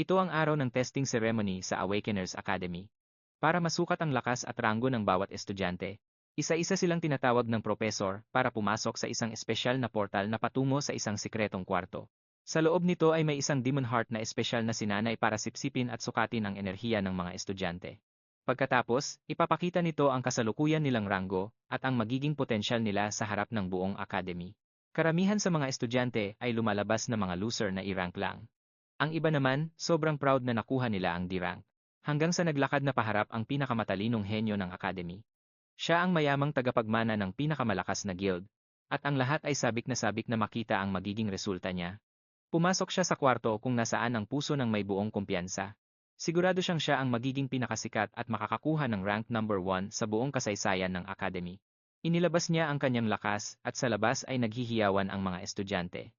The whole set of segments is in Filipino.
Ito ang araw ng testing ceremony sa Awakeners Academy. Para masukat ang lakas at ranggo ng bawat estudyante, isa-isa silang tinatawag ng propesor para pumasok sa isang espesyal na portal na patungo sa isang sikretong kwarto. Sa loob nito ay may isang demon heart na espesyal na sinanay para sipsipin at sukatin ang enerhiya ng mga estudyante. Pagkatapos, ipapakita nito ang kasalukuyan nilang ranggo at ang magiging potensyal nila sa harap ng buong academy. Karamihan sa mga estudyante ay lumalabas na mga loser na i-rank lang. Ang iba naman, sobrang proud na nakuha nila ang D-rank. Hanggang sa naglakad na paharap ang pinakamatalinong henyo ng academy. Siya ang mayamang tagapagmana ng pinakamalakas na guild, at ang lahat ay sabik na makita ang magiging resulta niya. Pumasok siya sa kwarto kung nasaan ang puso ng may buong kumpiyansa. Sigurado siyang siya ang magiging pinakasikat at makakakuha ng rank number 1 sa buong kasaysayan ng academy. Inilabas niya ang kanyang lakas at sa labas ay naghihiyawan ang mga estudyante.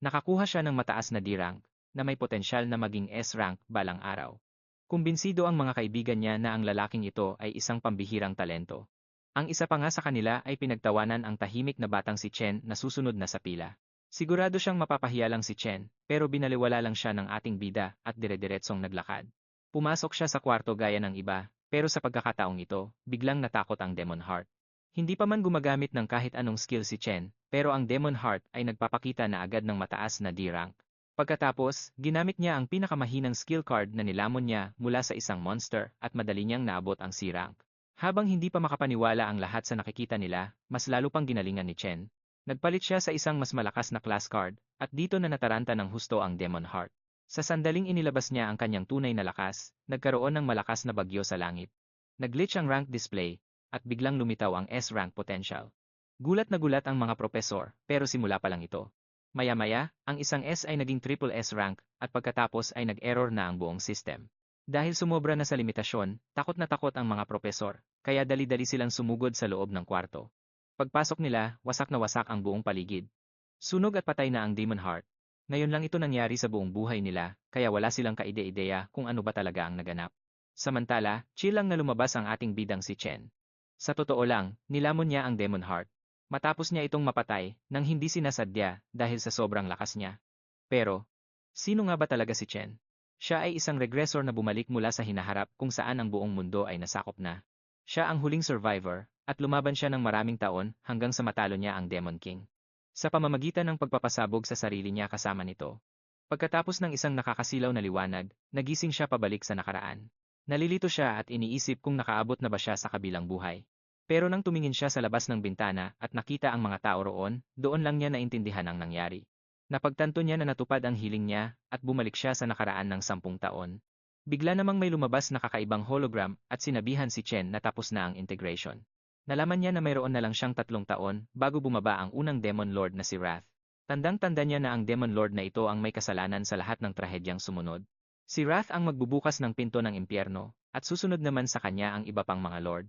Nakakuha siya ng mataas na D-rank, na may potensyal na maging S-rank balang araw. Kumbinsido ang mga kaibigan niya na ang lalaking ito ay isang pambihirang talento. Ang isa pa nga sa kanila ay pinagtawanan ang tahimik na batang si Chen na susunod na sa pila. Sigurado siyang mapapahiya lang si Chen, pero binaliwala lang siya ng ating bida at dire-diretsong naglakad. Pumasok siya sa kwarto gaya ng iba, pero sa pagkakataong ito, biglang natakot ang Demon Heart. Hindi pa man gumagamit ng kahit anong skill si Chen, pero ang Demon Heart ay nagpapakita na agad ng mataas na D-rank. Pagkatapos, ginamit niya ang pinakamahinang skill card na nilamon niya mula sa isang monster at madali niyang naabot ang C-rank. Habang hindi pa makapaniwala ang lahat sa nakikita nila, mas lalo pang ginalingan ni Chen. Nagpalit siya sa isang mas malakas na class card, at dito na nataranta ng husto ang Demon Heart. Sa sandaling inilabas niya ang kanyang tunay na lakas, nagkaroon ng malakas na bagyo sa langit. Nag-glitch ang rank display, at biglang lumitaw ang S-rank potential. Gulat na gulat ang mga propesor, pero simula pa lang ito. Maya-maya, ang isang S ay naging triple S rank, at pagkatapos ay nag-error na ang buong system. Dahil sumobra na sa limitasyon, takot na takot ang mga propesor, kaya dali-dali silang sumugod sa loob ng kwarto. Pagpasok nila, wasak na wasak ang buong paligid. Sunog at patay na ang Demon Heart. Ngayon lang ito nangyari sa buong buhay nila, kaya wala silang kaide-ideya kung ano ba talaga ang naganap. Samantala, chill lang na lumabas ang ating bidang si Chen. Sa totoo lang, nilamon niya ang Demon Heart. Matapos niya itong mapatay, nang hindi sinasadya dahil sa sobrang lakas niya. Pero, sino nga ba talaga si Chen? Siya ay isang regressor na bumalik mula sa hinaharap kung saan ang buong mundo ay nasakop na. Siya ang huling survivor, at lumaban siya ng maraming taon hanggang sa matalo niya ang Demon King. Sa pamamagitan ng pagpapasabog sa sarili niya kasama nito. Pagkatapos ng isang nakakasilaw na liwanag, nagising siya pabalik sa nakaraan. Nalilito siya at iniisip kung nakaabot na ba siya sa kabilang buhay. Pero nang tumingin siya sa labas ng bintana at nakita ang mga tao roon, doon lang niya naintindihan ang nangyari. Napagtanto niya na natupad ang hiling niya at bumalik siya sa nakaraan ng 10 taon. Bigla namang may lumabas na kakaibang hologram at sinabihan si Chen na tapos na ang integration. Nalaman niya na mayroon na lang siyang 3 taon bago bumaba ang unang Demon Lord na si Wrath. Tandang-tanda niya na ang Demon Lord na ito ang may kasalanan sa lahat ng trahedyang sumunod. Si Wrath ang magbubukas ng pinto ng impyerno, at susunod naman sa kanya ang iba pang mga Lord.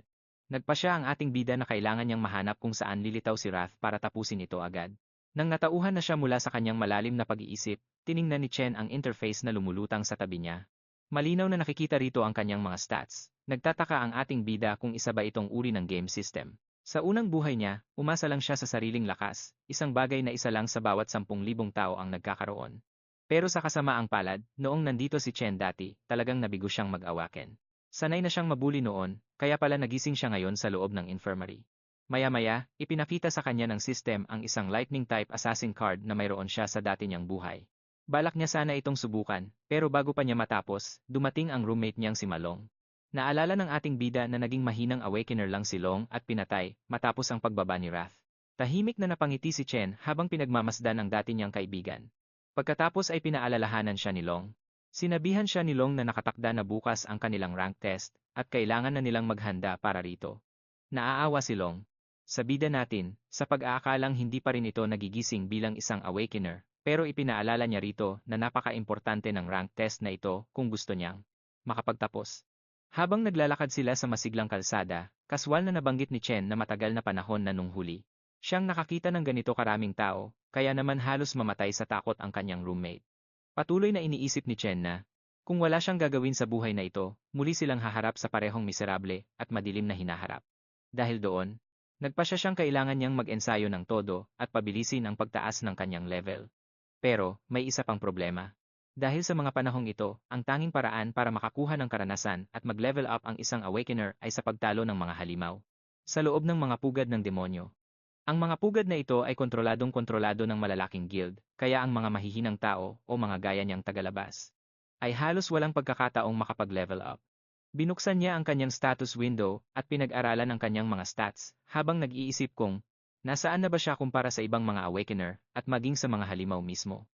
Nagpa siya ang ating bida na kailangan niyang mahanap kung saan lilitaw si Wrath para tapusin ito agad. Nang natauhan na siya mula sa kanyang malalim na pag-iisip, tiningnan ni Chen ang interface na lumulutang sa tabi niya. Malinaw na nakikita rito ang kanyang mga stats. Nagtataka ang ating bida kung isa ba itong uri ng game system. Sa unang buhay niya, umasa lang siya sa sariling lakas, isang bagay na isa lang sa bawat 10,000 tao ang nagkakaroon. Pero sa kasamaang palad, noong nandito si Chen dati, talagang nabigo siyang mag-awaken. Sanay na siyang mabuli noon, kaya pala nagising siya ngayon sa loob ng infirmary. Maya-maya, ipinakita sa kanya ng system ang isang lightning-type assassin card na mayroon siya sa dati niyang buhay. Balak niya sana itong subukan, pero bago pa niya matapos, dumating ang roommate niyang si Malong. Naalala ng ating bida na naging mahinang awakener lang si Long at pinatay, matapos ang pagbaba ni Wrath. Tahimik na napangiti si Chen habang pinagmamasdan ang dati niyang kaibigan. Pagkatapos ay pinaalalahanan siya ni Long. Sinabihan siya ni Long na nakatakda na bukas ang kanilang rank test, at kailangan na nilang maghanda para rito. Naaawa si Long. Sa bida natin, sa pag-aakalang hindi pa rin ito nagigising bilang isang awakener, pero ipinaalala niya rito na napaka-importante ng rank test na ito kung gusto niyang makapagtapos. Habang naglalakad sila sa masiglang kalsada, kaswal na nabanggit ni Chen na matagal na panahon na nung huli. Siyang nakakita ng ganito karaming tao, kaya naman halos mamatay sa takot ang kanyang roommate. Patuloy na iniisip ni Chen na, kung wala siyang gagawin sa buhay na ito, muli silang haharap sa parehong miserable at madilim na hinaharap. Dahil doon, nagpasya siyang kailangan niyang mag-ensayo ng todo at pabilisin ang pagtaas ng kanyang level. Pero, may isa pang problema. Dahil sa mga panahong ito, ang tanging paraan para makakuha ng karanasan at mag-level up ang isang awakener ay sa pagtalo ng mga halimaw. Sa loob ng mga pugad ng demonyo. Ang mga pugad na ito ay kontroladong-kontrolado ng malalaking guild, kaya ang mga mahihinang tao o mga gaya niyang tagalabas ay halos walang pagkakataong makapag-level up. Binuksan niya ang kanyang status window at pinag-aralan ang kanyang mga stats habang nag-iisip kung nasaan na ba siya kumpara sa ibang mga awakener at maging sa mga halimaw mismo.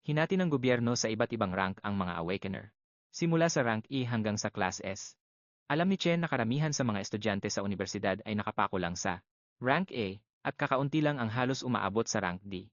Hinati ng gobyerno sa iba't ibang rank ang mga awakener. Simula sa rank E hanggang sa class S. Alam ni Chen na karamihan sa mga estudyante sa universidad ay nakapako lang sa rank A at kakaunti lang ang halos umaabot sa rank D.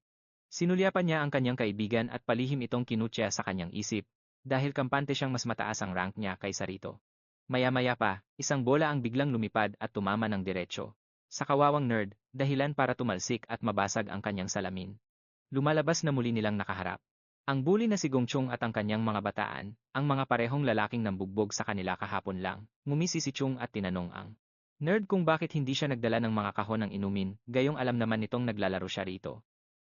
Sinulyapan niya ang kanyang kaibigan at palihim itong kinutya sa kanyang isip dahil kampante siyang mas mataas ang rank niya kaysa rito. Maya-maya pa, isang bola ang biglang lumipad at tumama ng diretsyo sa kawawang nerd, dahilan para tumalsik at mabasag ang kanyang salamin. Lumalabas na muli nilang nakaharap. Ang bully na si Gongchong at ang kanyang mga bataan, ang mga parehong lalaking nambugbog sa kanila kahapon lang, ngumisi si Chung at tinanong ang nerd kung bakit hindi siya nagdala ng mga kahon ng inumin, gayong alam naman nitong naglalaro siya rito.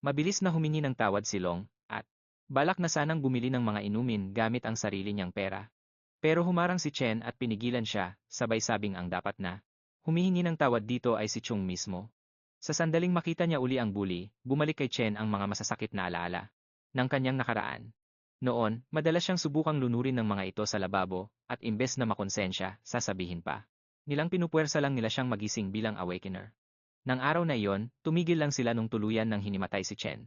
Mabilis na humingi ng tawad si Long, at balak na sanang bumili ng mga inumin gamit ang sarili niyang pera. Pero humarang si Chen at pinigilan siya, sabay sabing ang dapat na humihingi ng tawad dito ay si Chung mismo. Sa sandaling makita niya uli ang bully, bumalik kay Chen ang mga masasakit na alaala ng kanyang nakaraan. Noon, madalas siyang subukang lunurin ng mga ito sa lababo, at imbes na makonsensya, sasabihin pa. Nilang pinupuwersa lang nila siyang magising bilang awakener. Nang araw na iyon, tumigil lang sila nung tuluyan nang hinimatay si Chen.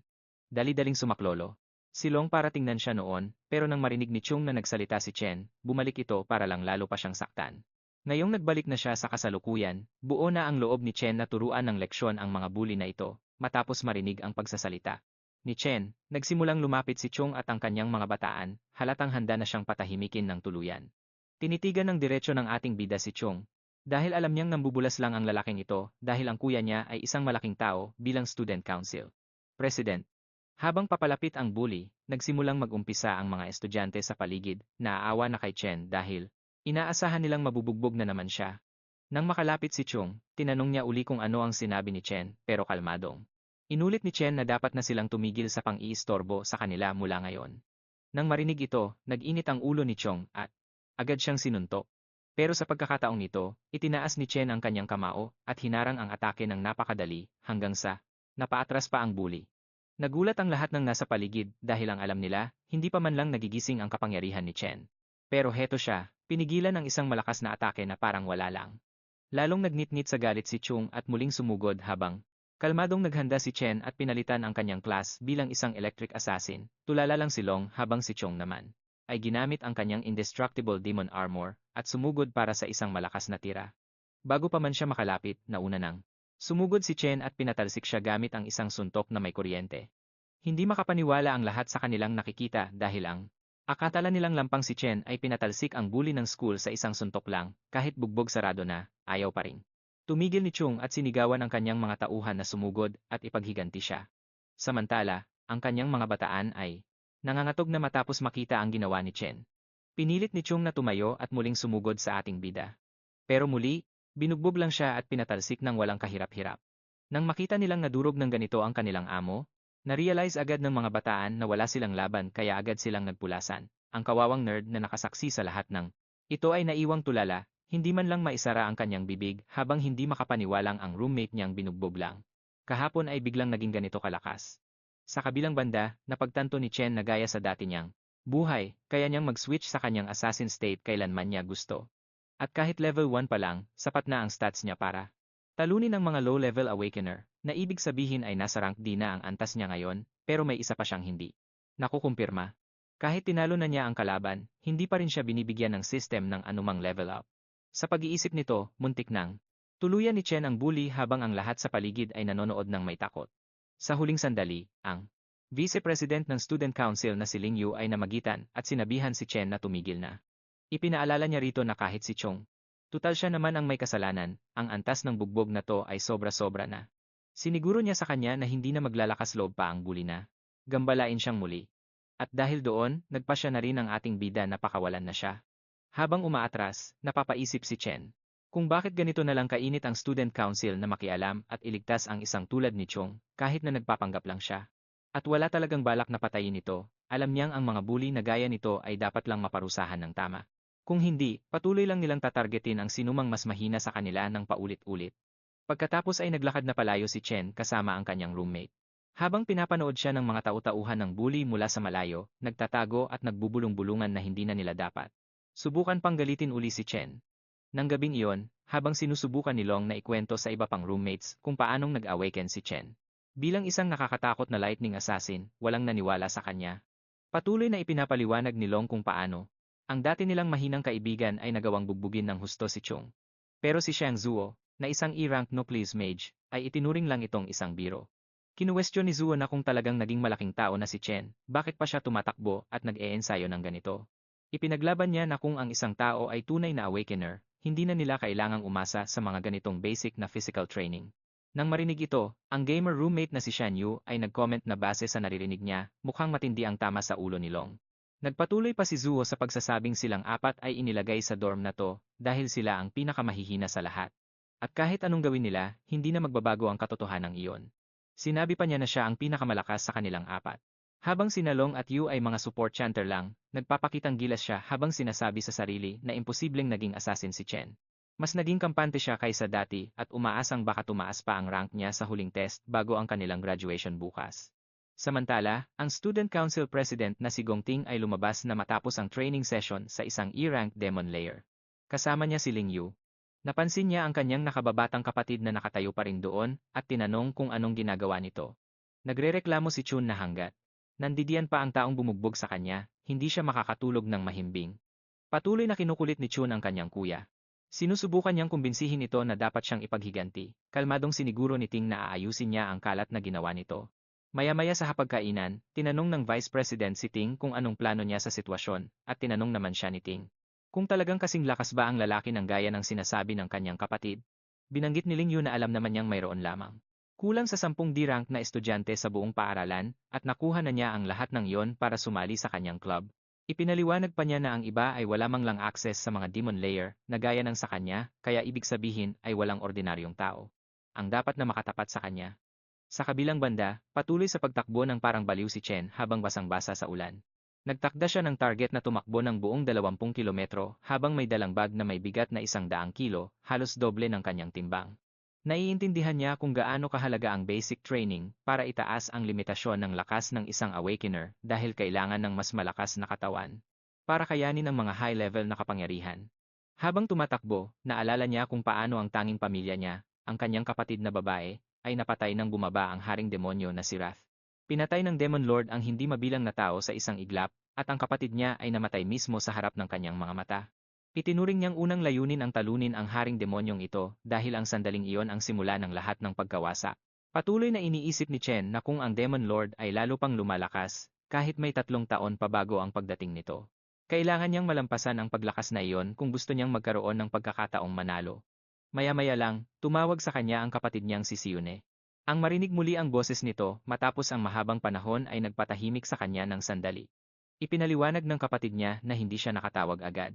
Dali-daling sumaklolo. Si Long para tingnan siya noon, pero nang marinig ni Chung na nagsalita si Chen, bumalik ito para lang lalo pa siyang saktan. Ngayong nagbalik na siya sa kasalukuyan, buo na ang loob ni Chen na turuan ng leksyon ang mga bully na ito, matapos marinig ang pagsasalita ni Chen, nagsimulang lumapit si Chung at ang kanyang mga bataan, halatang handa na siyang patahimikin ng tuluyan. Tinitigan ng diretsyo ng ating bida si Chung, dahil alam niyang nambubulas lang ang lalaking ito dahil ang kuya niya ay isang malaking tao bilang student council. President. Habang papalapit ang bully, nagsimulang mag-umpisa ang mga estudyante sa paligid, naaawa na kay Chen dahil inaasahan nilang mabubugbog na naman siya. Nang makalapit si Chung, tinanong niya uli kung ano ang sinabi ni Chen, pero kalmadong. Inulit ni Chen na dapat na silang tumigil sa pang-iistorbo sa kanila mula ngayon. Nang marinig ito, nag-init ang ulo ni Chung at agad siyang sinuntok. Pero sa pagkakataong ito, itinaas ni Chen ang kanyang kamao at hinarang ang atake ng napakadali hanggang sa napaatras pa ang bully. Nagulat ang lahat ng nasa paligid dahil ang alam nila, hindi pa man lang nagigising ang kapangyarihan ni Chen. Pero heto siya, pinigilan ang isang malakas na atake na parang wala lang. Lalong nagnitnit sa galit si Chung at muling sumugod habang kalmadong naghanda si Chen at pinalitan ang kanyang class bilang isang electric assassin, tulala lang si Long habang si Chung naman ay ginamit ang kanyang indestructible demon armor at sumugod para sa isang malakas na tira. Bago pa man siya makalapit, nauna nang sumugod si Chen at pinatalsik siya gamit ang isang suntok na may kuryente. Hindi makapaniwala ang lahat sa kanilang nakikita dahil ang akatala nilang lampang si Chen ay pinatalsik ang bully ng school sa isang suntok lang, kahit bugbog sarado na, ayaw pa rin. Tumigil ni Chung at sinigawan ang kanyang mga tauhan na sumugod at ipaghiganti siya. Samantala, ang kanyang mga bataan ay nangangatog na matapos makita ang ginawa ni Chen. Pinilit ni Chung na tumayo at muling sumugod sa ating bida. Pero muli, binugbog lang siya at pinatalsik ng walang kahirap-hirap. Nang makita nilang nadurog ng ganito ang kanilang amo, na-realize agad ng mga bataan na wala silang laban kaya agad silang nagpulasan. Ang kawawang nerd na nakasaksi sa lahat ng ito ay naiwang tulala. Hindi man lang maisara ang kanyang bibig habang hindi makapaniwalang ang roommate niyang binugbog lang. Kahapon ay biglang naging ganito kalakas. Sa kabilang banda, napagtanto ni Chen na gaya sa dati niyang buhay, kaya niyang mag-switch sa kanyang assassin state kailanman niya gusto. At kahit level 1 pa lang, sapat na ang stats niya para talunin ang mga low-level awakener, na ibig sabihin ay nasa rank D na ang antas niya ngayon, pero may isa pa siyang hindi nakukumpirma. Kahit tinalo na niya ang kalaban, hindi pa rin siya binibigyan ng system ng anumang level up. Sa pag-iisip nito, muntik nang tuluyan ni Chen ang bully habang ang lahat sa paligid ay nanonood ng may takot. Sa huling sandali, ang Vice President ng Student Council na si Ling Yu ay namagitan at sinabihan si Chen na tumigil na. Ipinaalala niya rito na kahit si Chung, tutal siya naman ang may kasalanan, ang antas ng bugbog na to ay sobra-sobra na. Siniguro niya sa kanya na hindi na maglalakas loob pa ang bully na gambalain siyang muli. At dahil doon, nagpasya na rin ang ating bida na pakawalan na siya. Habang umaatras, napapaisip si Chen kung bakit ganito na lang kainit ang student council na makialam at iligtas ang isang tulad ni Chung kahit na nagpapanggap lang siya. At wala talagang balak na patayin ito, alam niyang ang mga bully na gaya nito ay dapat lang maparusahan ng tama. Kung hindi, patuloy lang nilang tatargetin ang sinumang mas mahina sa kanila ng paulit-ulit. Pagkatapos ay naglakad na palayo si Chen kasama ang kanyang roommate. Habang pinapanood siya ng mga tau-tauhan ng bully mula sa malayo, nagtatago at nagbubulong-bulungan na hindi na nila dapat. Subukan pang galitin uli si Chen. Nang gabing iyon, habang sinusubukan ni Long na ikwento sa iba pang roommates kung paanong nag-awaken si Chen. Bilang isang nakakatakot na lightning assassin, walang naniwala sa kanya. Patuloy na ipinapaliwanag ni Long kung paano. Ang dati nilang mahinang kaibigan ay nagawang bugbugin ng husto si Chung. Pero si Shang Zuo, na isang E-rank Nucleus Mage, ay itinuring lang itong isang biro. Kinuwestiyon ni Zuo na kung talagang naging malaking tao na si Chen, bakit pa siya tumatakbo at nag-eensayo ng ganito. Ipinaglaban niya na kung ang isang tao ay tunay na awakener, hindi na nila kailangang umasa sa mga ganitong basic na physical training. Nang marinig ito, ang gamer roommate na si Shan Yu ay nag-comment na base sa naririnig niya, mukhang matindi ang tama sa ulo ni Long. Nagpatuloy pa si Zuo sa pagsasabing silang apat ay inilagay sa dorm na to dahil sila ang pinakamahihina sa lahat. At kahit anong gawin nila, hindi na magbabago ang katotohanan iyon. Sinabi pa niya na siya ang pinakamalakas sa kanilang apat. Habang sina Long at Yu ay mga support chanter lang, nagpapakitang gilas siya habang sinasabi sa sarili na imposibleng naging assassin si Chen. Mas naging kampante siya kaysa dati at umaasang baka tumaas pa ang rank niya sa huling test bago ang kanilang graduation bukas. Samantala, ang Student Council President na si Gongting ay lumabas na matapos ang training session sa isang E-rank Demon Layer. Kasama niya si Ling Yu. Napansin niya ang kanyang nakababatang kapatid na nakatayo pa rin doon at tinanong kung anong ginagawa nito. Nagrereklamo si Chun na hanggat nandidiyan pa ang taong bumugbog sa kanya, hindi siya makakatulog ng mahimbing. Patuloy na kinukulit ni Chun ang kanyang kuya. Sinusubukan niyang kumbinsihin ito na dapat siyang ipaghiganti. Kalmadong siniguro ni Ting na aayusin niya ang kalat na ginawa nito. Maya-maya sa hapagkainan, tinanong ng Vice President si Ting kung anong plano niya sa sitwasyon, at tinanong naman siya ni Ting. Kung talagang kasing lakas ba ang lalaki ng gaya ng sinasabi ng kanyang kapatid? Binanggit ni Ling Yu na alam naman niyang mayroon lamang. Kulang sa 10 D-rank na estudyante sa buong paaralan, at nakuha na niya ang lahat ng iyon para sumali sa kanyang club. Ipinaliwanag pa niya na ang iba ay wala mang lang access sa mga Demon Layer na gaya ng sa kanya, kaya ibig sabihin ay walang ordinaryong tao ang dapat na makatapat sa kanya. Sa kabilang banda, patuloy sa pagtakbo ng parang baliw si Chen habang basang-basa sa ulan. Nagtakda siya ng target na tumakbo ng buong 20 kilometro habang may dalang bag na may bigat na 100 kilo, halos doble ng kanyang timbang. Naiintindihan niya kung gaano kahalaga ang basic training para itaas ang limitasyon ng lakas ng isang awakener dahil kailangan ng mas malakas na katawan para kayanin ang mga high-level na kapangyarihan. Habang tumatakbo, naalala niya kung paano ang tanging pamilya niya, ang kanyang kapatid na babae, ay napatay nang bumaba ang haring demonyo na si Wrath. Pinatay ng Demon Lord ang hindi mabilang na tao sa isang iglap, at ang kapatid niya ay namatay mismo sa harap ng kanyang mga mata. Itinuring niyang unang layunin ang talunin ang haring demonyong ito dahil ang sandaling iyon ang simula ng lahat ng pagkawasa. Patuloy na iniisip ni Chen na kung ang Demon Lord ay lalo pang lumalakas, kahit may 3 taon pa bago ang pagdating nito. Kailangan niyang malampasan ang paglakas na iyon kung gusto niyang magkaroon ng pagkakataong manalo. Maya-maya lang, tumawag sa kanya ang kapatid niyang si Siune. Ang marinig muli ang boses nito matapos ang mahabang panahon ay nagpatahimik sa kanya ng sandali. Ipinaliwanag ng kapatid niya na hindi siya nakatawag agad.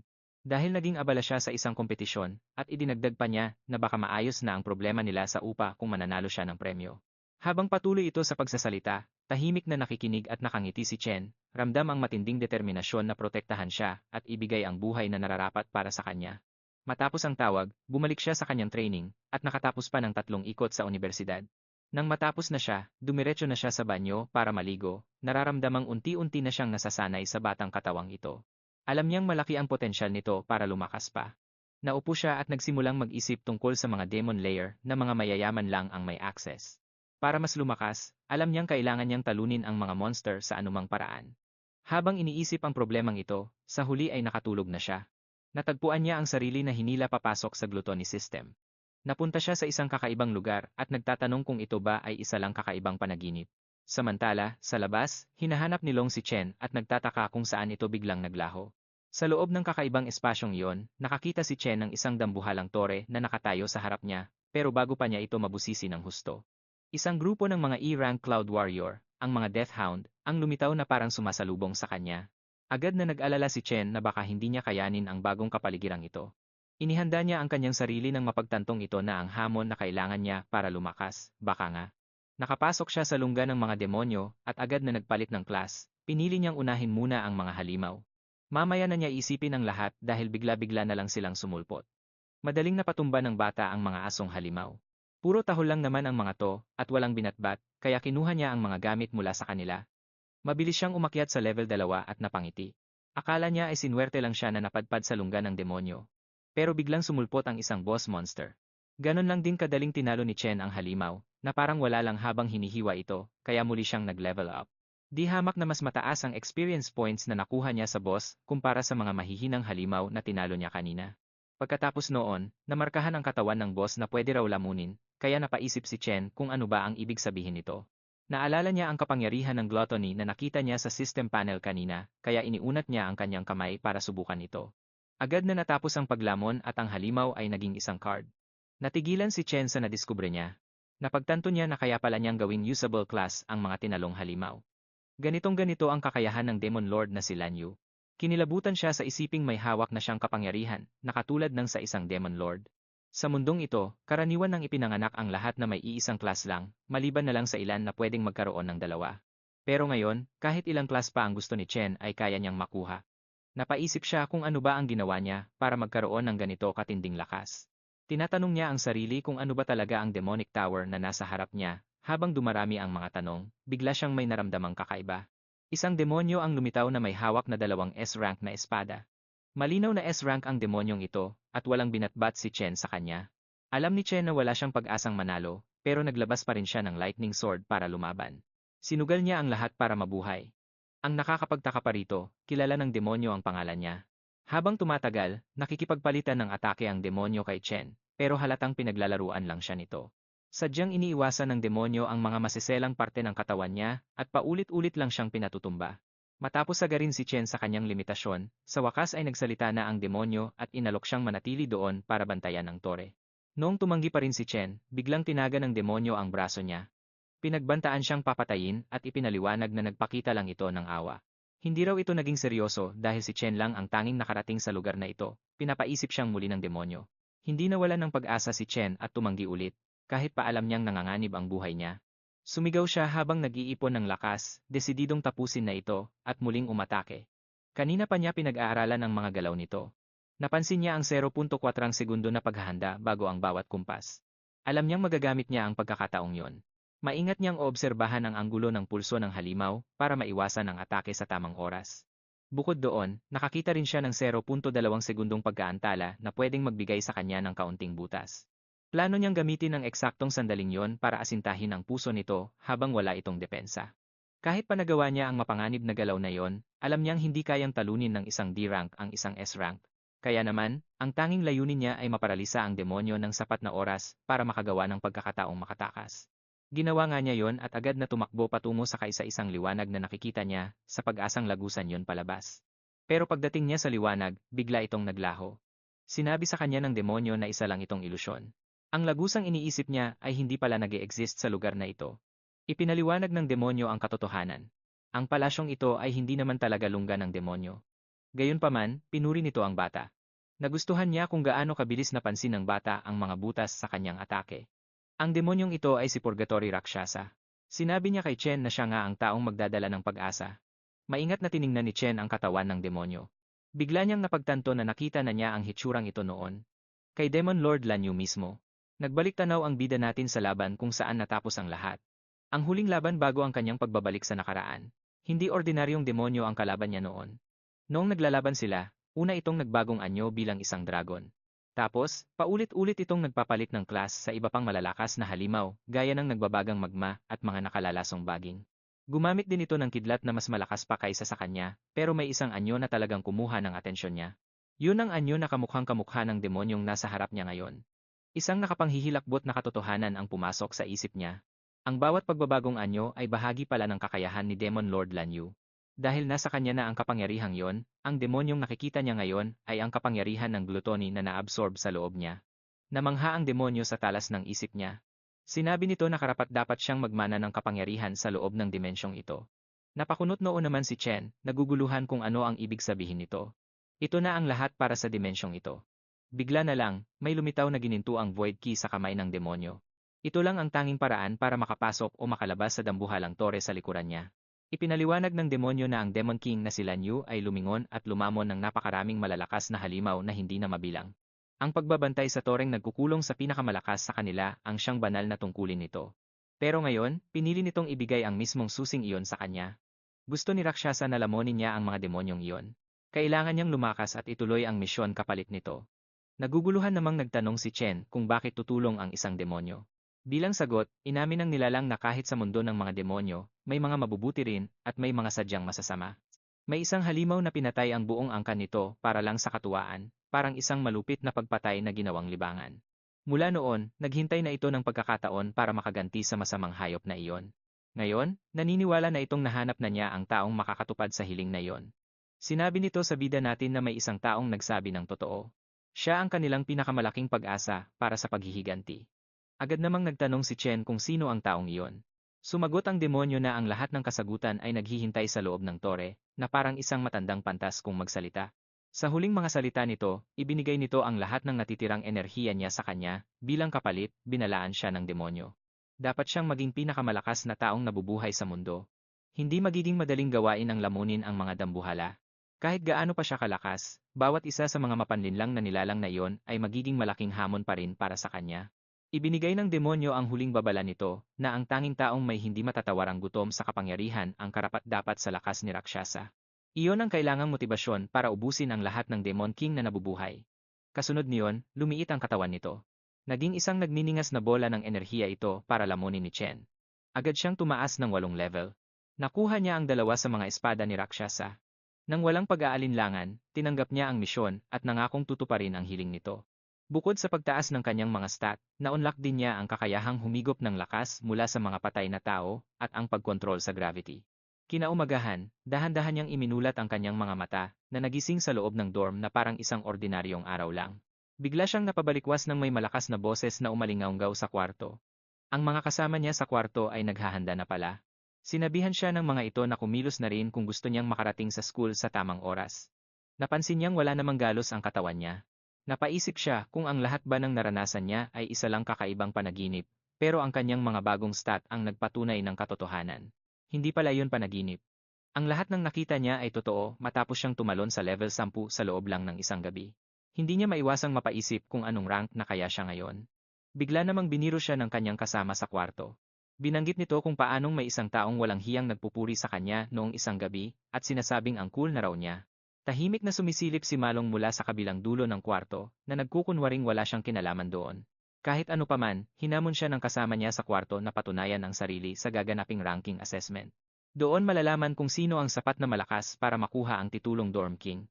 Dahil naging abala siya sa isang kompetisyon, at idinagdag pa niya na baka maayos na ang problema nila sa upa kung mananalo siya ng premyo. Habang patuloy ito sa pagsasalita, tahimik na nakikinig at nakangiti si Chen, ramdam ang matinding determinasyon na protektahan siya at ibigay ang buhay na nararapat para sa kanya. Matapos ang tawag, bumalik siya sa kanyang training, at nakatapos pa ng 3 ikot sa universidad. Nang matapos na siya, dumiretso na siya sa banyo para maligo, nararamdamang unti-unti na siyang nasasanay sa batang katawang ito. Alam niyang malaki ang potensyal nito para lumakas pa. Naupo siya at nagsimulang mag-isip tungkol sa mga Demon Layer na mga mayayaman lang ang may access. Para mas lumakas, alam niyang kailangan niyang talunin ang mga monster sa anumang paraan. Habang iniisip ang problemang ito, sa huli ay nakatulog na siya. Natagpuan niya ang sarili na hinila papasok sa gluttony system. Napunta siya sa isang kakaibang lugar at nagtatanong kung ito ba ay isa lang kakaibang panaginip. Samantala, sa labas, hinahanap ni Long si Chen at nagtataka kung saan ito biglang naglaho. Sa loob ng kakaibang espasyong iyon, nakakita si Chen ng isang dambuhalang tore na nakatayo sa harap niya, pero bago pa niya ito mabusisi ng husto. Isang grupo ng mga E-rank Cloud Warrior, ang mga Death Hound, ang lumitaw na parang sumasalubong sa kanya. Agad na nag-alala si Chen na baka hindi niya kayanin ang bagong kapaligirang ito. Inihanda niya ang kanyang sarili ng mapagtantong ito na ang hamon na kailangan niya para lumakas, baka nga. Nakapasok siya sa lungga ng mga demonyo at agad na nagpalit ng class, pinili niyang unahin muna ang mga halimaw. Mamaya na niya isipin ang lahat dahil bigla-bigla na lang silang sumulpot. Madaling napatumba ng bata ang mga asong halimaw. Puro tahol lang naman ang mga to at walang binatbat, kaya kinuha niya ang mga gamit mula sa kanila. Mabilis siyang umakyat sa level 2 at napangiti. Akala niya ay sinwerte lang siya na napadpad sa lungga ng demonyo. Pero biglang sumulpot ang isang boss monster. Ganon lang din kadaling tinalo ni Chen ang halimaw, na parang wala lang habang hinihiwa ito, kaya muli siyang nag-level up. Di hamak na mas mataas ang experience points na nakuha niya sa boss kumpara sa mga mahihinang halimaw na tinalo niya kanina. Pagkatapos noon, namarkahan ang katawan ng boss na pwede raw lamunin, kaya napaisip si Chen kung ano ba ang ibig sabihin nito. Naalala niya ang kapangyarihan ng gluttony na nakita niya sa system panel kanina, kaya iniunat niya ang kanyang kamay para subukan ito. Agad na natapos ang paglamon at ang halimaw ay naging isang card. Natigilan si Chen sa nadiskubre niya. Napagtanto niya na kaya pala niyang gawing usable class ang mga tinalong halimaw. Ganitong-ganito ang kakayahan ng Demon Lord na si Lan Yu. Kinilabutan siya sa isiping may hawak na siyang kapangyarihan, na katulad ng sa isang Demon Lord. Sa mundong ito, karaniwan ng ipinanganak ang lahat na may iisang class lang, maliban na lang sa ilan na pwedeng magkaroon ng dalawa. Pero ngayon, kahit ilang class pa ang gusto ni Chen ay kaya niyang makuha. Napaisip siya kung ano ba ang ginawa niya para magkaroon ng ganito katinding lakas. Tinatanong niya ang sarili kung ano ba talaga ang demonic tower na nasa harap niya. Habang dumarami ang mga tanong, bigla siyang may naramdamang kakaiba. Isang demonyo ang lumitaw na may hawak na dalawang S-rank na espada. Malinaw na S-rank ang demonyong ito, at walang binatbat si Chen sa kanya. Alam ni Chen na wala siyang pag-asang manalo, pero naglabas pa rin siya ng lightning sword para lumaban. Sinugal niya ang lahat para mabuhay. Ang nakakapagtaka pa rito, kilala ng demonyo ang pangalan niya. Habang tumatagal, nakikipagpalitan ng atake ang demonyo kay Chen, pero halatang pinaglalaruan lang siya nito. Sadyang iniiwasan ng demonyo ang mga masiselang parte ng katawan niya, at paulit-ulit lang siyang pinatutumba. Matapos sagarin si Chen sa kanyang limitasyon, sa wakas ay nagsalita na ang demonyo at inalok siyang manatili doon para bantayan ang tore. Noong tumanggi pa rin si Chen, biglang tinaga ng demonyo ang braso niya. Pinagbantaan siyang papatayin at ipinaliwanag na nagpakita lang ito ng awa. Hindi raw ito naging seryoso dahil si Chen lang ang tanging nakarating sa lugar na ito, pinapaisip siyang muli ng demonyo. Hindi nawalan ng pag-asa si Chen at tumanggi ulit, kahit pa alam niyang nanganganib ang buhay niya. Sumigaw siya habang nag-iipon ng lakas, desididong tapusin na ito, at muling umatake. Kanina pa niya pinag-aaralan ang mga galaw nito. Napansin niya ang 0.4 segundo na paghahanda bago ang bawat kumpas. Alam niyang magagamit niya ang pagkakataong yon. Maingat niyang oobserbahan ang anggulo ng pulso ng halimaw para maiwasan ang atake sa tamang oras. Bukod doon, nakakita rin siya ng 0.2 segundong pagkaantala na pwedeng magbigay sa kanya ng kaunting butas. Plano niyang gamitin ang eksaktong sandaling yon para asintahin ang puso nito habang wala itong depensa. Kahit pa nagawa niya ang mapanganib na galaw na yon, alam niyang hindi kayang talunin ng isang D-rank ang isang S-rank. Kaya naman, ang tanging layunin niya ay maparalisa ang demonyo ng sapat na oras para makagawa ng pagkakataong makatakas. Ginawa nga niya yon at agad na tumakbo patungo sa kaisa-isang liwanag na nakikita niya, sa pag-asang lagusan yon palabas. Pero pagdating niya sa liwanag, bigla itong naglaho. Sinabi sa kanya ng demonyo na isa lang itong ilusyon. Ang lagusang iniisip niya ay hindi pala nag-e-exist sa lugar na ito. Ipinaliwanag ng demonyo ang katotohanan. Ang palasyong ito ay hindi naman talaga lungga ng demonyo. Gayunpaman, pinuri nito ang bata. Nagustuhan niya kung gaano kabilis napansin ng bata ang mga butas sa kanyang atake. Ang demonyong ito ay si Purgatory Rakshasa. Sinabi niya kay Chen na siya nga ang taong magdadala ng pag-asa. Maingat na tiningnan ni Chen ang katawan ng demonyo. Bigla niyang napagtanto na nakita na niya ang hitsurang ito noon. Kay Demon Lord Lan Yu mismo. Nagbalik tanaw ang bida natin sa laban kung saan natapos ang lahat. Ang huling laban bago ang kanyang pagbabalik sa nakaraan. Hindi ordinaryong demonyo ang kalaban niya noon. Noong naglalaban sila, una itong nagbagong anyo bilang isang dragon. Tapos, paulit-ulit itong nagpapalit ng class sa iba pang malalakas na halimaw, gaya ng nagbabagang magma at mga nakalalasong baging. Gumamit din ito ng kidlat na mas malakas pa kaysa sa kanya, pero may isang anyo na talagang kumuha ng atensyon niya. Yun ang anyo na kamukhang-kamukha ng demonyong nasa harap niya ngayon. Isang nakapanghihilakbot na katotohanan ang pumasok sa isip niya. Ang bawat pagbabagong anyo ay bahagi pala ng kakayahan ni Demon Lord Lan Yu. Dahil nasa kanya na ang kapangyarihang yon, ang demonyong nakikita niya ngayon ay ang kapangyarihan ng gluttony na naabsorb sa loob niya. Namangha ang demonyo sa talas ng isip niya. Sinabi nito na karapat-dapat siyang magmana ng kapangyarihan sa loob ng dimensyong ito. Napakunot noon naman si Chen, naguguluhan kung ano ang ibig sabihin nito. Ito na ang lahat para sa dimensyong ito. Bigla na lang, may lumitaw na gininto ang void key sa kamay ng demonyo. Ito lang ang tanging paraan para makapasok o makalabas sa dambuhalang tore sa likuran niya. Ipinaliwanag ng demonyo na ang Demon King na si Lan Yu ay lumingon at lumamon ng napakaraming malalakas na halimaw na hindi na mabilang. Ang pagbabantay sa toreng nagkukulong sa pinakamalakas sa kanila ang siyang banal na tungkulin nito. Pero ngayon, pinili nitong ibigay ang mismong susing iyon sa kanya. Gusto ni Rakshasa na lamunin niya ang mga demonyong iyon. Kailangan niyang lumakas at ituloy ang misyon kapalit nito. Naguguluhan namang nagtanong si Chen kung bakit tutulong ang isang demonyo. Bilang sagot, inamin ng nilalang na kahit sa mundo ng mga demonyo, may mga mabubuti rin at may mga sadyang masasama. May isang halimaw na pinatay ang buong angkan nito para lang sa katuwaan, parang isang malupit na pagpatay na ginawang libangan. Mula noon, naghintay na ito ng pagkakataon para makaganti sa masamang hayop na iyon. Ngayon, naniniwala na itong nahanap na niya ang taong makakatupad sa hiling na iyon. Sinabi nito sa bida natin na may isang taong nagsabi ng totoo. Siya ang kanilang pinakamalaking pag-asa para sa paghihiganti. Agad namang nagtanong si Chen kung sino ang taong iyon. Sumagot ang demonyo na ang lahat ng kasagutan ay naghihintay sa loob ng tore, na parang isang matandang pantas kung magsalita. Sa huling mga salita nito, ibinigay nito ang lahat ng natitirang enerhiya niya sa kanya, bilang kapalit, binalaan siya ng demonyo. Dapat siyang maging pinakamalakas na taong nabubuhay sa mundo. Hindi magiging madaling gawain ang lamunin ang mga dambuhala. Kahit gaano pa siya kalakas, bawat isa sa mga mapanlinlang na nilalang na iyon ay magiging malaking hamon pa rin para sa kanya. Ibinigay ng demonyo ang huling babala nito, na ang tanging taong may hindi matatawarang gutom sa kapangyarihan ang karapat-dapat sa lakas ni Rakshasa. Iyon ang kailangang motibasyon para ubusin ang lahat ng Demon King na nabubuhay. Kasunod niyon, lumiit ang katawan nito. Naging isang nagniningas na bola ng enerhiya ito para lamunin ni Chen. Agad siyang tumaas ng 8 level. Nakuha niya ang 2 sa mga espada ni Rakshasa. Nang walang pag-aalinlangan, tinanggap niya ang misyon at nangakong tutuparin ang hiling nito. Bukod sa pagtaas ng kanyang mga stat, na-unlock din niya ang kakayahang humigop ng lakas mula sa mga patay na tao at ang pagkontrol sa gravity. Kinaumagahan, dahan-dahan niyang iminulat ang kanyang mga mata na nagising sa loob ng dorm na parang isang ordinaryong araw lang. Bigla siyang napabalikwas ng may malakas na boses na umalingaunggaw sa kwarto. Ang mga kasama niya sa kwarto ay naghahanda na pala. Sinabihan siya ng mga ito na kumilos na rin kung gusto niyang makarating sa school sa tamang oras. Napansin niyang wala namang galos ang katawan niya. Napaisip siya kung ang lahat ba ng naranasan niya ay isa lang kakaibang panaginip, pero ang kanyang mga bagong stat ang nagpatunay ng katotohanan. Hindi pala yun panaginip. Ang lahat ng nakita niya ay totoo matapos siyang tumalon sa level 10 sa loob lang ng isang gabi. Hindi niya maiwasang mapaisip kung anong rank na kaya siya ngayon. Bigla namang biniro siya ng kanyang kasama sa kwarto. Binanggit nito kung paanong may isang taong walang hiyang nagpupuri sa kanya noong isang gabi at sinasabing ang cool na raw niya. Tahimik na sumisilip si Malong mula sa kabilang dulo ng kwarto na nagkukunwaring wala siyang kinalaman doon. Kahit ano paman, hinamon siya ng kasama niya sa kwarto na patunayan ang sarili sa gaganaping ranking assessment. Doon malalaman kung sino ang sapat na malakas para makuha ang titulong Dorm King.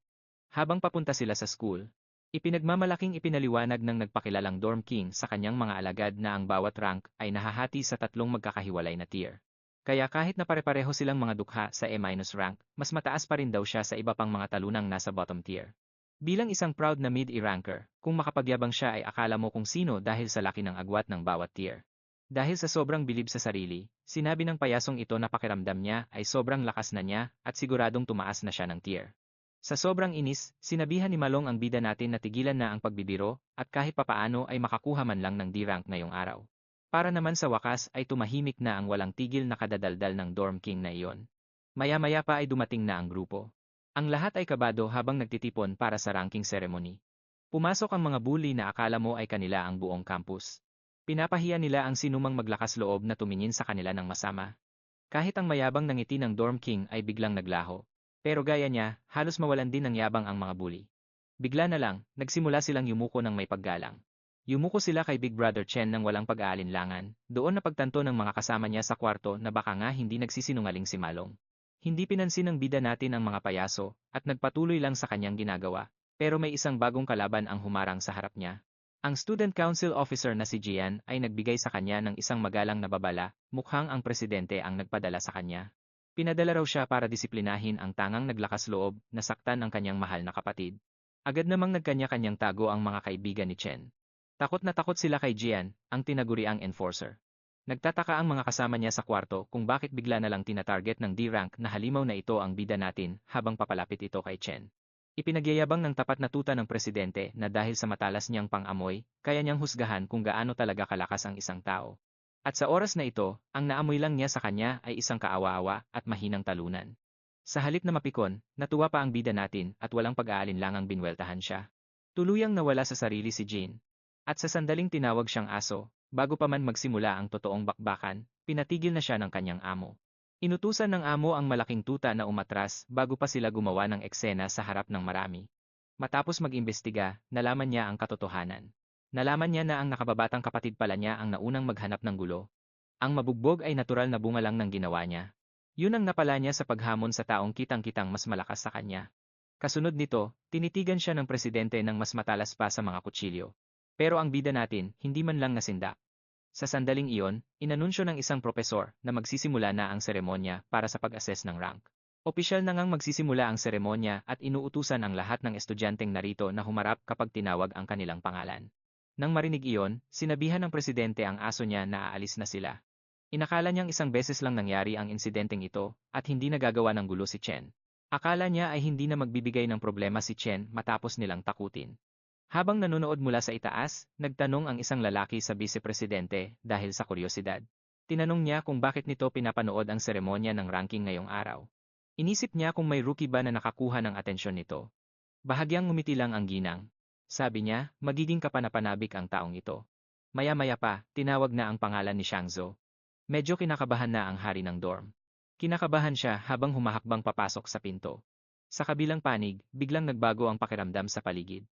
Habang papunta sila sa school, ipinagmamalaking ipinaliwanag ng nagpakilalang Dorm King sa kanyang mga alagad na ang bawat rank ay nahahati sa 3 magkakahiwalay na tier. Kaya kahit na pare-pareho silang mga dukha sa A- rank, mas mataas pa rin daw siya sa iba pang mga talunang nasa bottom tier. Bilang isang proud na mid-E ranker, kung makapagyabang siya ay akala mo kung sino dahil sa laki ng agwat ng bawat tier. Dahil sa sobrang bilib sa sarili, sinabi ng payasong ito na pakiramdam niya ay sobrang lakas na niya at siguradong tumaas na siya ng tier. Sa sobrang inis, sinabihan ni Malong ang bida natin na tigilan na ang pagbibiro at kahit papaano ay makakuha man lang ng D-rank ngayong araw. Para naman sa wakas ay tumahimik na ang walang tigil na kadadaldal ng Dorm King na iyon. Maya-maya pa ay dumating na ang grupo. Ang lahat ay kabado habang nagtitipon para sa ranking ceremony. Pumasok ang mga bully na akala mo ay kanila ang buong campus. Pinapahiya nila ang sinumang maglakas loob na tumingin sa kanila ng masama. Kahit ang mayabang ng ngiti ng Dorm King ay biglang naglaho. Pero gaya niya, halos mawalan din ng yabang ang mga bully. Bigla na lang, nagsimula silang yumuko ng may paggalang. Yumuko sila kay Big Brother Chen nang walang pag-aalinlangan, doon napagtanto ng mga kasama niya sa kwarto na baka nga hindi nagsisinungaling si Malong. Hindi pinansin ng bida natin ang mga payaso, at nagpatuloy lang sa kanyang ginagawa, pero may isang bagong kalaban ang humarang sa harap niya. Ang student council officer na si Jian ay nagbigay sa kanya ng isang magalang na babala, mukhang ang presidente ang nagpadala sa kanya. Pinadala raw siya para disiplinahin ang tangang naglakas loob na saktan ang kanyang mahal na kapatid. Agad namang nagkanya-kanyang tago ang mga kaibigan ni Chen. Takot na takot sila kay Jian, ang tinaguriang enforcer. Nagtataka ang mga kasama niya sa kwarto kung bakit bigla na lang tinatarget ng D-rank na halimaw na ito ang bida natin habang papalapit ito kay Chen. Ipinagyayabang ng tapat na tuta ng presidente na dahil sa matalas niyang pang-amoy, kaya niyang husgahan kung gaano talaga kalakas ang isang tao. At sa oras na ito, ang naamoy lang niya sa kanya ay isang kaawa-awa at mahinang talunan. Sa halip na mapikon, natuwa pa ang bida natin at walang pag-aalinlangang binweltahan siya. Tuluyang nawala sa sarili si Jean. At sa sandaling tinawag siyang aso, bago pa man magsimula ang totoong bakbakan, pinatigil na siya ng kanyang amo. Inutusan ng amo ang malaking tuta na umatras bago pa sila gumawa ng eksena sa harap ng marami. Matapos mag-imbestiga, nalaman niya ang katotohanan. Nalaman niya na ang nakababatang kapatid pala niya ang naunang maghanap ng gulo. Ang mabugbog ay natural na bunga lang ng ginawa niya. Yun ang napala niya sa paghamon sa taong kitang-kitang mas malakas sa kanya. Kasunod nito, tinitigan siya ng presidente ng mas matalas pa sa mga kutsilyo. Pero ang bida natin, hindi man lang nasindak. Sa sandaling iyon, inanunsyo ng isang propesor na magsisimula na ang seremonya para sa pag-assess ng rank. Opisyal na ngang magsisimula ang seremonya at inuutusan ang lahat ng estudyanteng narito na humarap kapag tinawag ang kanilang pangalan. Nang marinig iyon, sinabihan ng presidente ang aso niya na aalis na sila. Inakala niyang isang beses lang nangyari ang insidenteng ito at hindi nagagawa ng gulo si Chen. Akala niya ay hindi na magbibigay ng problema si Chen matapos nilang takutin. Habang nanonood mula sa itaas, nagtanong ang isang lalaki sa vice-presidente dahil sa kuryosidad. Tinanong niya kung bakit nito pinapanood ang seremonya ng ranking ngayong araw. Inisip niya kung may rookie ba na nakakuha ng atensyon nito. Bahagyang ngumiti lang ang ginang. Sabi niya, magiging kapanapanabik ang taong ito. Maya-maya pa, tinawag na ang pangalan ni Shangzhou. Medyo kinakabahan na ang hari ng dorm. Kinakabahan siya habang humahakbang papasok sa pinto. Sa kabilang panig, biglang nagbago ang pakiramdam sa paligid.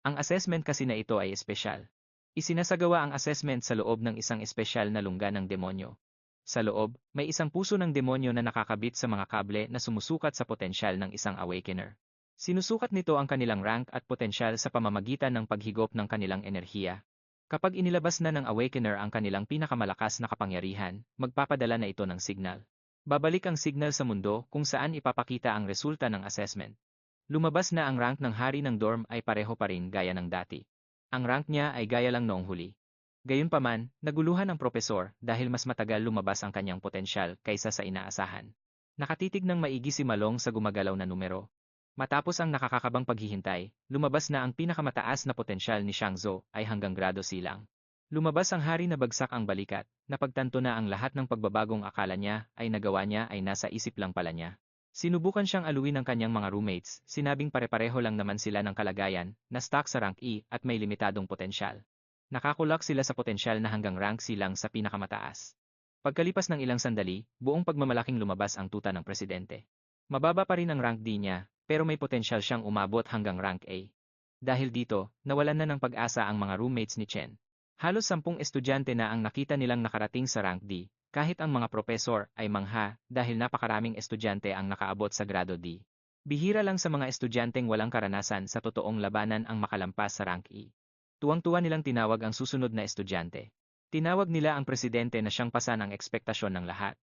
Ang assessment kasi na ito ay espesyal. Isinasagawa ang assessment sa loob ng isang espesyal na lungga ng demonyo. Sa loob, may isang puso ng demonyo na nakakabit sa mga kable na sumusukat sa potensyal ng isang awakener. Sinusukat nito ang kanilang rank at potensyal sa pamamagitan ng paghigop ng kanilang enerhiya. Kapag inilabas na ng awakener ang kanilang pinakamalakas na kapangyarihan, magpapadala na ito ng signal. Babalik ang signal sa mundo kung saan ipapakita ang resulta ng assessment. Lumabas na ang rank ng hari ng dorm ay pareho pa rin gaya ng dati. Ang rank niya ay gaya lang noong huli. Gayunpaman, naguluhan ang propesor dahil mas matagal lumabas ang kanyang potensyal kaysa sa inaasahan. Nakatitig ng maigi si Malong sa gumagalaw na numero. Matapos ang nakakakabang paghihintay, lumabas na ang pinakamataas na potensyal ni Shangzhou ay hanggang grado C lang. Lumabas ang hari na bagsak ang balikat, napagtanto na ang lahat ng pagbabagong akala niya ay nagawa niya ay nasa isip lang pala niya. Sinubukan siyang aluin ng kanyang mga roommates, sinabing pare-pareho lang naman sila ng kalagayan, na stuck sa rank E at may limitadong potensyal. Nakakulak sila sa potensyal na hanggang rank C lang sa pinakamataas. Pagkalipas ng ilang sandali, buong pagmamalaking lumabas ang tuta ng presidente. Mababa pa rin ang rank D niya, pero may potensyal siyang umabot hanggang rank A. Dahil dito, nawalan na ng pag-asa ang mga roommates ni Chen. Halos 10 estudyante na ang nakita nilang nakarating sa rank D. Kahit ang mga propesor ay mangha dahil napakaraming estudyante ang nakaabot sa grado D. Bihira lang sa mga estudyanteng walang karanasan sa totoong labanan ang makalampas sa rank E. Tuwang-tuwa nilang tinawag ang susunod na estudyante. Tinawag nila ang presidente na siyang pasan ang ekspektasyon ng lahat.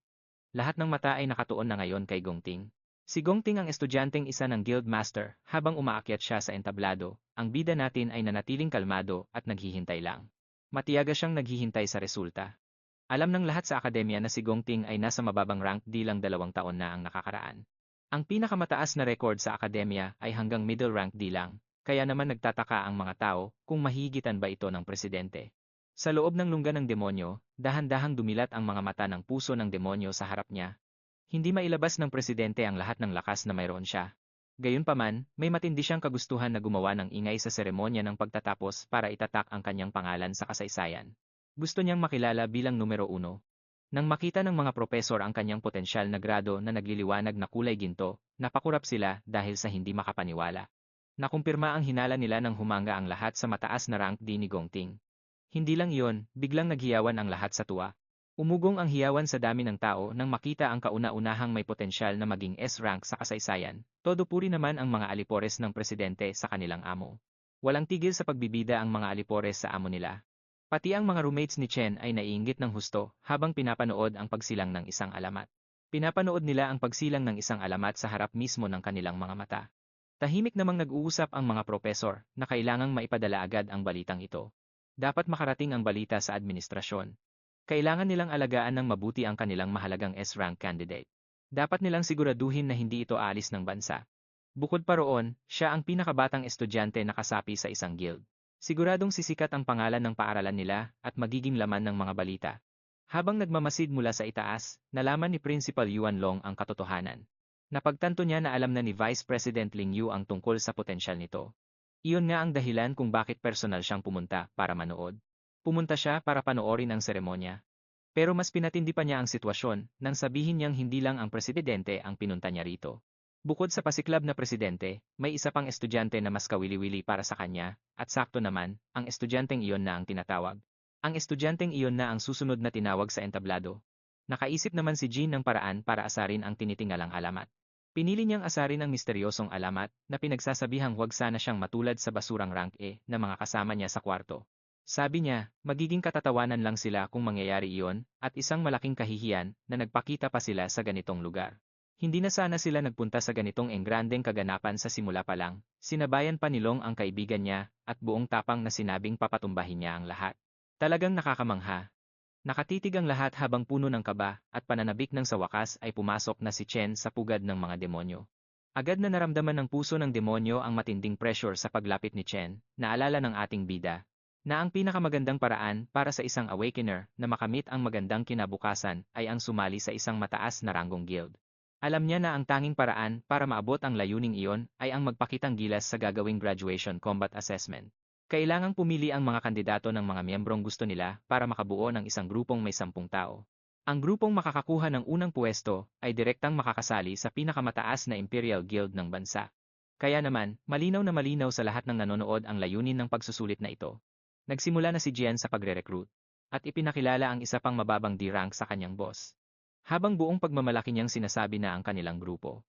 Lahat ng mata ay nakatuon na ngayon kay Gongting. Si Gongting ang estudyanteng isa ng guild master habang umaakyat siya sa entablado. Ang bida natin ay nanatiling kalmado at naghihintay lang. Matiyaga siyang naghihintay sa resulta. Alam ng lahat sa akademya na si Gongting ay nasa mababang rank di lang 2 taon na ang nakakaraan. Ang pinakamataas na record sa akademya ay hanggang middle rank di lang, kaya naman nagtataka ang mga tao kung mahihigitan ba ito ng presidente. Sa loob ng lungga ng demonyo, dahan-dahang dumilat ang mga mata ng puso ng demonyo sa harap niya. Hindi mailabas ng presidente ang lahat ng lakas na mayroon siya. Gayunpaman, may matindi siyang kagustuhan na gumawa ng ingay sa seremonya ng pagtatapos para itatak ang kanyang pangalan sa kasaysayan. Gusto niyang makilala bilang numero 1. Nang makita ng mga propesor ang kanyang potensyal na grado na nagliliwanag na kulay ginto, napakurap sila dahil sa hindi makapaniwala. Nakumpirma ang hinala nila nang humanga ang lahat sa mataas na rank D ni Gongting. Hindi lang iyon, biglang naghiyawan ang lahat sa tuwa. Umugong ang hiyawan sa dami ng tao nang makita ang kauna-unahang may potensyal na maging S-rank sa kasaysayan. Todo puri naman ang mga alipores ng presidente sa kanilang amo. Walang tigil sa pagbibida ang mga alipores sa amo nila. Pati ang mga roommates ni Chen ay naiinggit ng husto habang pinapanood ang pagsilang ng isang alamat. Pinapanood nila ang pagsilang ng isang alamat sa harap mismo ng kanilang mga mata. Tahimik namang nag-uusap ang mga propesor na kailangang maipadala agad ang balitang ito. Dapat makarating ang balita sa administrasyon. Kailangan nilang alagaan ng mabuti ang kanilang mahalagang S-rank candidate. Dapat nilang siguraduhin na hindi ito aalis ng bansa. Bukod pa roon, siya ang pinakabatang estudyante na kasapi sa isang guild. Siguradong sisikat ang pangalan ng paaralan nila at magiging laman ng mga balita. Habang nagmamasid mula sa itaas, nalaman ni Principal Yuan Long ang katotohanan. Napagtanto niya na alam na ni Vice President Ling Yu ang tungkol sa potensyal nito. Iyon nga ang dahilan kung bakit personal siyang pumunta para manood. Pumunta siya para panoorin ang seremonya. Pero mas pinatindi pa niya ang sitwasyon nang sabihin niyang hindi lang ang presidente ang pinunta niya rito. Bukod sa pasiklab na presidente, may isa pang estudyante na mas kawili-wili para sa kanya, at sakto naman, ang estudyanteng iyon na ang tinatawag. Ang estudyanteng iyon na ang susunod na tinawag sa entablado. Nakaisip naman si Jean ng paraan para asarin ang tinitingalang alamat. Pinili niyang asarin ang misteryosong alamat na pinagsasabihang huwag sana siyang matulad sa basurang rank E na mga kasama niya sa kwarto. Sabi niya, magiging katatawanan lang sila kung mangyayari iyon, at isang malaking kahihiyan na nagpakita pa sila sa ganitong lugar. Hindi na sana sila nagpunta sa ganitong engrandeng kaganapan sa simula pa lang, sinabayan pa ni Long ang kaibigan niya, at buong tapang na sinabing papatumbahin niya ang lahat. Talagang nakakamangha. Nakatitig ang lahat habang puno ng kaba, at pananabik ng sa wakas ay pumasok na si Chen sa pugad ng mga demonyo. Agad na naramdaman ng puso ng demonyo ang matinding pressure sa paglapit ni Chen, naalala ng ating bida, na ang pinakamagandang paraan para sa isang awakener na makamit ang magandang kinabukasan ay ang sumali sa isang mataas na ranggong guild. Alam niya na ang tanging paraan para maabot ang layuning iyon ay ang magpakitang gilas sa gagawing graduation combat assessment. Kailangang pumili ang mga kandidato ng mga miyembrong gusto nila para makabuo ng isang grupong may 10 tao. Ang grupong makakakuha ng unang puwesto ay direktang makakasali sa pinakamataas na Imperial Guild ng bansa. Kaya naman, malinaw na malinaw sa lahat ng nanonood ang layunin ng pagsusulit na ito. Nagsimula na si Jian sa pagre-recruit, at ipinakilala ang isa pang mababang D-rank sa kanyang boss. Habang buong pagmamalaki niyang sinasabi na ang kanilang grupo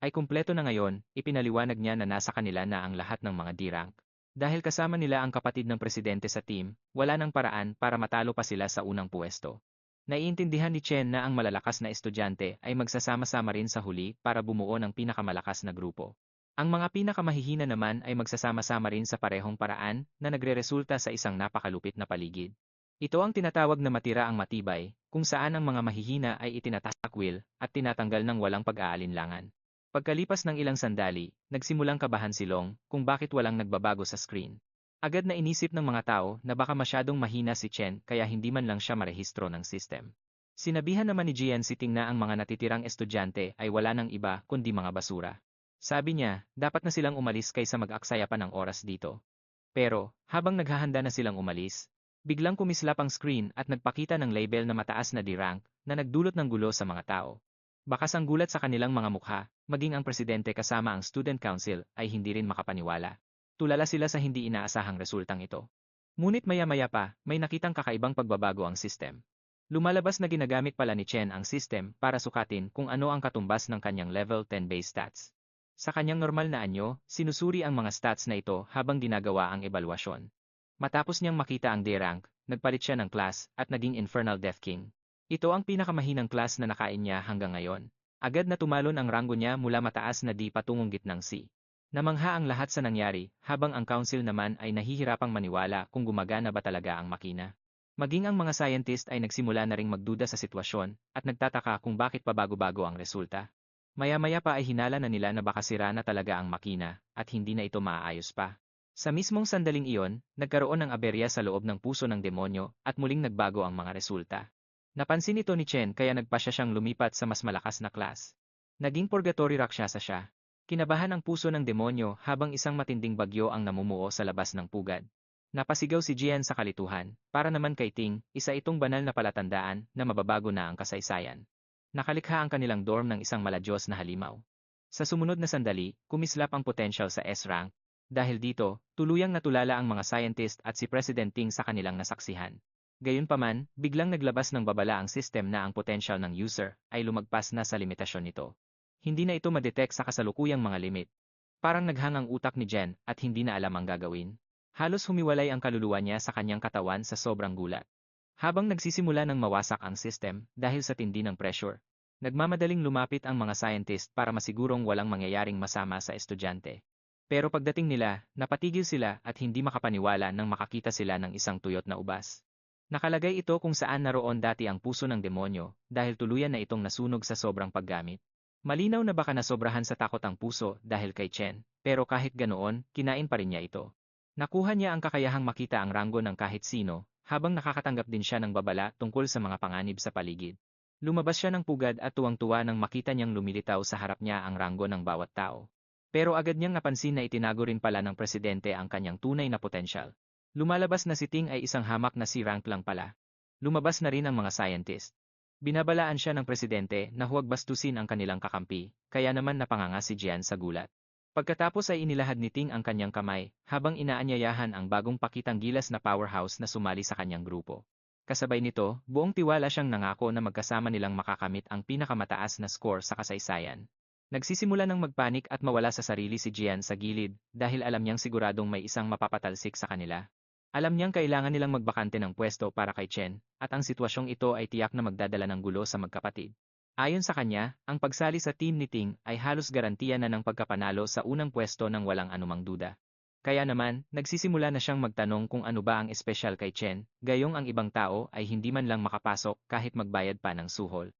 ay kumpleto na ngayon, ipinaliwanag niya na nasa kanila na ang lahat ng mga D-rank. Dahil kasama nila ang kapatid ng presidente sa team, wala nang paraan para matalo pa sila sa unang puwesto. Naiintindihan ni Chen na ang malalakas na estudyante ay magsasama-sama rin sa huli para bumuo ng pinakamalakas na grupo. Ang mga pinakamahihina naman ay magsasama-sama rin sa parehong paraan na nagreresulta sa isang napakalupit na paligid. Ito ang tinatawag na matira ang matibay, kung saan ang mga mahihina ay itinatakwil at tinatanggal ng walang pag-aalinlangan. Pagkalipas ng ilang sandali, nagsimulang kabahan si Long kung bakit walang nagbabago sa screen. Agad na inisip ng mga tao na baka masyadong mahina si Chen kaya hindi man lang siya marehistro ng system. Sinabihan naman ni Jian Siting na ang mga natitirang estudyante ay wala ng iba kundi mga basura. Sabi niya, dapat na silang umalis kaysa mag-aksaya pa ng oras dito. Pero, habang naghahanda na silang umalis, biglang kumislap ang screen at nagpakita ng label na mataas na D-rank na nagdulot ng gulo sa mga tao. Bakas ang gulat sa kanilang mga mukha, maging ang presidente kasama ang student council ay hindi rin makapaniwala. Tulala sila sa hindi inaasahang resultang ito. Ngunit maya-maya pa, may nakitang kakaibang pagbabago ang system. Lumalabas na ginagamit pala ni Chen ang system para sukatin kung ano ang katumbas ng kanyang level 10 base stats. Sa kanyang normal na anyo, sinusuri ang mga stats na ito habang ginagawa ang ebalwasyon. Matapos niyang makita ang D-rank, nagpalit siya ng class at naging Infernal Death King. Ito ang pinakamahinang class na nakain niya hanggang ngayon. Agad na tumalon ang ranggo niya mula mataas na D patungong gitnang C. Namangha ang lahat sa nangyari, habang ang council naman ay nahihirapang maniwala kung gumagana ba talaga ang makina. Maging ang mga scientist ay nagsimula na ring magduda sa sitwasyon at nagtataka kung bakit pabago-bago ang resulta. Maya-maya pa ay hinala na nila na baka sira na talaga ang makina at hindi na ito maaayos pa. Sa mismong sandaling iyon, nagkaroon ng aberya sa loob ng puso ng demonyo at muling nagbago ang mga resulta. Napansin ito ni Chen kaya nagpasya siyang lumipat sa mas malakas na class. Naging purgatory raksyasa siya. Kinabahan ang puso ng demonyo habang isang matinding bagyo ang namumuo sa labas ng pugad. Napasigaw si Jian sa kalituhan, para naman kay Ting, isa itong banal na palatandaan na mababago na ang kasaysayan. Nakalikha ang kanilang dorm ng isang maladyos na halimaw. Sa sumunod na sandali, kumislap ang potential sa S-rank. Dahil dito, tuluyang natulala ang mga scientist at si President Ting sa kanilang nasaksihan. Gayunpaman, biglang naglabas ng babala ang system na ang potential ng user ay lumagpas na sa limitasyon nito. Hindi na ito madetect sa kasalukuyang mga limit. Parang naghangang utak ni Jen at hindi na alam ang gagawin. Halos humiwalay ang kaluluwa niya sa kanyang katawan sa sobrang gulat. Habang nagsisimula ng mawasak ang system dahil sa tindi ng pressure, nagmamadaling lumapit ang mga scientist para masigurong walang mangyayaring masama sa estudyante. Pero pagdating nila, napatigil sila at hindi makapaniwala nang makakita sila ng isang tuyot na ubas. Nakalagay ito kung saan naroon dati ang puso ng demonyo dahil tuluyan na itong nasunog sa sobrang paggamit. Malinaw na baka nasobrahan sa takot ang puso dahil kay Chen, pero kahit ganoon, kinain pa rin niya ito. Nakuha niya ang kakayahang makita ang ranggo ng kahit sino, habang nakakatanggap din siya ng babala tungkol sa mga panganib sa paligid. Lumabas siya ng pugad at tuwang-tuwa nang makita niyang lumilitaw sa harap niya ang ranggo ng bawat tao. Pero agad niyang napansin na itinago rin pala ng presidente ang kanyang tunay na potensyal. Lumalabas na si Ting ay isang hamak na si rank lang pala. Lumabas na rin ang mga scientist. Binabalaan siya ng presidente na huwag bastusin ang kanilang kakampi, kaya naman napanganga si Jian sa gulat. Pagkatapos ay inilahad ni Ting ang kanyang kamay, habang inaanyayahan ang bagong pakitang gilas na powerhouse na sumali sa kanyang grupo. Kasabay nito, buong tiwala siyang nangako na magkasama nilang makakamit ang pinakamataas na score sa kasaysayan. Nagsisimula ng magpanik at mawala sa sarili si Jian sa gilid, dahil alam niyang siguradong may isang mapapatalsik sa kanila. Alam niyang kailangan nilang magbakante ng pwesto para kay Chen, at ang sitwasyong ito ay tiyak na magdadala ng gulo sa magkapatid. Ayon sa kanya, ang pagsali sa team ni Ting ay halos garantiya na ng pagkapanalo sa unang pwesto ng walang anumang duda. Kaya naman, nagsisimula na siyang magtanong kung ano ba ang espesyal kay Chen, gayong ang ibang tao ay hindi man lang makapasok kahit magbayad pa ng suhol.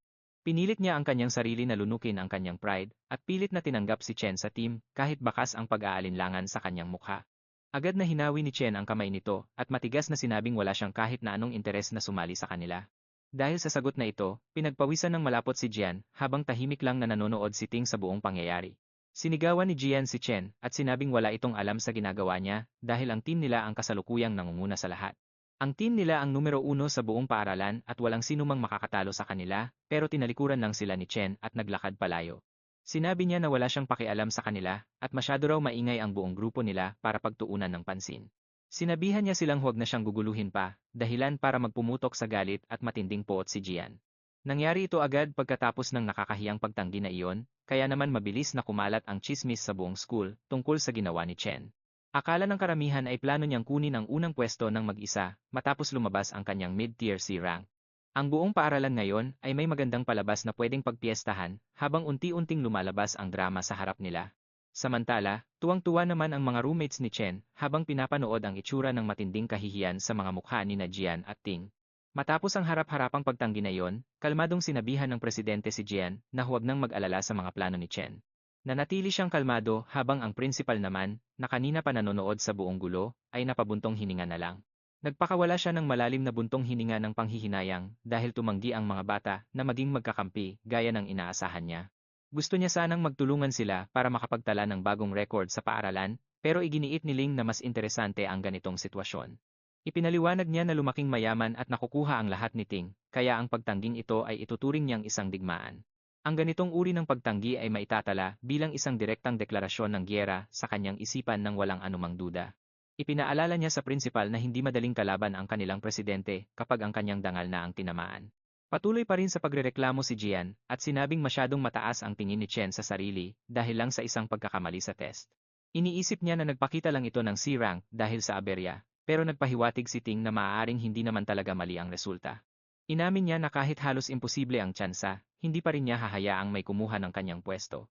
Pinilit niya ang kanyang sarili na lunukin ang kanyang pride, at pilit na tinanggap si Chen sa team kahit bakas ang pag-aalinlangan sa kanyang mukha. Agad na hinawi ni Chen ang kamay nito at matigas na sinabing wala siyang kahit na anong interes na sumali sa kanila. Dahil sa sagot na ito, pinagpawisan ng malapot si Jian habang tahimik lang na nanonood si Ting sa buong pangyayari. Sinigawan ni Jian si Chen at sinabing wala itong alam sa ginagawa niya dahil ang team nila ang kasalukuyang nangunguna sa lahat. Ang team nila ang numero 1 sa buong paaralan at walang sinumang makakatalo sa kanila, pero tinalikuran lang sila ni Chen at naglakad palayo. Sinabi niya na wala siyang pakialam sa kanila at masyado raw maingay ang buong grupo nila para pagtuunan ng pansin. Sinabihan niya silang huwag na siyang guguluhin pa, dahilan para magpumutok sa galit at matinding poot si Jian. Nangyari ito agad pagkatapos ng nakakahiyang pagtanggi na iyon, kaya naman mabilis na kumalat ang chismis sa buong school tungkol sa ginawa ni Chen. Akala ng karamihan ay plano niyang kunin ang unang pwesto ng mag-isa matapos lumabas ang kanyang mid-tier C rank. Ang buong paaralan ngayon ay may magandang palabas na pwedeng pagpiestahan habang unti-unting lumalabas ang drama sa harap nila. Samantala, tuwang-tuwa naman ang mga roommates ni Chen habang pinapanood ang itsura ng matinding kahihiyan sa mga mukha ni Jian at Ting. Matapos ang harap-harapang pagtanggi na iyon, kalmadong sinabihan ng presidente si Jian na huwag nang mag-alala sa mga plano ni Chen. Nanatili siyang kalmado habang ang principal naman, na kanina pa nanonood sa buong gulo, ay napabuntong hininga na lang. Nagpakawala siya ng malalim na buntong hininga ng panghihinayang dahil tumanggi ang mga bata na maging magkakampi gaya ng inaasahan niya. Gusto niya sanang magtulungan sila para makapagtala ng bagong record sa paaralan, pero iginiit ni Ling na mas interesante ang ganitong sitwasyon. Ipinaliwanag niya na lumaking mayaman at nakukuha ang lahat ni Ting, kaya ang pagtangging ito ay ituturing niyang isang digmaan. Ang ganitong uri ng pagtanggi ay maitatala bilang isang direktang deklarasyon ng giyera sa kanyang isipan ng walang anumang duda. Ipinaalala niya sa principal na hindi madaling kalaban ang kanilang presidente kapag ang kanyang dangal na ang tinamaan. Patuloy pa rin sa pagrereklamo si Jian at sinabing masyadong mataas ang tingin ni Chen sa sarili dahil lang sa isang pagkakamali sa test. Iniisip niya na nagpakita lang ito ng C rank dahil sa aberya, pero nagpahiwatig si Ting na maaaring hindi naman talaga mali ang resulta. Inamin niya na kahit halos imposible ang tsansa, hindi pa rin niya hahayaang may kumuha ng kanyang pwesto.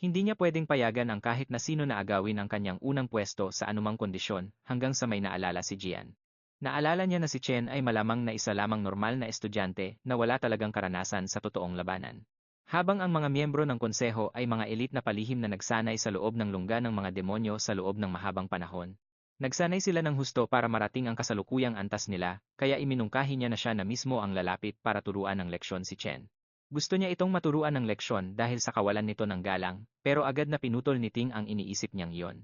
Hindi niya pwedeng payagan ang kahit na sino na agawin ang kanyang unang pwesto sa anumang kondisyon hanggang sa may naalala si Jian. Naalala niya na si Chen ay malamang na isa lamang normal na estudyante na wala talagang karanasan sa totoong labanan. Habang ang mga miyembro ng konseho ay mga elite na palihim na nagsanay sa loob ng lungga ng mga demonyo sa loob ng mahabang panahon. Nagsanay sila ng husto para marating ang kasalukuyang antas nila, kaya iminungkahi niya na siya na mismo ang lalapit para turuan ng leksyon si Chen. Gusto niya itong maturuan ng leksyon dahil sa kawalan nito ng galang, pero agad na pinutol ni Ting ang iniisip niyang iyon.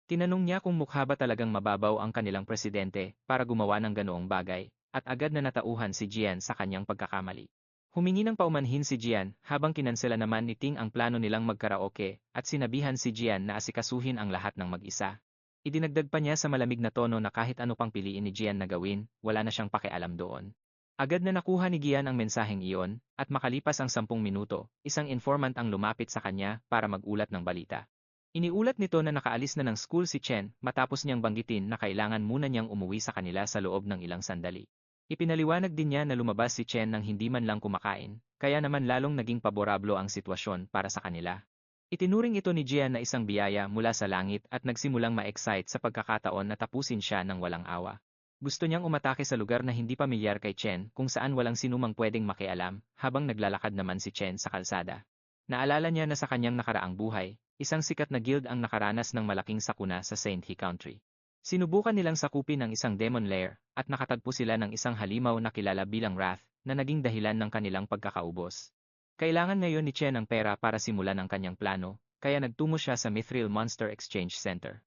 Tinanong niya kung mukha ba talagang mababaw ang kanilang presidente para gumawa ng ganoong bagay, at agad na natauhan si Jian sa kanyang pagkakamali. Humingi ng paumanhin si Jian habang kinansela naman ni Ting ang plano nilang magkaraoke at sinabihan si Jian na asikasuhin ang lahat ng mag-isa. Idinagdag pa niya sa malamig na tono na kahit ano pang piliin ni Jian na gawin, wala na siyang pakialam doon. Agad na nakuha ni Gian ang mensaheng iyon, at makalipas ang 10 minuto, isang informant ang lumapit sa kanya para mag-ulat ng balita. Iniulat nito na nakaalis na ng school si Chen matapos niyang banggitin na kailangan muna niyang umuwi sa kanila sa loob ng ilang sandali. Ipinaliwanag din niya na lumabas si Chen nang hindi man lang kumakain, kaya naman lalong naging paborablo ang sitwasyon para sa kanila. Itinuring ito ni Gian na isang biyaya mula sa langit at nagsimulang ma-excite sa pagkakataon na tapusin siya ng walang awa. Gusto niyang umatake sa lugar na hindi pamilyar kay Chen kung saan walang sinumang pwedeng makialam habang naglalakad naman si Chen sa kalsada. Naalala niya na sa kanyang nakaraang buhay, isang sikat na guild ang nakaranas ng malaking sakuna sa Saint He Country. Sinubukan nilang sakupin ang isang demon lair, at nakatagpo sila ng isang halimaw na kilala bilang Wrath, na naging dahilan ng kanilang pagkakaubos. Kailangan ngayon ni Chen ng pera para simulan ang kanyang plano, kaya nagtungo siya sa Mithril Monster Exchange Center.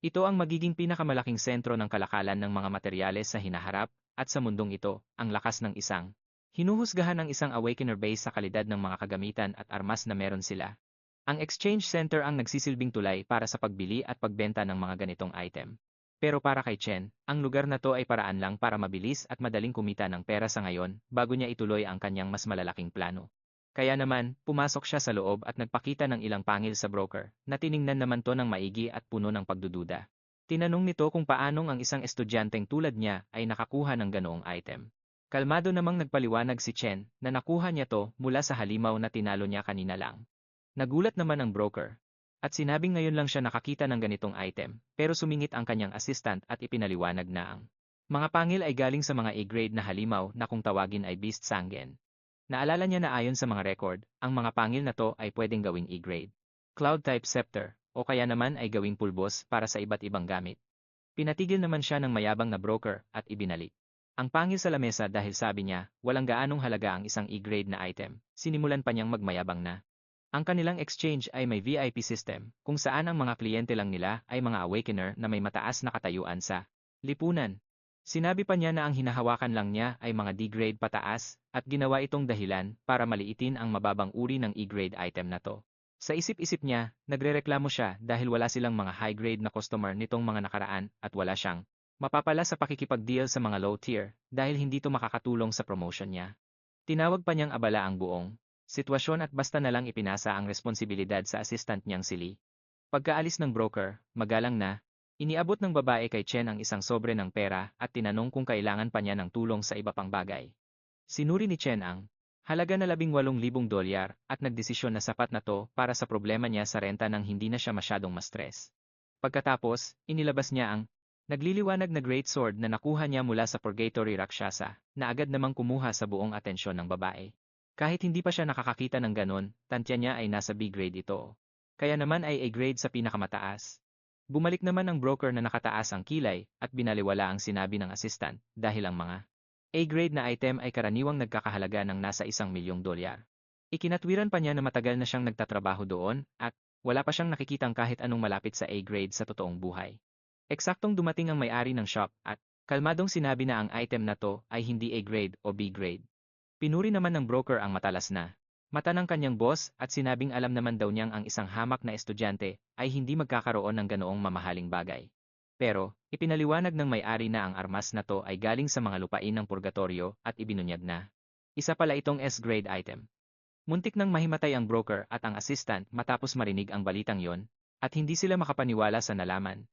Ito ang magiging pinakamalaking sentro ng kalakalan ng mga materyales sa hinaharap, at sa mundong ito, ang lakas ng isang hinuhusgahan ng isang Awakener base sa kalidad ng mga kagamitan at armas na meron sila. Ang Exchange Center ang nagsisilbing tulay para sa pagbili at pagbenta ng mga ganitong item. Pero para kay Chen, ang lugar na to ay paraan lang para mabilis at madaling kumita ng pera sa ngayon bago niya ituloy ang kanyang mas malalaking plano. Kaya naman, pumasok siya sa loob at nagpakita ng ilang pangil sa broker, na tiningnan naman to ng maigi at puno ng pagdududa. Tinanong nito kung paanong ang isang estudyanteng tulad niya ay nakakuha ng ganoong item. Kalmado namang nagpaliwanag si Chen na nakuha niya to mula sa halimaw na tinalo niya kanina lang. Nagulat naman ang broker. At sinabing ngayon lang siya nakakita ng ganitong item, pero sumingit ang kanyang assistant at ipinaliwanag na ang mga pangil ay galing sa mga A-grade na halimaw na kung tawagin ay Beast Sangen. Naalala niya na ayon sa mga record, ang mga pangil na to ay pwedeng gawing E-grade, Cloud-type scepter, o kaya naman ay gawing pulbos para sa iba't ibang gamit. Pinatigil naman siya ng mayabang na broker at ibinalik ang pangil sa lamesa dahil sabi niya, walang gaanong halaga ang isang E-grade na item. Sinimulan pa niyang magmayabang na ang kanilang exchange ay may VIP system, kung saan ang mga kliyente lang nila ay mga Awakener na may mataas na katayuan sa lipunan. Sinabi pa niya na ang hinahawakan lang niya ay mga D-grade pataas, at ginawa itong dahilan para maliitin ang mababang uri ng E-grade item na to. Sa isip-isip niya, nagrereklamo siya dahil wala silang mga high-grade na customer nitong mga nakaraan at wala siyang mapapala sa pakikipag-deal sa mga low tier dahil hindi to makakatulong sa promotion niya. Tinawag pa niyang abala ang buong sitwasyon at basta na lang ipinasa ang responsibilidad sa assistant niyang si Lee. Pagkaalis ng broker, magalang na, iniabot ng babae kay Chen ang isang sobre ng pera at tinanong kung kailangan pa niya ng tulong sa iba pang bagay. Sinuri ni Chen ang halaga na $18,000 at nagdesisyon na sapat na to para sa problema niya sa renta nang hindi na siya masyadong ma-stress. Pagkatapos, inilabas niya ang nagliliwanag na great sword na nakuha niya mula sa Purgatory Rakshasa, na agad namang kumuha sa buong atensyon ng babae. Kahit hindi pa siya nakakakita ng ganon, tantya niya ay nasa B-grade ito. Kaya naman ay A-grade sa pinakamataas. Bumalik naman ang broker na nakataas ang kilay at binaliwala ang sinabi ng assistant dahil ang mga A-grade na item ay karaniwang nagkakahalaga ng nasa $1,000,000. Ikinatwiran pa niya na matagal na siyang nagtatrabaho doon at wala pa siyang nakikitang kahit anong malapit sa A-grade sa totoong buhay. Eksaktong dumating ang may-ari ng shop at kalmadong sinabi na ang item na to ay hindi A-grade o B-grade. Pinuri naman ng broker ang matalas na mata ng kanyang boss at sinabing alam naman daw niyang ang isang hamak na estudyante ay hindi magkakaroon ng ganoong mamahaling bagay. Pero, ipinaliwanag ng may-ari na ang armas na to ay galing sa mga lupain ng purgatorio at ibinunyag na isa pala itong S-grade item. Muntik nang mahimatay ang broker at ang assistant matapos marinig ang balitang yon, at hindi sila makapaniwala sa nalaman.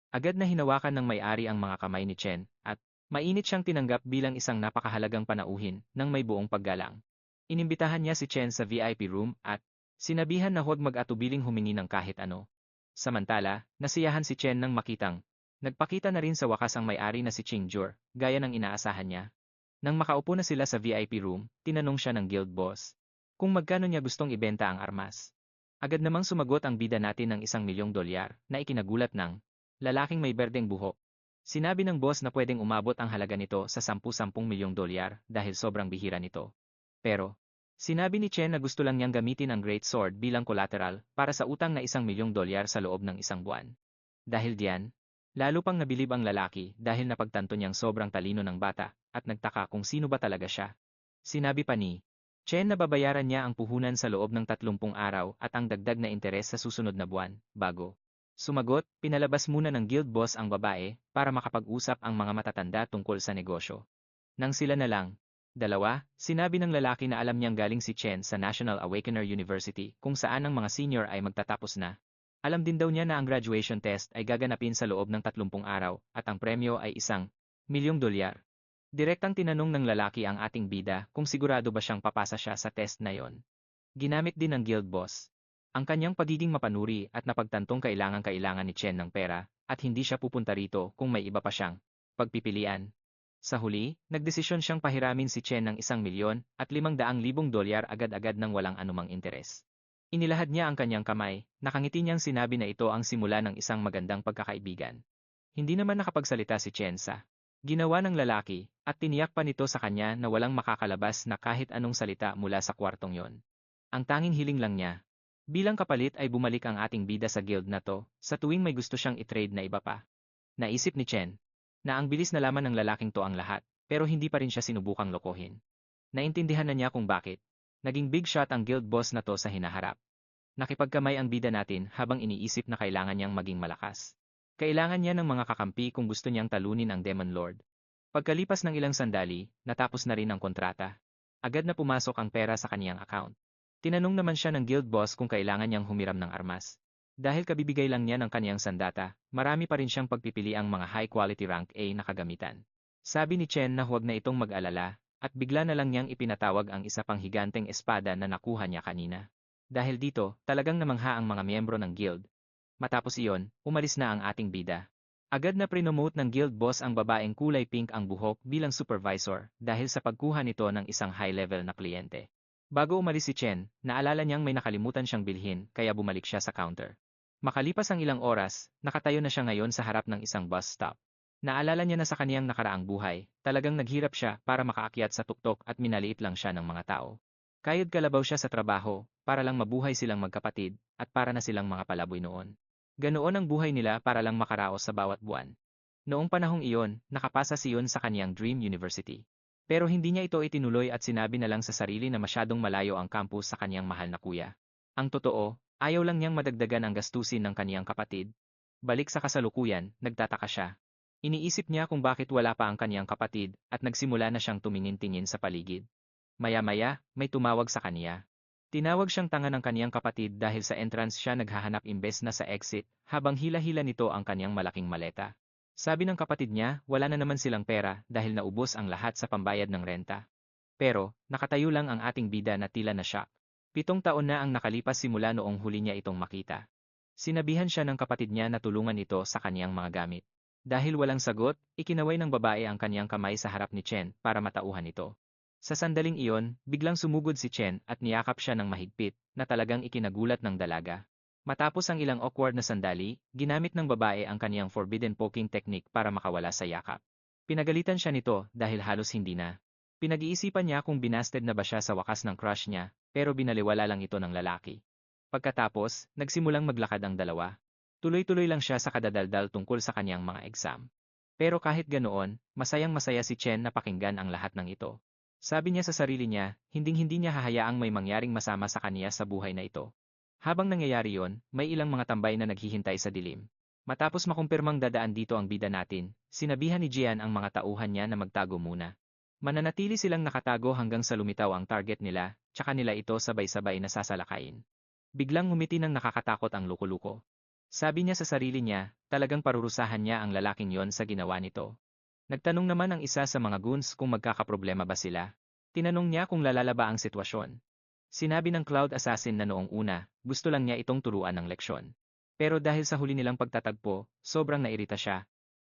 Agad na hinawakan ng may-ari ang mga kamay ni Chen at mainit siyang tinanggap bilang isang napakahalagang panauhin ng may buong paggalang. Inimbitahan niya si Chen sa VIP room at sinabihan na huwag mag-atubiling humingi ng kahit ano. Samantala, nasiyahan si Chen nang makitang nagpakita na rin sa wakas ang may-ari na si Ching Jur, gaya ng inaasahan niya. Nang makaupo na sila sa VIP room, tinanong siya ng guild boss kung magkano niya gustong ibenta ang armas. Agad namang sumagot ang bida natin ng $1,000,000 na ikinagulat ng lalaking may berdeng buhok. Sinabi ng boss na pwedeng umabot ang halaga nito sa $10 milyong dahil sobrang bihira nito. Pero, sinabi ni Chen na gusto lang niyang gamitin ang Great Sword bilang collateral para sa utang na $1,000,000 sa loob ng isang buwan. Dahil diyan, lalo pang nabilib ang lalaki dahil napagtanto niyang sobrang talino ng bata at nagtaka kung sino ba talaga siya. Sinabi pa ni Chen na babayaran niya ang puhunan sa loob ng 30 araw at ang dagdag na interes sa susunod na buwan, bago sumagot, pinalabas muna ng guild boss ang babae para makapag-usap ang mga matatanda tungkol sa negosyo. Nang sila na lang, dalawa, sinabi ng lalaki na alam niyang galing si Chen sa National Awakener University kung saan ang mga senior ay magtatapos na. Alam din daw niya na ang graduation test ay gaganapin sa loob ng 30 araw at ang premyo ay $1,000,000. Direktang tinanong ng lalaki ang ating bida kung sigurado ba siyang papasa siya sa test na yon. Ginamit din ng guild boss ang kanyang pagiging mapanuri at napagtantong kailangan ni Chen ng pera at hindi siya pupunta rito kung may iba pa siyang pagpipilian. Sa huli, nagdesisyon siyang pahiramin si Chen ng $1,000,000 at $500,000 agad-agad ng walang anumang interes. Inilahad niya ang kanyang kamay, nakangiti niyang sinabi na ito ang simula ng isang magandang pagkakaibigan. Hindi naman nakapagsalita si Chen sa ginawa ng lalaki, at tiniyak pa nito sa kanya na walang makakalabas na kahit anong salita mula sa kwartong yon. Ang tanging hiling lang niya. Bilang kapalit ay bumalik ang ating bida sa guild na to, sa tuwing may gusto siyang itrade na iba pa. Naisip ni Chen, na ang bilis na laman ng lalaking to ang lahat, pero hindi pa rin siya sinubukang lokohin. Naintindihan na niya kung bakit. Naging big shot ang guild boss na to sa hinaharap. Nakipagkamay ang bida natin habang iniisip na kailangan niyang maging malakas. Kailangan niya ng mga kakampi kung gusto niyang talunin ang Demon Lord. Pagkalipas ng ilang sandali, natapos na rin ang kontrata. Agad na pumasok ang pera sa kaniyang account. Tinanong naman siya ng guild boss kung kailangan niyang humiram ng armas. Dahil kabibigay lang niya ng kaniyang sandata, marami pa rin siyang pagpipili ang mga high-quality rank A na kagamitan. Sabi ni Chen na huwag na itong mag-alala, at bigla na lang niyang ipinatawag ang isa pang higanteng espada na nakuha niya kanina. Dahil dito, talagang namangha ang mga miyembro ng guild. Matapos iyon, umalis na ang ating bida. Agad na prinomote ng guild boss ang babaeng kulay pink ang buhok bilang supervisor dahil sa pagkuha nito ng isang high-level na kliyente. Bago umalis si Chen, naalala niyang may nakalimutan siyang bilhin kaya bumalik siya sa counter. Makalipas ang ilang oras, nakatayo na siya ngayon sa harap ng isang bus stop. Naalala niya na sa kaniyang nakaraang buhay, talagang naghirap siya para makaakyat sa tuktok at minaliit lang siya ng mga tao. Kayod kalabaw siya sa trabaho, para lang mabuhay silang magkapatid, at para na silang mga palaboy noon. Ganoon ang buhay nila para lang makaraos sa bawat buwan. Noong panahong iyon, nakapasa si Yun sa kaniyang Dream University. Pero hindi niya ito itinuloy at sinabi na lang sa sarili na masyadong malayo ang campus sa kaniyang mahal na kuya. Ang totoo, ayaw lang niyang madagdagan ang gastusin ng kaniyang kapatid. Balik sa kasalukuyan, nagtataka siya. Iniisip niya kung bakit wala pa ang kaniyang kapatid at nagsimula na siyang tumingin-tingin sa paligid. Maya-maya, may tumawag sa kaniya. Tinawag siyang tanga ng kaniyang kapatid dahil sa entrance siya naghahanap imbes na sa exit, habang hila-hila nito ang kaniyang malaking maleta. Sabi ng kapatid niya, wala na naman silang pera dahil naubos ang lahat sa pambayad ng renta. Pero, nakatayo lang ang ating bida na tila na shock. 7 taon na ang nakalipas simula noong huli niya itong makita. Sinabihan siya ng kapatid niya na tulungan ito sa kaniyang mga gamit. Dahil walang sagot, ikinaway ng babae ang kaniyang kamay sa harap ni Chen para matauhan ito. Sa sandaling iyon, biglang sumugod si Chen at niyakap siya ng mahigpit na talagang ikinagulat ng dalaga. Matapos ang ilang awkward na sandali, ginamit ng babae ang kaniyang forbidden poking technique para makawala sa yakap. Pinagalitan siya nito dahil halos hindi na. Pinag-iisipan niya kung binasted na ba siya sa wakas ng crush niya, pero binaliwala lang ito ng lalaki. Pagkatapos, nagsimulang maglakad ang dalawa. Tuloy-tuloy lang siya sa kadadaldal tungkol sa kaniyang mga exam. Pero kahit ganoon, masayang-masaya si Chen na pakinggan ang lahat ng ito. Sabi niya sa sarili niya, hinding-hindi niya hahayaang may mangyaring masama sa kaniya sa buhay na ito. Habang nangyayari yon, may ilang mga tambay na naghihintay sa dilim. Matapos makumpirmang dadaan dito ang bida natin, sinabihan ni Jian ang mga tauhan niya na magtago muna. Mananatili silang nakatago hanggang sa lumitaw ang target nila, tsaka nila ito sabay-sabay na sasalakayin. Biglang ngumiti ng nakakatakot ang luko-luko. Sabi niya sa sarili niya, talagang parurusahan niya ang lalaking yon sa ginawa nito. Nagtanong naman ang isa sa mga goons kung magkakaproblema ba sila. Tinanong niya kung lalala ba ang sitwasyon. Sinabi ng Cloud Assassin na noong una, gusto lang niya itong turuan ng leksyon. Pero dahil sa huli nilang pagtatagpo, sobrang nairita siya.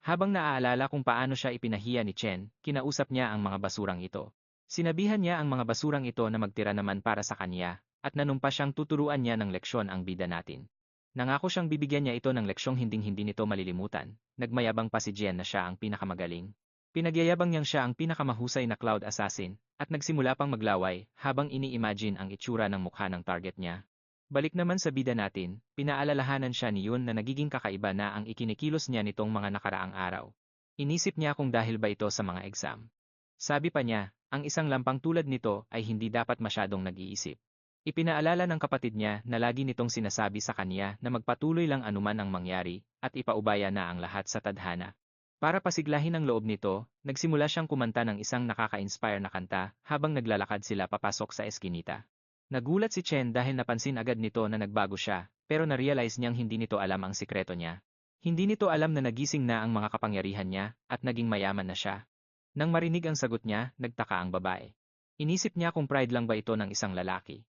Habang naaalala kung paano siya ipinahiya ni Chen, kinausap niya ang mga basurang ito. Sinabihan niya ang mga basurang ito na magtira naman para sa kanya, at nanumpa siyang tuturuan niya ng leksyon ang bida natin. Nangako siyang bibigyan niya ito ng leksyong hinding-hindi nito malilimutan. Nagmayabang pa si Jian na siya ang pinakamagaling. Pinagyayabang niyang siya ang pinakamahusay na Cloud Assassin, at nagsimula pang maglaway habang ini-imagine ang itsura ng mukha ng target niya. Balik naman sa bida natin, pinaalalahanan siya ni Yun na nagiging kakaiba na ang ikinikilos niya nitong mga nakaraang araw. Inisip niya kung dahil ba ito sa mga exam. Sabi pa niya, ang isang lampang tulad nito ay hindi dapat masyadong nag-iisip. Ipinaalala ng kapatid niya na lagi nitong sinasabi sa kanya na magpatuloy lang anuman ang mangyari at ipaubaya na ang lahat sa tadhana. Para pasiglahin ang loob nito, nagsimula siyang kumanta ng isang nakaka-inspire na kanta habang naglalakad sila papasok sa eskinita. Nagulat si Chen dahil napansin agad nito na nagbago siya, pero na-realize niyang hindi nito alam ang sikreto niya. Hindi nito alam na nagising na ang mga kapangyarihan niya at naging mayaman na siya. Nang marinig ang sagot niya, nagtaka ang babae. Inisip niya kung pride lang ba ito ng isang lalaki.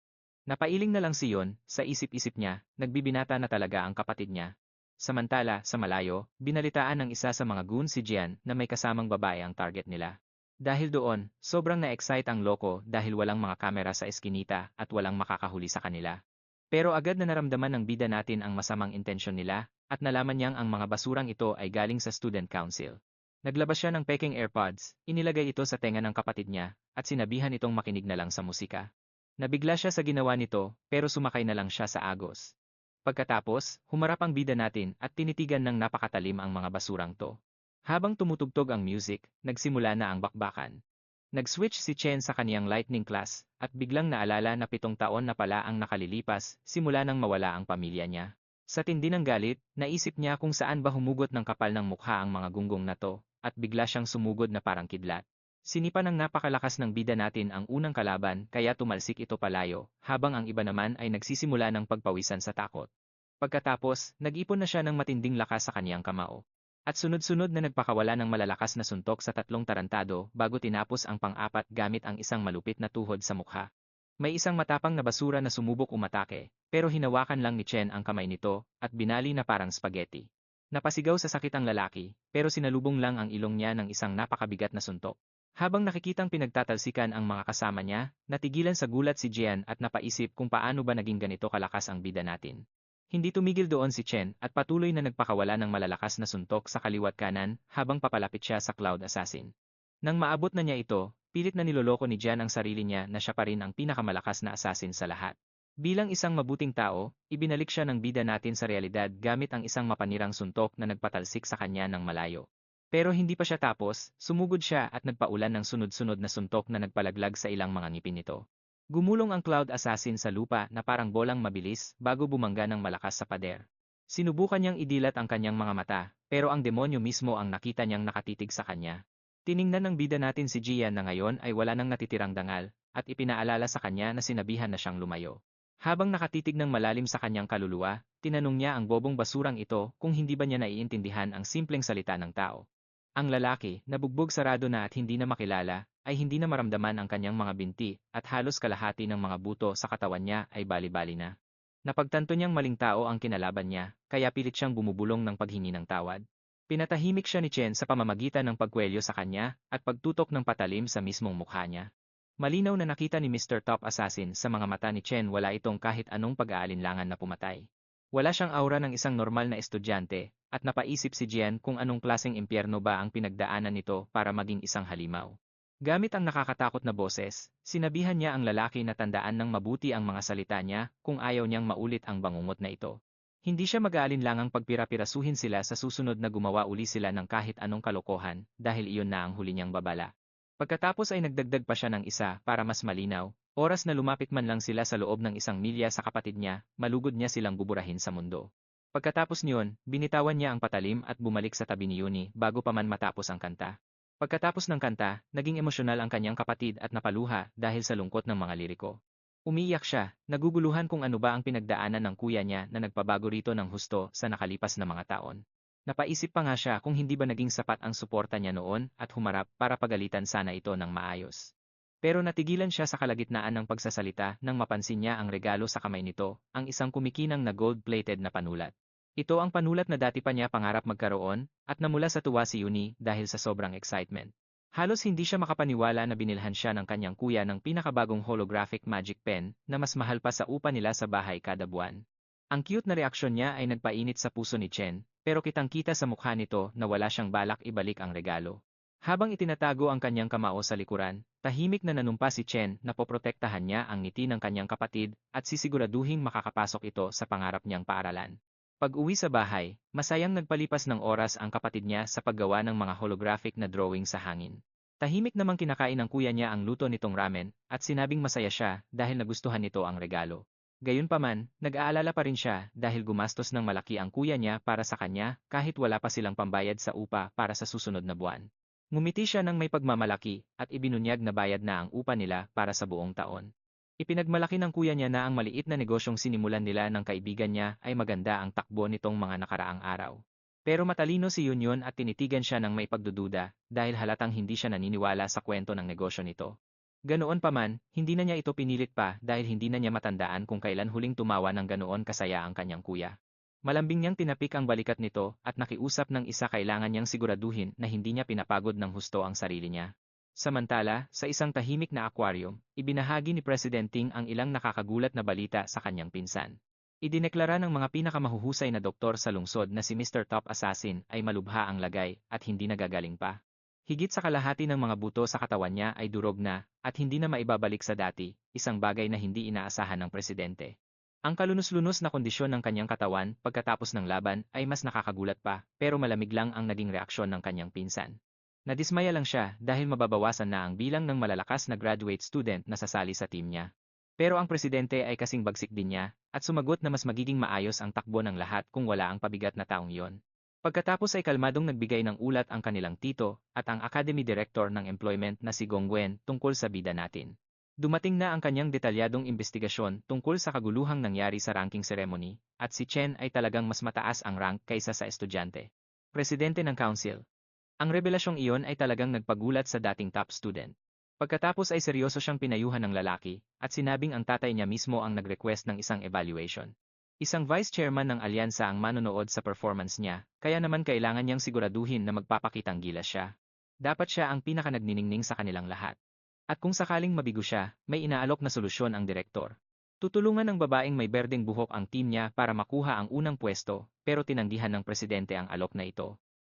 Napailing na lang si Yon, sa isip-isip niya, nagbibinata na talaga ang kapatid niya. Samantala, sa malayo, binalitaan ng isa sa mga goon si Jian na may kasamang babae ang target nila. Dahil doon, sobrang na-excite ang loko dahil walang mga kamera sa eskinita at walang makakahuli sa kanila. Pero agad na naramdaman ng bida natin ang masamang intensyon nila, at nalaman niyang ang mga basurang ito ay galing sa student council. Naglabas siya ng peking AirPods, inilagay ito sa tenga ng kapatid niya, at sinabihan itong makinig na lang sa musika. Nabigla siya sa ginawa nito, pero sumakay na lang siya sa agos. Pagkatapos, humarap ang bida natin at tinitigan ng napakatalim ang mga basurang to. Habang tumutugtog ang music, nagsimula na ang bakbakan. Nag-switch si Chen sa kaniyang lightning class, at biglang naalala na 7 taon na pala ang nakalilipas, simula nang mawala ang pamilya niya. Sa tindi ng galit, naisip niya kung saan ba humugot ng kapal ng mukha ang mga gunggong na to, at bigla siyang sumugod na parang kidlat. Sinipa ng napakalakas ng bida natin ang unang kalaban kaya tumalsik ito palayo, habang ang iba naman ay nagsisimula ng pagpawisan sa takot. Pagkatapos, nag-ipon na siya ng matinding lakas sa kaniyang kamao. At sunod-sunod na nagpakawala ng malalakas na suntok sa 3 tarantado bago tinapos ang pang-apat gamit ang isang malupit na tuhod sa mukha. May isang matapang na basura na sumubok umatake, pero hinawakan lang ni Chen ang kamay nito at binali na parang spaghetti. Napasigaw sa sakit ang lalaki, pero sinalubong lang ang ilong niya ng isang napakabigat na suntok. Habang nakikitang pinagtatalsikan ang mga kasama niya, natigilan sa gulat si Jian at napaisip kung paano ba naging ganito kalakas ang bida natin. Hindi tumigil doon si Chen at patuloy na nagpakawala ng malalakas na suntok sa kaliwat kanan habang papalapit siya sa Cloud Assassin. Nang maabot na niya ito, pilit na niloloko ni Jian ang sarili niya na siya pa rin ang pinakamalakas na assassin sa lahat. Bilang isang mabuting tao, ibinalik siya ng bida natin sa realidad gamit ang isang mapanirang suntok na nagpatalsik sa kanya ng malayo. Pero hindi pa siya tapos, sumugod siya at nagpaulan ng sunod-sunod na suntok na nagpalaglag sa ilang mga ngipin nito. Gumulong ang Cloud Assassin sa lupa na parang bolang mabilis bago bumangga ng malakas sa pader. Sinubukan niyang idilat ang kanyang mga mata, pero ang demonyo mismo ang nakita niyang nakatitig sa kanya. Tiningnan ng bida natin si Jian na ngayon ay wala nang natitirang dangal, at ipinaalala sa kanya na sinabihan na siyang lumayo. Habang nakatitig ng malalim sa kanyang kaluluwa, tinanong niya ang bobong basurang ito kung hindi ba niya naiintindihan ang simpleng salita ng tao. Ang lalaki, na bugbog sarado na at hindi na makilala, ay hindi na maramdaman ang kanyang mga binti at halos kalahati ng mga buto sa katawan niya ay bali-bali na. Napagtanto niyang maling tao ang kinalaban niya, kaya pilit siyang bumubulong ng paghingi ng tawad. Pinatahimik siya ni Chen sa pamamagitan ng pagkwelyo sa kanya at pagtutok ng patalim sa mismong mukha niya. Malinaw na nakita ni Mr. Top Assassin sa mga mata ni Chen wala itong kahit anong pag-aalinlangan na pumatay. Wala siyang aura ng isang normal na estudyante, at napaisip si Jian kung anong klaseng impyerno ba ang pinagdaanan nito para maging isang halimaw. Gamit ang nakakatakot na boses, sinabihan niya ang lalaki na tandaan ng mabuti ang mga salita niya kung ayaw niyang maulit ang bangungot na ito. Hindi siya mag-aalinlangang pagpira-pirasuhin sila sa susunod na gumawa uli sila ng kahit anong kalokohan dahil iyon na ang huli niyang babala. Pagkatapos ay nagdagdag pa siya ng isa para mas malinaw, oras na lumapit man lang sila sa loob ng 1 milya sa kapatid niya, malugod niya silang buburahin sa mundo. Pagkatapos niyon, binitawan niya ang patalim at bumalik sa tabi ni Yuni bago pa man matapos ang kanta. Pagkatapos ng kanta, naging emosyonal ang kanyang kapatid at napaluha dahil sa lungkot ng mga liriko. Umiiyak siya, naguguluhan kung ano ba ang pinagdaanan ng kuya niya na nagpabago rito ng husto sa nakalipas na mga taon. Napaisip pa nga siya kung hindi ba naging sapat ang suporta niya noon at humarap para pagalitan sana ito ng maayos. Pero natigilan siya sa kalagitnaan ng pagsasalita nang mapansin niya ang regalo sa kamay nito, ang isang kumikinang na gold-plated na panulat. Ito ang panulat na dati pa niya pangarap magkaroon, at namula sa tuwa si Yuni dahil sa sobrang excitement. Halos hindi siya makapaniwala na binilhan siya ng kanyang kuya ng pinakabagong holographic magic pen na mas mahal pa sa upa nila sa bahay kada buwan. Ang cute na reaksyon niya ay nagpainit sa puso ni Chen, pero kitang-kita sa mukha nito na wala siyang balak ibalik ang regalo. Habang itinatago ang kanyang kamao sa likuran, tahimik na nanumpa si Chen na poprotektahan niya ang ngiti ng kanyang kapatid at sisiguraduhing makakapasok ito sa pangarap niyang paaralan. Pag-uwi sa bahay, masayang nagpalipas ng oras ang kapatid niya sa paggawa ng mga holographic na drawing sa hangin. Tahimik namang kinakain ng kuya niya ang luto nitong ramen at sinabing masaya siya dahil nagustuhan nito ang regalo. Gayunpaman, nag-aalala pa rin siya dahil gumastos ng malaki ang kuya niya para sa kanya kahit wala pa silang pambayad sa upa para sa susunod na buwan. Ngumiti siya ng may pagmamalaki at ibinunyag na bayad na ang upa nila para sa buong taon. Ipinagmalaki ng kuya niya na ang maliit na negosyong sinimulan nila ng kaibigan niya ay maganda ang takbo nitong mga nakaraang araw. Pero matalino si Yunyon at tinitigan siya ng may pagdududa dahil halatang hindi siya naniniwala sa kwento ng negosyo nito. Ganoon pa man, hindi na niya ito pinilit pa dahil hindi na niya matandaan kung kailan huling tumawa ng ganoon kasaya ang kanyang kuya. Malambing niyang tinapik ang balikat nito at nakiusap ng isa kailangan niyang siguraduhin na hindi niya pinapagod ng husto ang sarili niya. Samantala, sa isang tahimik na aquarium, ibinahagi ni President Ting ang ilang nakakagulat na balita sa kanyang pinsan. Idineklara ng mga pinakamahuhusay na doktor sa lungsod na si Mr. Top Assassin ay malubha ang lagay at hindi nagagaling pa. Higit sa kalahati ng mga buto sa katawan niya ay durog na at hindi na maibabalik sa dati, isang bagay na hindi inaasahan ng presidente. Ang kalunos-lunos na kondisyon ng kanyang katawan pagkatapos ng laban ay mas nakakagulat pa, pero malamig lang ang naging reaksyon ng kanyang pinsan. Nadismaya lang siya dahil mababawasan na ang bilang ng malalakas na graduate student na sasali sa team niya. Pero ang presidente ay kasing bagsik din niya at sumagot na mas magiging maayos ang takbo ng lahat kung wala ang pabigat na taong yon. Pagkatapos ay kalmadong nagbigay ng ulat ang kanilang tito at ang Academy Director ng Employment na si Gong Wen tungkol sa bida natin. Dumating na ang kanyang detalyadong investigasyon tungkol sa kaguluhang nangyari sa ranking ceremony at si Chen ay talagang mas mataas ang rank kaysa sa estudyante. Presidente ng Council. Ang revelasyong iyon ay talagang nagpagulat sa dating top student. Pagkatapos ay seryoso siyang pinayuhan ng lalaki at sinabing ang tatay niya mismo ang nag-request ng isang evaluation. Isang vice chairman ng alyansa ang manonood sa performance niya, kaya naman kailangan niyang siguraduhin na magpapakitang gilas siya. Dapat siya ang pinaka-nagniningning sa kanilang lahat. At kung sakaling mabigo siya, may inaalok na solusyon ang direktor. Tutulungan ng babaeng may berdeng buhok ang team niya para makuha ang unang pwesto, pero tinanggihan ng presidente ang alok na ito.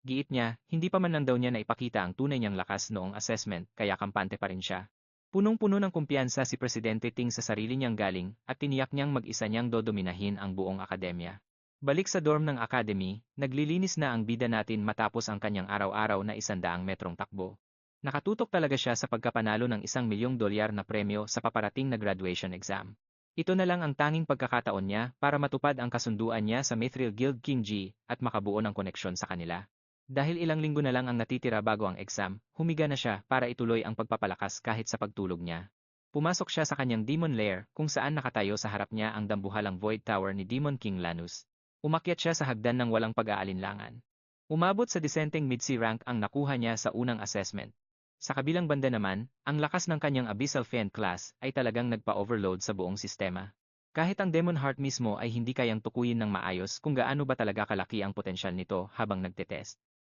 Giit niya, hindi pa man lang daw niya naipakita ang tunay niyang lakas noong assessment, kaya kampante pa rin siya. Punong-puno ng kumpiyansa si Presidente Ting sa sarili niyang galing at tiniyak niyang mag-isa niyang dodominahin ang buong akademya. Balik sa dorm ng academy, naglilinis na ang bida natin matapos ang kanyang araw-araw na 100 metrong takbo. Nakatutok talaga siya sa pagkapanalo ng $1,000,000 na premyo sa paparating na graduation exam. Ito na lang ang tanging pagkakataon niya para matupad ang kasunduan niya sa Mithril Guild King G at makabuo ng koneksyon sa kanila. Dahil ilang linggo na lang ang natitira bago ang exam, humiga na siya para ituloy ang pagpapalakas kahit sa pagtulog niya. Pumasok siya sa kanyang Demon Lair kung saan nakatayo sa harap niya ang dambuhalang Void Tower ni Demon King Lanus. Umakyat siya sa hagdan ng walang pag-aalinlangan. Umabot sa dissenting mid-C rank ang nakuha niya sa unang assessment. Sa kabilang banda naman, ang lakas ng kanyang Abyssal Fiend class ay talagang nagpa-overload sa buong sistema. Kahit ang Demon Heart mismo ay hindi kayang tukuyin ng maayos kung gaano ba talaga kalaki ang potensyal nito habang nagtetest.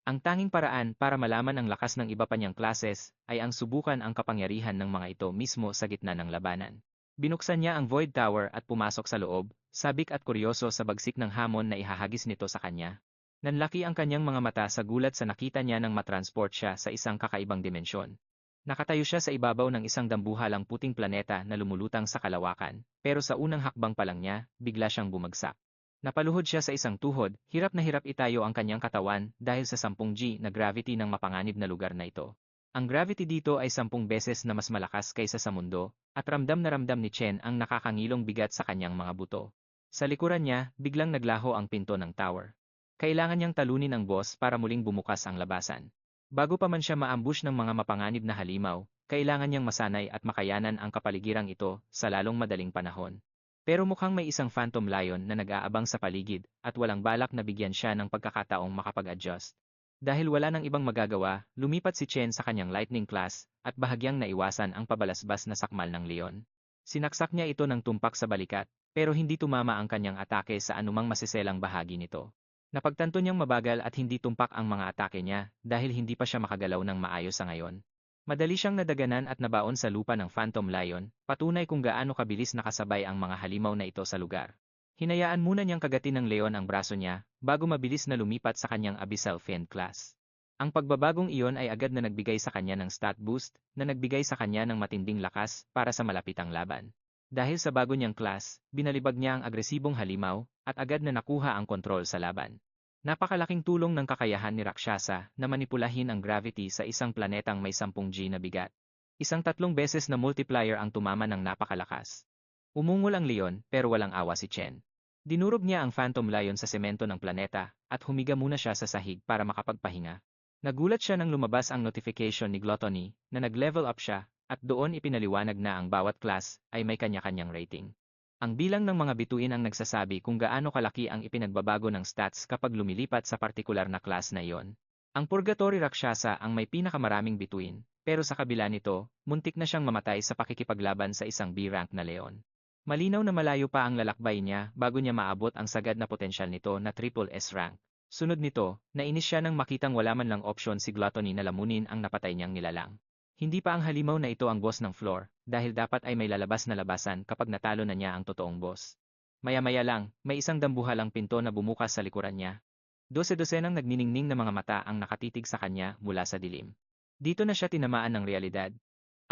Ang tanging paraan para malaman ang lakas ng iba pa niyang classes ay ang subukan ang kapangyarihan ng mga ito mismo sa gitna ng labanan. Binuksan niya ang Void Tower at pumasok sa loob, sabik at kuryoso sa bagsik ng hamon na ihahagis nito sa kanya. Nanlaki ang kanyang mga mata sa gulat sa nakita niya nang matransport siya sa isang kakaibang dimensyon. Nakatayo siya sa ibabaw ng isang dambuhalang puting planeta na lumulutang sa kalawakan, pero sa unang hakbang pa lang niya, bigla siyang bumagsak. Napaluhod siya sa isang tuhod, hirap na hirap itayo ang kanyang katawan dahil sa 10G na gravity ng mapanganib na lugar na ito. Ang gravity dito ay 10 beses na mas malakas kaysa sa mundo, at ramdam na ramdam ni Chen ang nakakangilong bigat sa kanyang mga buto. Sa likuran niya, biglang naglaho ang pinto ng tower. Kailangan niyang talunin ang boss para muling bumukas ang labasan. Bago pa man siya maambush ng mga mapanganib na halimaw, kailangan niyang masanay at makayanan ang kapaligirang ito sa lalong madaling panahon. Pero mukhang may isang Phantom Lion na nag-aabang sa paligid at walang balak na bigyan siya ng pagkakataong makapag-adjust. Dahil wala nang ibang magagawa, lumipat si Chen sa kanyang Lightning class at bahagyang naiwasan ang pabalasbas na sakmal ng leon. Sinaksak niya ito ng tumpak sa balikat, pero hindi tumama ang kanyang atake sa anumang masiselang bahagi nito. Napagtanto niyang mabagal at hindi tumpak ang mga atake niya dahil hindi pa siya makagalaw ng maayos sa ngayon. Madali siyang nadaganan at nabaon sa lupa ng Phantom Lion, patunay kung gaano kabilis nakasabay ang mga halimaw na ito sa lugar. Hinayaan muna niyang kagatin ng leon ang braso niya, bago mabilis na lumipat sa kanyang Abyssal Fiend class. Ang pagbabagong iyon ay agad na nagbigay sa kanya ng stat boost, na nagbigay sa kanya ng matinding lakas para sa malapitang laban. Dahil sa bago niyang class, binalibag niya ang agresibong halimaw, at agad na nakuha ang kontrol sa laban. Napakalaking tulong ng kakayahan ni Rakshasa na manipulahin ang gravity sa isang planetang may 10G na bigat. Isang 3 beses na multiplier ang tumama ng napakalakas. Umungol ang leon pero walang awa si Chen. Dinurog niya ang Phantom Lion sa semento ng planeta at humiga muna siya sa sahig para makapagpahinga. Nagulat siya nang lumabas ang notification ni Gluttony na nag-level up siya at doon ipinaliwanag na ang bawat class ay may kanya-kanyang rating. Ang bilang ng mga bituin ang nagsasabi kung gaano kalaki ang ipinagbabago ng stats kapag lumilipat sa partikular na class na iyon. Ang Purgatory Rakshasa ang may pinakamaraming bituin, pero sa kabila nito, muntik na siyang mamatay sa pakikipaglaban sa isang B-rank na leon. Malinaw na malayo pa ang lalakbay niya bago niya maabot ang sagad na potensyal nito na triple S rank. Sunod nito, nainis siya nang makitang wala man lang opsyon si Gluttony na lamunin ang napatay niyang nilalang. Hindi pa ang halimaw na ito ang boss ng floor, dahil dapat ay may lalabas na labasan kapag natalo na niya ang totoong boss. Maya-maya lang, may isang dambuhalang pinto na bumukas sa likuran niya. Dose-dosenang nagniningning na mga mata ang nakatitig sa kanya mula sa dilim. Dito na siya tinamaan ng realidad.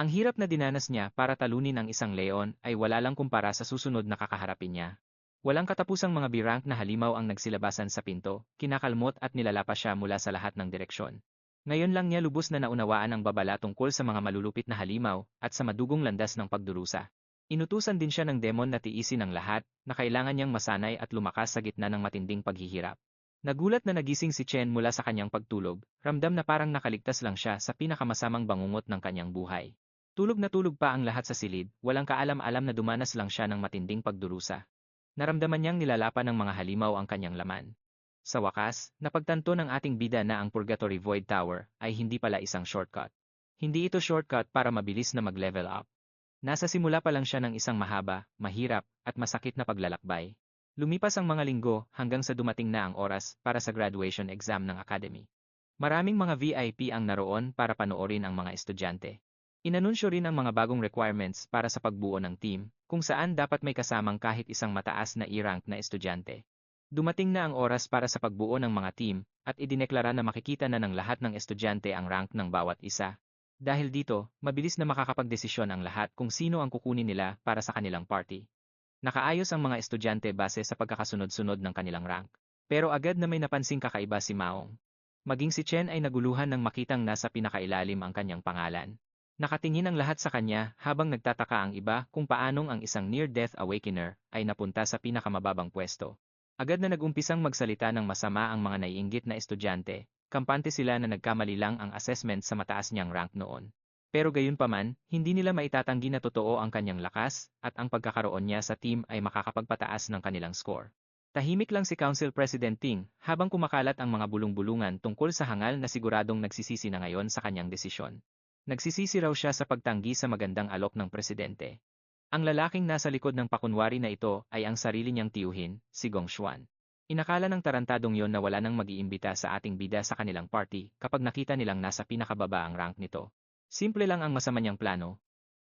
Ang hirap na dinanas niya para talunin ang isang leon ay wala lang kumpara sa susunod na kakaharapin niya. Walang katapusang mga B-rank na halimaw ang nagsilabasan sa pinto, kinakalmot at nilalapas siya mula sa lahat ng direksyon. Ngayon lang niya lubos na naunawaan ang babala tungkol sa mga malulupit na halimaw at sa madugong landas ng pagdurusa. Inutusan din siya ng demon na tiisin ang lahat, na kailangan niyang masanay at lumakas sa gitna ng matinding paghihirap. Nagulat na nagising si Chen mula sa kanyang pagtulog, ramdam na parang nakaligtas lang siya sa pinakamasamang bangungot ng kanyang buhay. Tulog na tulog pa ang lahat sa silid, walang kaalam-alam na dumanas lang siya ng matinding pagdurusa. Naramdaman niyang nilalapan ng mga halimaw ang kanyang laman. Sa wakas, napagtanto ng ating bida na ang Purgatory Void Tower ay hindi pala isang shortcut. Hindi ito shortcut para mabilis na mag-level up. Nasa simula pa lang siya ng isang mahaba, mahirap, at masakit na paglalakbay. Lumipas ang mga linggo hanggang sa dumating na ang oras para sa graduation exam ng academy. Maraming mga VIP ang naroon para panoorin ang mga estudyante. Inanunsyo rin ang mga bagong requirements para sa pagbuo ng team, kung saan dapat may kasamang kahit isang mataas na E-rank na estudyante. Dumating na ang oras para sa pagbuo ng mga team, at idineklara na makikita na ng lahat ng estudyante ang rank ng bawat isa. Dahil dito, mabilis na makakapagdesisyon ang lahat kung sino ang kukunin nila para sa kanilang party. Nakaayos ang mga estudyante base sa pagkakasunod-sunod ng kanilang rank. Pero agad na may napansing kakaiba si Maong. Maging si Chen ay naguluhan nang makitang nasa pinakailalim ang kanyang pangalan. Nakatingin ang lahat sa kanya habang nagtataka ang iba kung paanong ang isang near-death awakener ay napunta sa pinakamababang pwesto. Agad na nagumpisang magsalita ng masama ang mga naiinggit na estudyante, kampante sila na nagkamali lang ang assessment sa mataas niyang rank noon. Pero gayunpaman, hindi nila maitatanggi na totoo ang kanyang lakas at ang pagkakaroon niya sa team ay makakapagpataas ng kanilang score. Tahimik lang si Council President Ting habang kumakalat ang mga bulong-bulungan tungkol sa hangal na siguradong nagsisisi na ngayon sa kanyang desisyon. Nagsisisi raw siya sa pagtanggi sa magandang alok ng presidente. Ang lalaking nasa likod ng pakunwari na ito ay ang sarili niyang tiyuhin, si Gong Xuan. Inakala ng tarantadong yon na wala nang mag-iimbita sa ating bida sa kanilang party kapag nakita nilang nasa pinakababa ang rank nito. Simple lang ang masama niyang plano.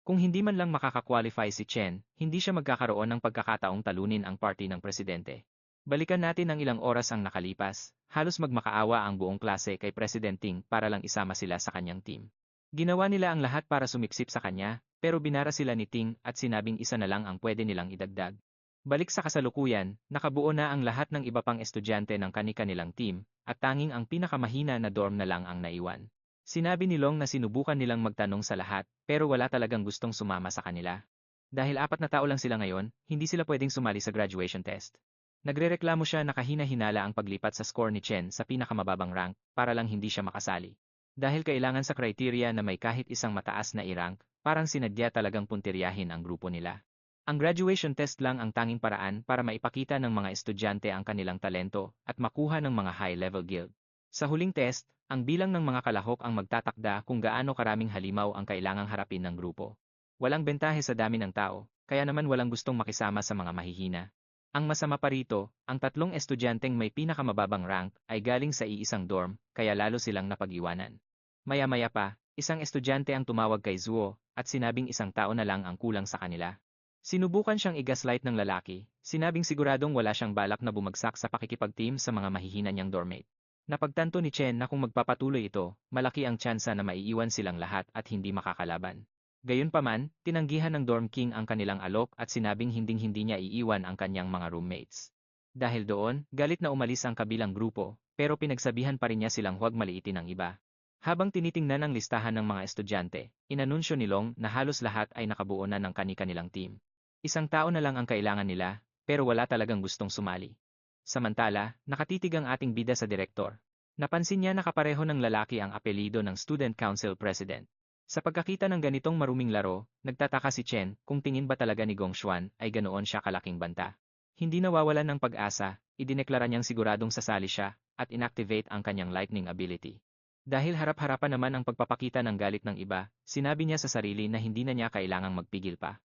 Kung hindi man lang makakakwalify si Chen, hindi siya magkakaroon ng pagkakataong talunin ang party ng presidente. Balikan natin ang ilang oras ang nakalipas, halos magmakaawa ang buong klase kay President Ting para lang isama sila sa kanyang team. Ginawa nila ang lahat para sumiksip sa kanya, pero binara sila ni Ting at sinabing isa na lang ang pwede nilang idagdag. Balik sa kasalukuyan, nakabuo na ang lahat ng iba pang estudyante ng kani-kanilang team, at tanging ang pinakamahina na dorm na lang ang naiwan. Sinabi ni Long na sinubukan nilang magtanong sa lahat, pero wala talagang gustong sumama sa kanila. Dahil 4 na tao lang sila ngayon, hindi sila pwedeng sumali sa graduation test. Nagrereklamo siya na kahina-hinala ang paglipat sa score ni Chen sa pinakamababang rank para lang hindi siya makasali. Dahil kailangan sa criteria na may kahit isang mataas na i-rank, parang sinadya talagang puntiryahin ang grupo nila. Ang graduation test lang ang tanging paraan para maipakita ng mga estudyante ang kanilang talento at makuha ng mga high-level guild. Sa huling test, ang bilang ng mga kalahok ang magtatakda kung gaano karaming halimaw ang kailangang harapin ng grupo. Walang bentahe sa dami ng tao, kaya naman walang gustong makisama sa mga mahihina. Ang masama pa rito, ang 3 estudyanteng may pinakamababang rank ay galing sa iisang dorm, kaya lalo silang napag-iwanan. Maya-maya pa, isang estudyante ang tumawag kay Zuo, at sinabing isang tao na lang ang kulang sa kanila. Sinubukan siyang i-gaslight ng lalaki, sinabing siguradong wala siyang balak na bumagsak sa pakikipag-team sa mga mahihina niyang dormmate. Napagtanto ni Chen na kung magpapatuloy ito, malaki ang tsansa na maiiwan silang lahat at hindi makakalaban. Gayunpaman, tinanggihan ng dorm king ang kanilang alok at sinabing hinding-hindi niya iiwan ang kanyang mga roommates. Dahil doon, galit na umalis ang kabilang grupo, pero pinagsabihan pa rin niya silang huwag maliitin ang iba. Habang tinitingnan ang listahan ng mga estudyante, inanunsyo ni Long na halos lahat ay nakabuo na ng kani-kanilang team. Isang tao na lang ang kailangan nila, pero wala talagang gustong sumali. Samantala, nakatitig ang ating bida sa direktor. Napansin niya na kapareho ng lalaki ang apelido ng Student Council President. Sa pagkakita ng ganitong maruming laro, nagtataka si Chen kung tingin ba talaga ni Gong Xuan ay ganoon siya kalaking banta. Hindi nawawalan ng pag-asa, idineklara niyang siguradong sasali siya at inactivate ang kanyang lightning ability. Dahil harap-harapan naman ang pagpapakita ng galit ng iba, sinabi niya sa sarili na hindi na niya kailangang magpigil pa.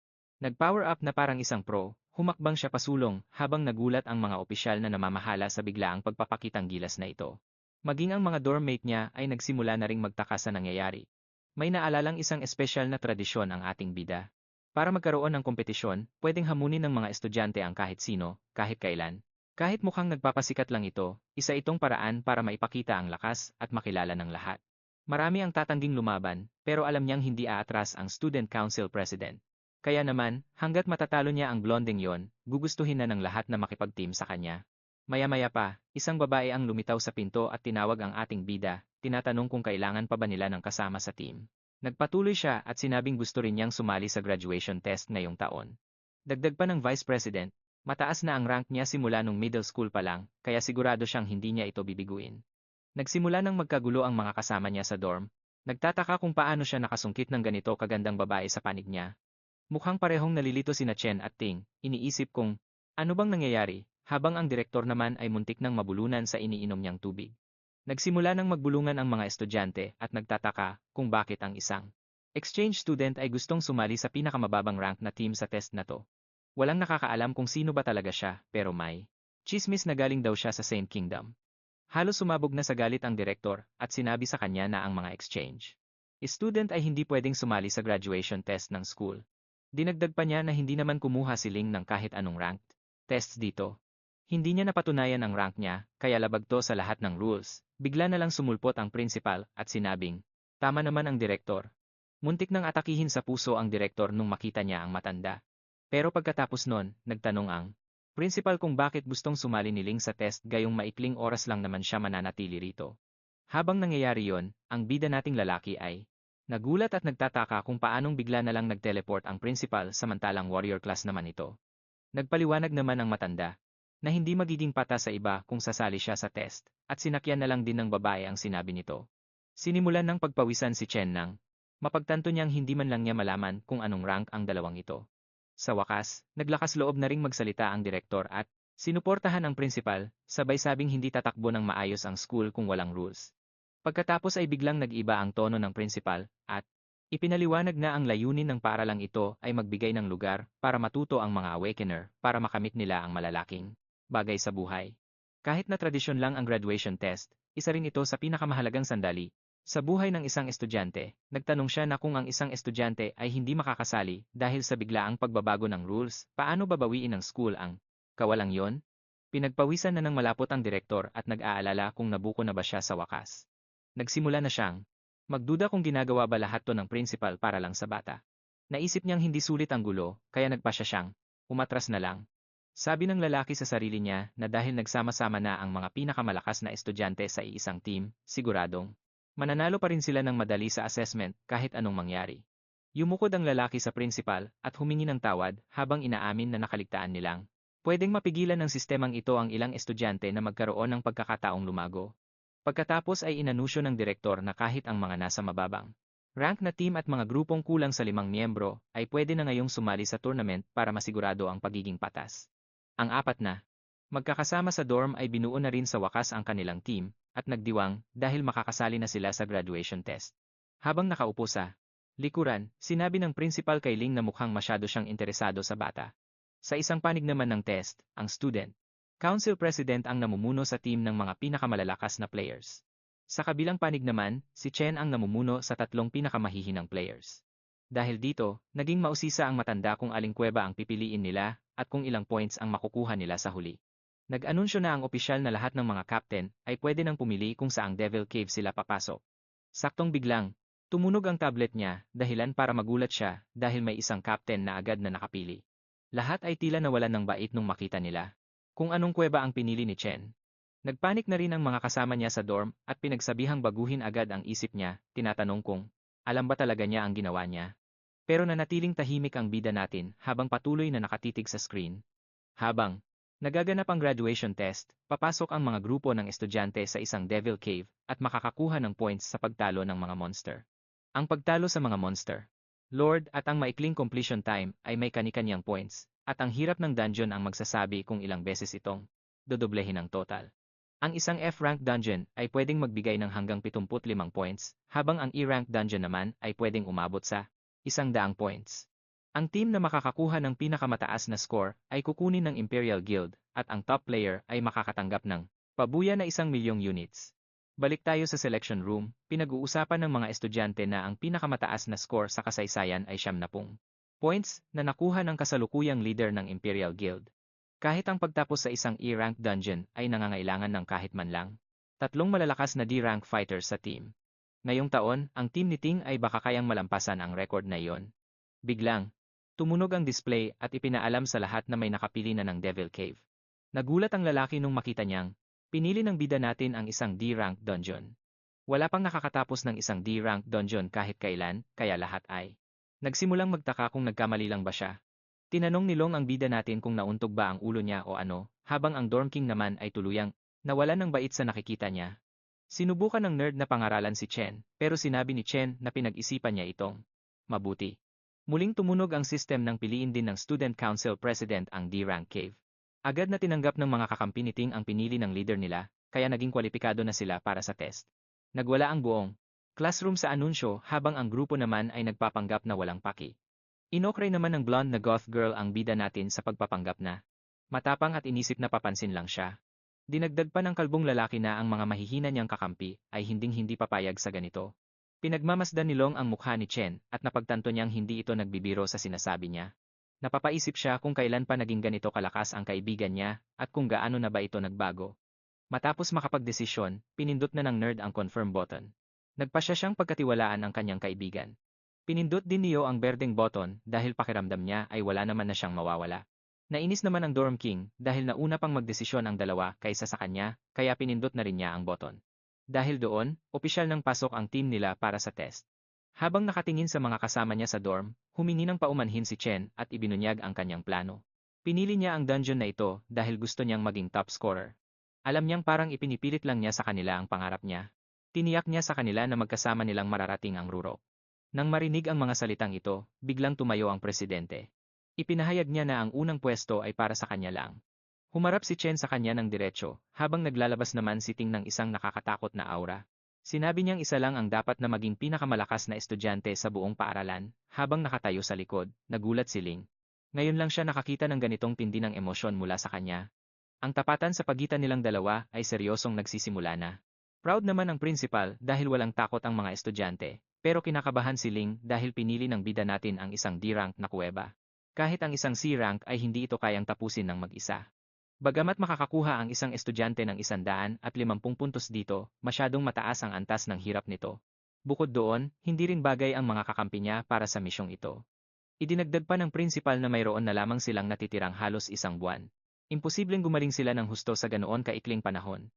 Nag-power up na parang isang pro, humakbang siya pasulong habang nagulat ang mga opisyal na namamahala sa biglaang pagpapakitang gilas na ito. Maging ang mga dormmate niya ay nagsimula na ring magtaka sa nangyayari. May naalalang isang espesyal na tradisyon ang ating bida. Para magkaroon ng kompetisyon, pwedeng hamunin ng mga estudyante ang kahit sino, kahit kailan. Kahit mukhang nagpapasikat lang ito, isa itong paraan para maipakita ang lakas at makilala ng lahat. Marami ang tatangging lumaban, pero alam niyang hindi aatras ang Student Council President. Kaya naman, hanggat matatalo niya ang blonding yon, gugustuhin na ng lahat na makipag-team sa kanya. Maya-maya pa, isang babae ang lumitaw sa pinto at tinawag ang ating bida, tinatanong kung kailangan pa ba nila ng kasama sa team. Nagpatuloy siya at sinabing gusto rin niyang sumali sa graduation test ngayong taon. Dagdag pa ng Vice President, mataas na ang rank niya simula nung middle school pa lang, kaya sigurado siyang hindi niya ito bibiguin. Nagsimula nang magkagulo ang mga kasama niya sa dorm. Nagtataka kung paano siya nakasungkit ng ganito kagandang babae sa panig niya. Mukhang parehong nalilito sina Chen at Ting, iniisip kong, ano bang nangyayari, habang ang direktor naman ay muntik ng mabulunan sa iniinom niyang tubig. Nagsimula nang magbulungan ang mga estudyante at nagtataka kung bakit ang isang exchange student ay gustong sumali sa pinakamababang rank na team sa test na to. Walang nakakaalam kung sino ba talaga siya, pero may chismis na galing daw siya sa Saint Kingdom. Halos sumabog na sa galit ang direktor at sinabi sa kanya na ang mga exchange student ay hindi pwedeng sumali sa graduation test ng school. Dinagdag pa niya na hindi naman kumuha si Ling ng kahit anong ranked tests dito. Hindi niya napatunayan ang rank niya, kaya labag to sa lahat ng rules. Bigla na lang sumulpot ang principal at sinabing, tama naman ang direktor. Muntik nang atakihin sa puso ang direktor nung makita niya ang matanda. Pero pagkatapos nun, nagtanong ang principal kung bakit gustong sumali ni Ling sa test gayong maikling oras lang naman siya mananatili rito. Habang nangyayari yon, ang bida nating lalaki ay nagulat at nagtataka kung paanong bigla na lang nag-teleport ang principal samantalang warrior class naman ito. Nagpaliwanag naman ang matanda na hindi magiging pata sa iba kung sasali siya sa test, at sinakyan na lang din ng babae ang sinabi nito. Sinimulan ng pagpawisan si Chen nang mapagtanto niyang hindi man lang niya malaman kung anong rank ang dalawang ito. Sa wakas, naglakas loob na ring magsalita ang direktor at sinuportahan ang principal, sabay sabing hindi tatakbo ng maayos ang school kung walang rules. Pagkatapos ay biglang nag-iba ang tono ng principal at ipinaliwanag na ang layunin ng paaralang ito ay magbigay ng lugar para matuto ang mga awakener para makamit nila ang malalaking bagay sa buhay. Kahit na tradisyon lang ang graduation test, isa rin ito sa pinakamahalagang sandali sa buhay ng isang estudyante. Nagtanong siya na kung ang isang estudyante ay hindi makakasali dahil sa biglaang pagbabago ng rules, paano babawiin ng school ang kawalang yon? Pinagpawisan na ng malapot ang direktor at nag-aalala kung nabuko na ba siya sa wakas. Nagsimula na siyang magduda kung ginagawa ba lahat to ng principal para lang sa bata. Naisip niyang hindi sulit ang gulo, kaya nagpasya siyang umatras na lang. Sabi ng lalaki sa sarili niya na dahil nagsama-sama na ang mga pinakamalakas na estudyante sa iisang team, siguradong mananalo pa rin sila ng madali sa assessment kahit anong mangyari. Yumukod ang lalaki sa principal at humingi ng tawad habang inaamin na nakaligtaan nilang pwedeng mapigilan ng sistemang ito ang ilang estudyante na magkaroon ng pagkakataong lumago. Pagkatapos ay inanusyo ng direktor na kahit ang mga nasa mababang rank na team at mga grupong kulang sa 5 miyembro ay pwede na ngayong sumali sa tournament para masigurado ang pagiging patas. Ang apat na magkakasama sa dorm ay binuo na rin sa wakas ang kanilang team at nagdiwang dahil makakasali na sila sa graduation test. Habang nakaupo sa likuran, sinabi ng principal kay Ling na mukhang masyado siyang interesado sa bata. Sa isang panig naman ng test, ang student council president ang namumuno sa team ng mga pinakamalalakas na players. Sa kabilang panig naman, si Chen ang namumuno sa 3 pinakamahihinang players. Dahil dito, naging mausisa ang matanda kung aling kuweba ang pipiliin nila at kung ilang points ang makukuha nila sa huli. Nag-anunsyo na ang opisyal na lahat ng mga captain ay pwede nang pumili kung saang Devil Cave sila papasok. Saktong biglang, tumunog ang tablet niya, dahilan para magulat siya dahil may isang captain na agad na nakapili. Lahat ay tila nawalan ng bait nung makita nila kung anong kuweba ang pinili ni Chen. Nagpanik na rin ang mga kasama niya sa dorm at pinagsabihang baguhin agad ang isip niya, tinatanong kung alam ba talaga niya ang ginawa niya. Pero nanatiling tahimik ang bida natin habang patuloy na nakatitig sa screen. Habang nagaganap ang graduation test, papasok ang mga grupo ng estudyante sa isang Devil Cave at makakakuha ng points sa pagtalo ng mga monster. Ang pagtalo sa mga monster, Lord at ang maikling completion time ay may kani-kanyang points, at ang hirap ng dungeon ang magsasabi kung ilang beses itong dodoblehin ang total. Ang isang F-rank dungeon ay pwedeng magbigay ng hanggang 75 points, habang ang E-rank dungeon naman ay pwedeng umabot sa 100 points. Ang team na makakakuha ng pinakamataas na score ay kukunin ng Imperial Guild, at ang top player ay makakatanggap ng pabuya na 1,000,000 units. Balik tayo sa selection room, pinag-uusapan ng mga estudyante na ang pinakamataas na score sa kasaysayan ay 70 points na nakuha ng kasalukuyang leader ng Imperial Guild. Kahit ang pagtapos sa isang E-rank dungeon ay nangangailangan ng kahit man lang tatlong malalakas na D-rank fighters sa team. Ngayong taon, ang team ni Ting ay baka kayang malampasan ang record na iyon. Biglang, tumunog ang display at ipinaalam sa lahat na may nakapili na ng Devil Cave. Nagulat ang lalaki nung makita niyang, pinili ng bida natin ang isang D-rank dungeon. Wala pang nakakatapos ng isang D-rank dungeon kahit kailan, kaya lahat ay nagsimulang magtaka kung nagkamali lang ba siya. Tinanong ni Long ang bida natin kung nauntog ba ang ulo niya o ano, habang ang Dorm King naman ay tuluyang nawalan ng bait sa nakikita niya. Sinubukan ng nerd na pangaralan si Chen, pero sinabi ni Chen na pinag-isipan niya itong mabuti. Muling tumunog ang system ng piliin din ng Student Council President ang D-Rank Cave. Agad na tinanggap ng mga kakampi ni Ting ang pinili ng leader nila, kaya naging kwalipikado na sila para sa test. Nagwala ang buong classroom sa anunsyo habang ang grupo naman ay nagpapanggap na walang paki. Inokray naman ng blonde na goth girl ang bida natin sa pagpapanggap na matapang at inisip na papansin lang siya. Dinagdag pa ng kalbong lalaki na ang mga mahihina niyang kakampi ay hinding-hindi papayag sa ganito. Pinagmamasdan ni Long ang mukha ni Chen at napagtanto niyang hindi ito nagbibiro sa sinasabi niya. Napapaisip siya kung kailan pa naging ganito kalakas ang kaibigan niya at kung gaano na ba ito nagbago. Matapos makapagdesisyon, pinindot na ng nerd ang confirm button. Nagpasya siyang pagkatiwalaan ang kanyang kaibigan. Pinindot din niyo ang berdeng button dahil pakiramdam niya ay wala naman na siyang mawawala. Nainis naman ang Dorm King dahil nauna pang magdesisyon ang dalawa kaysa sa kanya, kaya pinindot na rin niya ang button. Dahil doon, opisyal nang pasok ang team nila para sa test. Habang nakatingin sa mga kasama niya sa dorm, humingi ng paumanhin si Chen at ibinunyag ang kanyang plano. Pinili niya ang dungeon na ito dahil gusto niyang maging top scorer. Alam niyang parang ipinipilit lang niya sa kanila ang pangarap niya. Tiniyak niya sa kanila na magkasama nilang mararating ang rurok. Nang marinig ang mga salitang ito, biglang tumayo ang presidente. Ipinahayag niya na ang unang pwesto ay para sa kanya lang. Humarap si Chen sa kanya ng diretsyo, habang naglalabas naman si Ting ng isang nakakatakot na aura. Sinabi niyang isa lang ang dapat na maging pinakamalakas na estudyante sa buong paaralan, habang nakatayo sa likod, nagulat si Ling. Ngayon lang siya nakakita ng ganitong tindi ng emosyon mula sa kanya. Ang tapatan sa pagitan nilang dalawa ay seryosong nagsisimula na. Proud naman ang principal dahil walang takot ang mga estudyante, pero kinakabahan si Ling dahil pinili ng bida natin ang isang D-rank na kuweba. Kahit ang isang C-rank ay hindi ito kayang tapusin ng mag-isa. Bagamat makakakuha ang isang estudyante ng 150 puntos dito, masyadong mataas ang antas ng hirap nito. Bukod doon, hindi rin bagay ang mga kakampi niya para sa misyong ito. Idinagdag pa ng principal na mayroon na lamang silang natitirang halos isang buwan. Imposibleng gumaling sila ng husto sa ganoon kaikling panahon.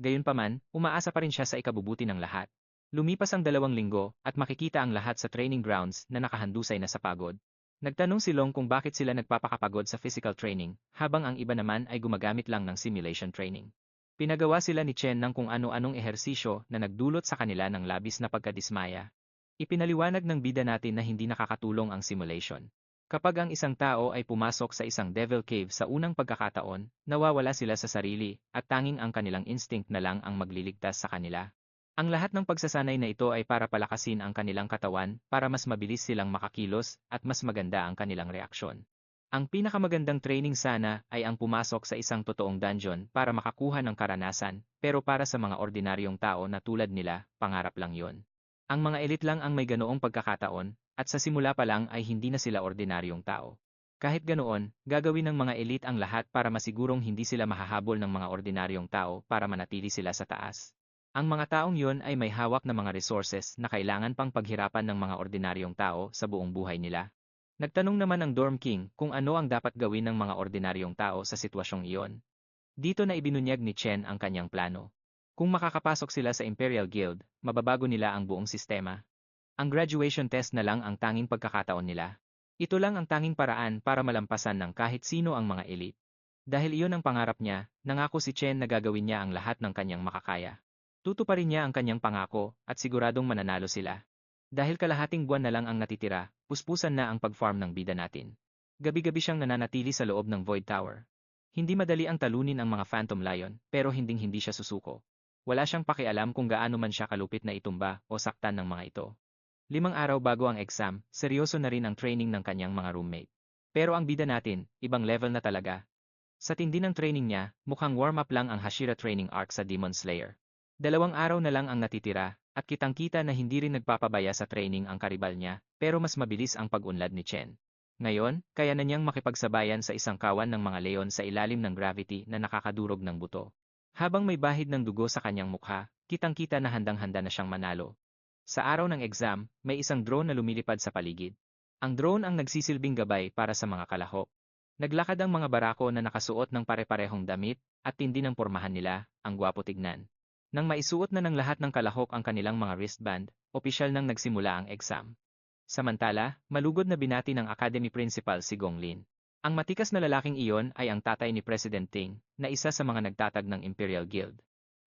Gayunpaman, umaasa pa rin siya sa ikabubuti ng lahat. Lumipas ang 2 linggo at makikita ang lahat sa training grounds na nakahandusay na sa pagod. Nagtanong si Long kung bakit sila nagpapakapagod sa physical training, habang ang iba naman ay gumagamit lang ng simulation training. Pinagawa sila ni Chen ng kung ano-anong ehersisyo na nagdulot sa kanila ng labis na pagkadismaya. Ipinaliwanag ng bida natin na hindi nakakatulong ang simulation. Kapag ang isang tao ay pumasok sa isang devil cave sa unang pagkakataon, nawawala sila sa sarili, at tanging ang kanilang instinct na lang ang magliligtas sa kanila. Ang lahat ng pagsasanay na ito ay para palakasin ang kanilang katawan para mas mabilis silang makakilos at mas maganda ang kanilang reaksyon. Ang pinakamagandang training sana ay ang pumasok sa isang totoong dungeon para makakuha ng karanasan, pero para sa mga ordinaryong tao na tulad nila, pangarap lang yon. Ang mga elite lang ang may ganoong pagkakataon, at sa simula pa lang ay hindi na sila ordinaryong tao. Kahit ganoon, gagawin ng mga elite ang lahat para masigurong hindi sila mahahabol ng mga ordinaryong tao para manatili sila sa taas. Ang mga taong yon ay may hawak na mga resources na kailangan pang paghirapan ng mga ordinaryong tao sa buong buhay nila. Nagtanong naman ang Dorm King kung ano ang dapat gawin ng mga ordinaryong tao sa sitwasyong iyon. Dito na ibinunyag ni Chen ang kanyang plano. Kung makakapasok sila sa Imperial Guild, mababago nila ang buong sistema. Ang graduation test na lang ang tanging pagkakataon nila. Ito lang ang tanging paraan para malampasan ng kahit sino ang mga elite. Dahil iyon ang pangarap niya, nangako si Chen na gagawin niya ang lahat ng kanyang makakaya. Tutuparin niya ang kanyang pangako at siguradong mananalo sila. Dahil kalahating buwan na lang ang natitira, puspusan na ang pag-farm ng bida natin. Gabi-gabi siyang nananatili sa loob ng Void Tower. Hindi madali ang talunin ang mga Phantom Lion, pero hinding-hindi siya susuko. Wala siyang pakialam kung gaano man siya kalupit na itumba o saktan ng mga ito. 5 araw bago ang exam, seryoso na rin ang training ng kanyang mga roommate. Pero ang bida natin, ibang level na talaga. Sa tindi ng training niya, mukhang warm-up lang ang Hashira Training Arc sa Demon Slayer. 2 araw na lang ang natitira, at kitang-kita na hindi rin nagpapabaya sa training ang karibal niya, pero mas mabilis ang pag-unlad ni Chen. Ngayon, kaya na niyang makipagsabayan sa isang kawan ng mga leon sa ilalim ng gravity na nakakadurog ng buto. Habang may bahid ng dugo sa kanyang mukha, kitang-kita na handang-handa na siyang manalo. Sa araw ng exam, may isang drone na lumilipad sa paligid. Ang drone ang nagsisilbing gabay para sa mga kalahok. Naglakad ang mga barako na nakasuot ng pare-parehong damit, at tindi ng pormahan nila, ang gwapo tignan. Nang maisuot na ng lahat ng kalahok ang kanilang mga wristband, opisyal nang nagsimula ang exam. Samantala, malugod na binati ng Academy Principal si Gong Lin. Ang matikas na lalaking iyon ay ang tatay ni President Ting, na isa sa mga nagtatag ng Imperial Guild.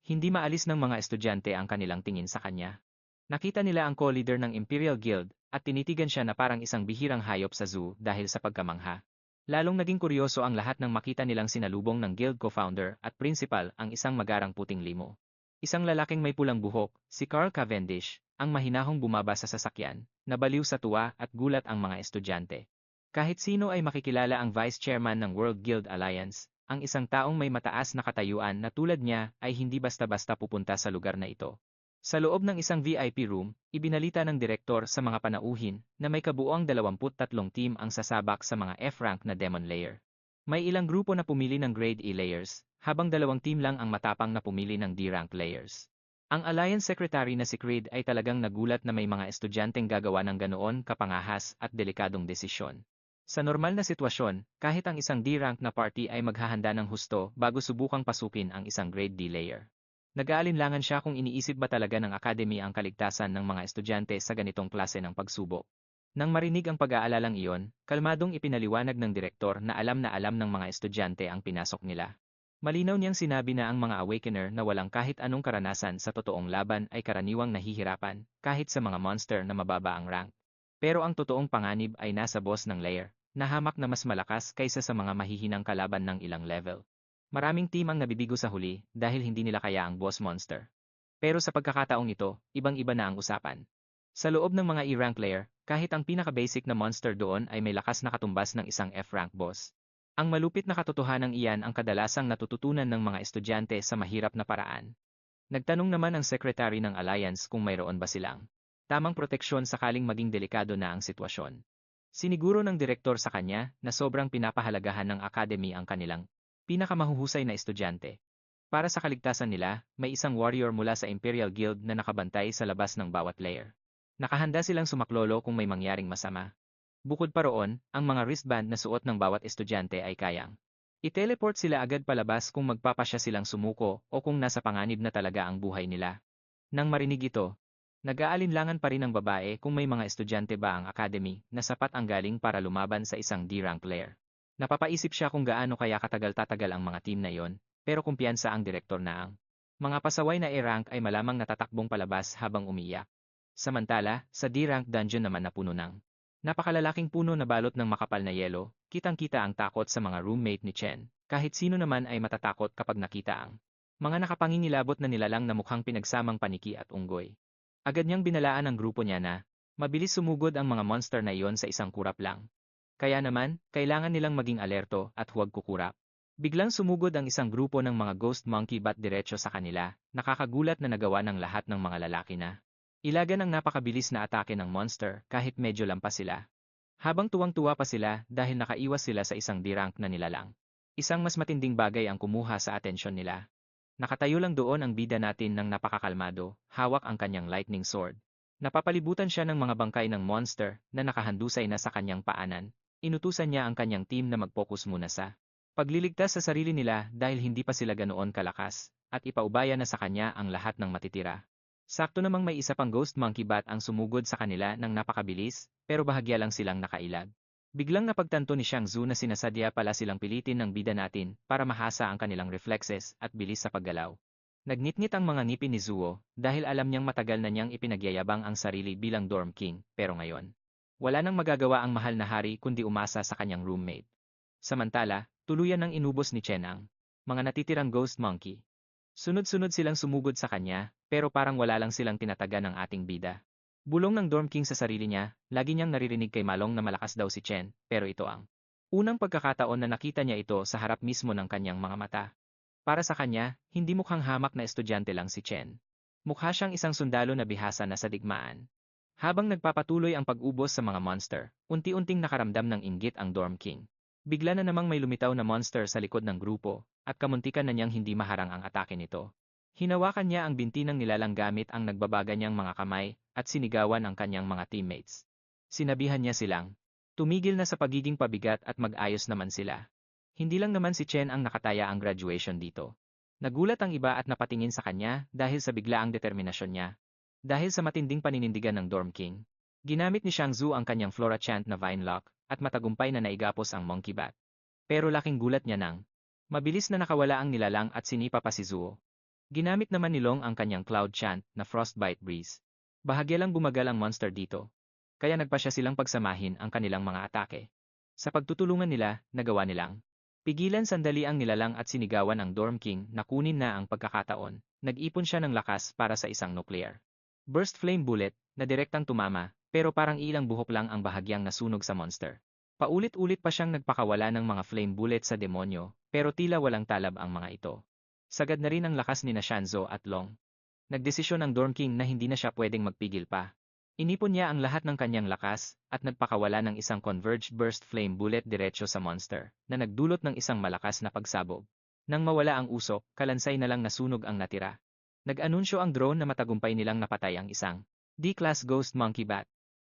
Hindi maalis ng mga estudyante ang kanilang tingin sa kanya. Nakita nila ang co-leader ng Imperial Guild, at tinitigan siya na parang isang bihirang hayop sa zoo dahil sa pagkamangha. Lalong naging kuryoso ang lahat nang makita nilang sinalubong ng Guild co-founder at principal ang isang magarang puting limo. Isang lalaking may pulang buhok, si Carl Cavendish, ang mahinahong bumaba sa sasakyan, nabaliw sa tuwa at gulat ang mga estudyante. Kahit sino ay makikilala ang Vice Chairman ng World Guild Alliance, ang isang taong may mataas na katayuan na tulad niya ay hindi basta-basta pupunta sa lugar na ito. Sa loob ng isang VIP room, ibinalita ng direktor sa mga panauhin na may kabuoang 23 team ang sasabak sa mga F-rank na Demon Layer. May ilang grupo na pumili ng Grade E layers, habang 2 team lang ang matapang na pumili ng D-rank layers. Ang Alliance Secretary na si Creed ay talagang nagulat na may mga estudyanteng gagawa ng ganoon kapangahas at delikadong desisyon. Sa normal na sitwasyon, kahit ang isang D-rank na party ay maghahanda ng husto bago subukang pasukin ang isang Grade D layer. Nag-aalinlangan siya kung iniisip ba talaga ng Academy ang kaligtasan ng mga estudyante sa ganitong klase ng pagsubok. Nang marinig ang pag-aalalang iyon, kalmadong ipinaliwanag ng direktor na alam ng mga estudyante ang pinasok nila. Malinaw niyang sinabi na ang mga Awakener na walang kahit anong karanasan sa totoong laban ay karaniwang nahihirapan, kahit sa mga monster na mababa ang rank. Pero ang totoong panganib ay nasa boss ng layer, na hamak na mas malakas kaysa sa mga mahihinang kalaban ng ilang level. Maraming team ang nabibigo sa huli dahil hindi nila kaya ang boss monster. Pero sa pagkakataong ito, ibang-iba na ang usapan. Sa loob ng mga E-rank layer, kahit ang pinaka-basic na monster doon ay may lakas na katumbas ng isang F-rank boss. Ang malupit na katotohanan iyan ang kadalasang natututunan ng mga estudyante sa mahirap na paraan. Nagtanong naman ang Secretary ng Alliance kung mayroon ba silang tamang proteksyon sakaling maging delikado na ang sitwasyon. Siniguro ng direktor sa kanya na sobrang pinapahalagahan ng Academy ang kanilang pinakamahuhusay na estudyante. Para sa kaligtasan nila, may isang warrior mula sa Imperial Guild na nakabantay sa labas ng bawat layer. Nakahanda silang sumaklolo kung may mangyaring masama. Bukod pa roon, ang mga wristband na suot ng bawat estudyante ay kayang i-teleport sila agad palabas kung magpapasya silang sumuko o kung nasa panganib na talaga ang buhay nila. Nang marinig ito, nag-aalinlangan pa rin ang babae kung may mga estudyante ba ang academy na sapat ang galing para lumaban sa isang D-rank layer. Napapaisip siya kung gaano kaya katagal-tatagal ang mga team na yon, pero kumpiyansa ang direktor na ang mga pasaway na E-rank ay malamang natatakbong palabas habang umiiyak. Samantala, sa D-rank dungeon naman na puno ng napakalalaking puno na balot ng makapal na yelo, kitang-kita ang takot sa mga roommate ni Chen. Kahit sino naman ay matatakot kapag nakita ang mga nakapangingilabot na nilalang na mukhang pinagsamang paniki at unggoy. Agad niyang binalaan ang grupo niya na mabilis sumugod ang mga monster na iyon sa isang kurap lang. Kaya naman, kailangan nilang maging alerto at huwag kukurap. Biglang sumugod ang isang grupo ng mga ghost monkey bat diretso sa kanila, nakakagulat na nagawa ng lahat ng mga lalaki na ilagan ang napakabilis na atake ng monster kahit medyo lampas sila. Habang tuwang-tuwa pa sila dahil nakaiwas sila sa isang D-rank na nilalang. Isang mas matinding bagay ang kumuha sa atensyon nila. Nakatayo lang doon ang bida natin ng napakakalmado, hawak ang kanyang lightning sword. Napapalibutan siya ng mga bangkay ng monster na nakahandusay na sa kanyang paanan. Inutusan niya ang kanyang team na mag-focus muna sa pagliligtas sa sarili nila dahil hindi pa sila ganoon kalakas, at ipaubaya na sa kanya ang lahat ng matitira. Sakto namang may isa pang ghost monkey bat ang sumugod sa kanila ng napakabilis, pero bahagya lang silang nakailag. Biglang napagtanto ni Xiang Zhu na sinasadya pala silang pilitin ng bida natin para mahasa ang kanilang reflexes at bilis sa paggalaw. Nagnitngit ang mga ngipin ni Zuo dahil alam niyang matagal na niyang ipinagyayabang ang sarili bilang Dorm King, pero ngayon, wala nang magagawa ang mahal na hari kundi umasa sa kanyang roommate. Samantala, tuluyan nang inubos ni Chen ang mga natitirang ghost monkey. Sunod-sunod silang sumugod sa kanya, pero parang wala lang silang tinataga ng ating bida. Bulong ng Dorm King sa sarili niya, lagi niyang naririnig kay Malong na malakas daw si Chen, pero ito ang unang pagkakataon na nakita niya ito sa harap mismo ng kanyang mga mata. Para sa kanya, hindi mukhang hamak na estudyante lang si Chen. Mukha siyang isang sundalo na bihasa na sa digmaan. Habang nagpapatuloy ang pag-ubos sa mga monster, unti-unting nakaramdam ng inggit ang Dorm King. Bigla na namang may lumitaw na monster sa likod ng grupo, at kamuntikan na niyang hindi maharang ang atake nito. Hinawakan niya ang binti ng nilalang gamit ang nagbabaga niyang mga kamay, at sinigawan ang kanyang mga teammates. Sinabihan niya silang, tumigil na sa pagiging pabigat at mag-ayos naman sila. Hindi lang naman si Chen ang nakataya ang graduation dito. Nagulat ang iba at napatingin sa kanya dahil sa biglaang determinasyon niya. Dahil sa matinding paninindigan ng Dorm King, ginamit ni Shang Zhu ang kanyang Flora Chant na Vine Lock at matagumpay na naigapos ang Monkey Bat. Pero laking gulat niya nang mabilis na nakawala ang nilalang at sinipa pa si Zuo. Ginamit naman ni Long ang kanyang Cloud Chant na Frostbite Breeze. Bahagya lang bumagal ang monster dito. Kaya nagpa siya silang pagsamahin ang kanilang mga atake. Sa pagtutulungan nila, nagawa nilang pigilan sandali ang nilalang at sinigawan ang Dorm King na kunin na ang pagkakataon. Nag-ipon siya ng lakas para sa isang nuclear burst flame bullet na direktang tumama, pero parang ilang buhok lang ang bahagyang nasunog sa monster. Paulit-ulit pa siyang nagpakawala ng mga flame bullet sa demonyo, pero tila walang talab ang mga ito. Sagad na rin ang lakas ni na Shanzo at Long. Nagdesisyon ang Dorm King na hindi na siya pwedeng magpigil pa. Inipon niya ang lahat ng kanyang lakas at nagpakawala ng isang converged burst flame bullet diretso sa monster na nagdulot ng isang malakas na pagsabog. Nang mawala ang usok, kalansay na lang nasunog ang natira. Nag-anunsyo ang drone na matagumpay nilang napatay ang isang D-class Ghost Monkey Bat.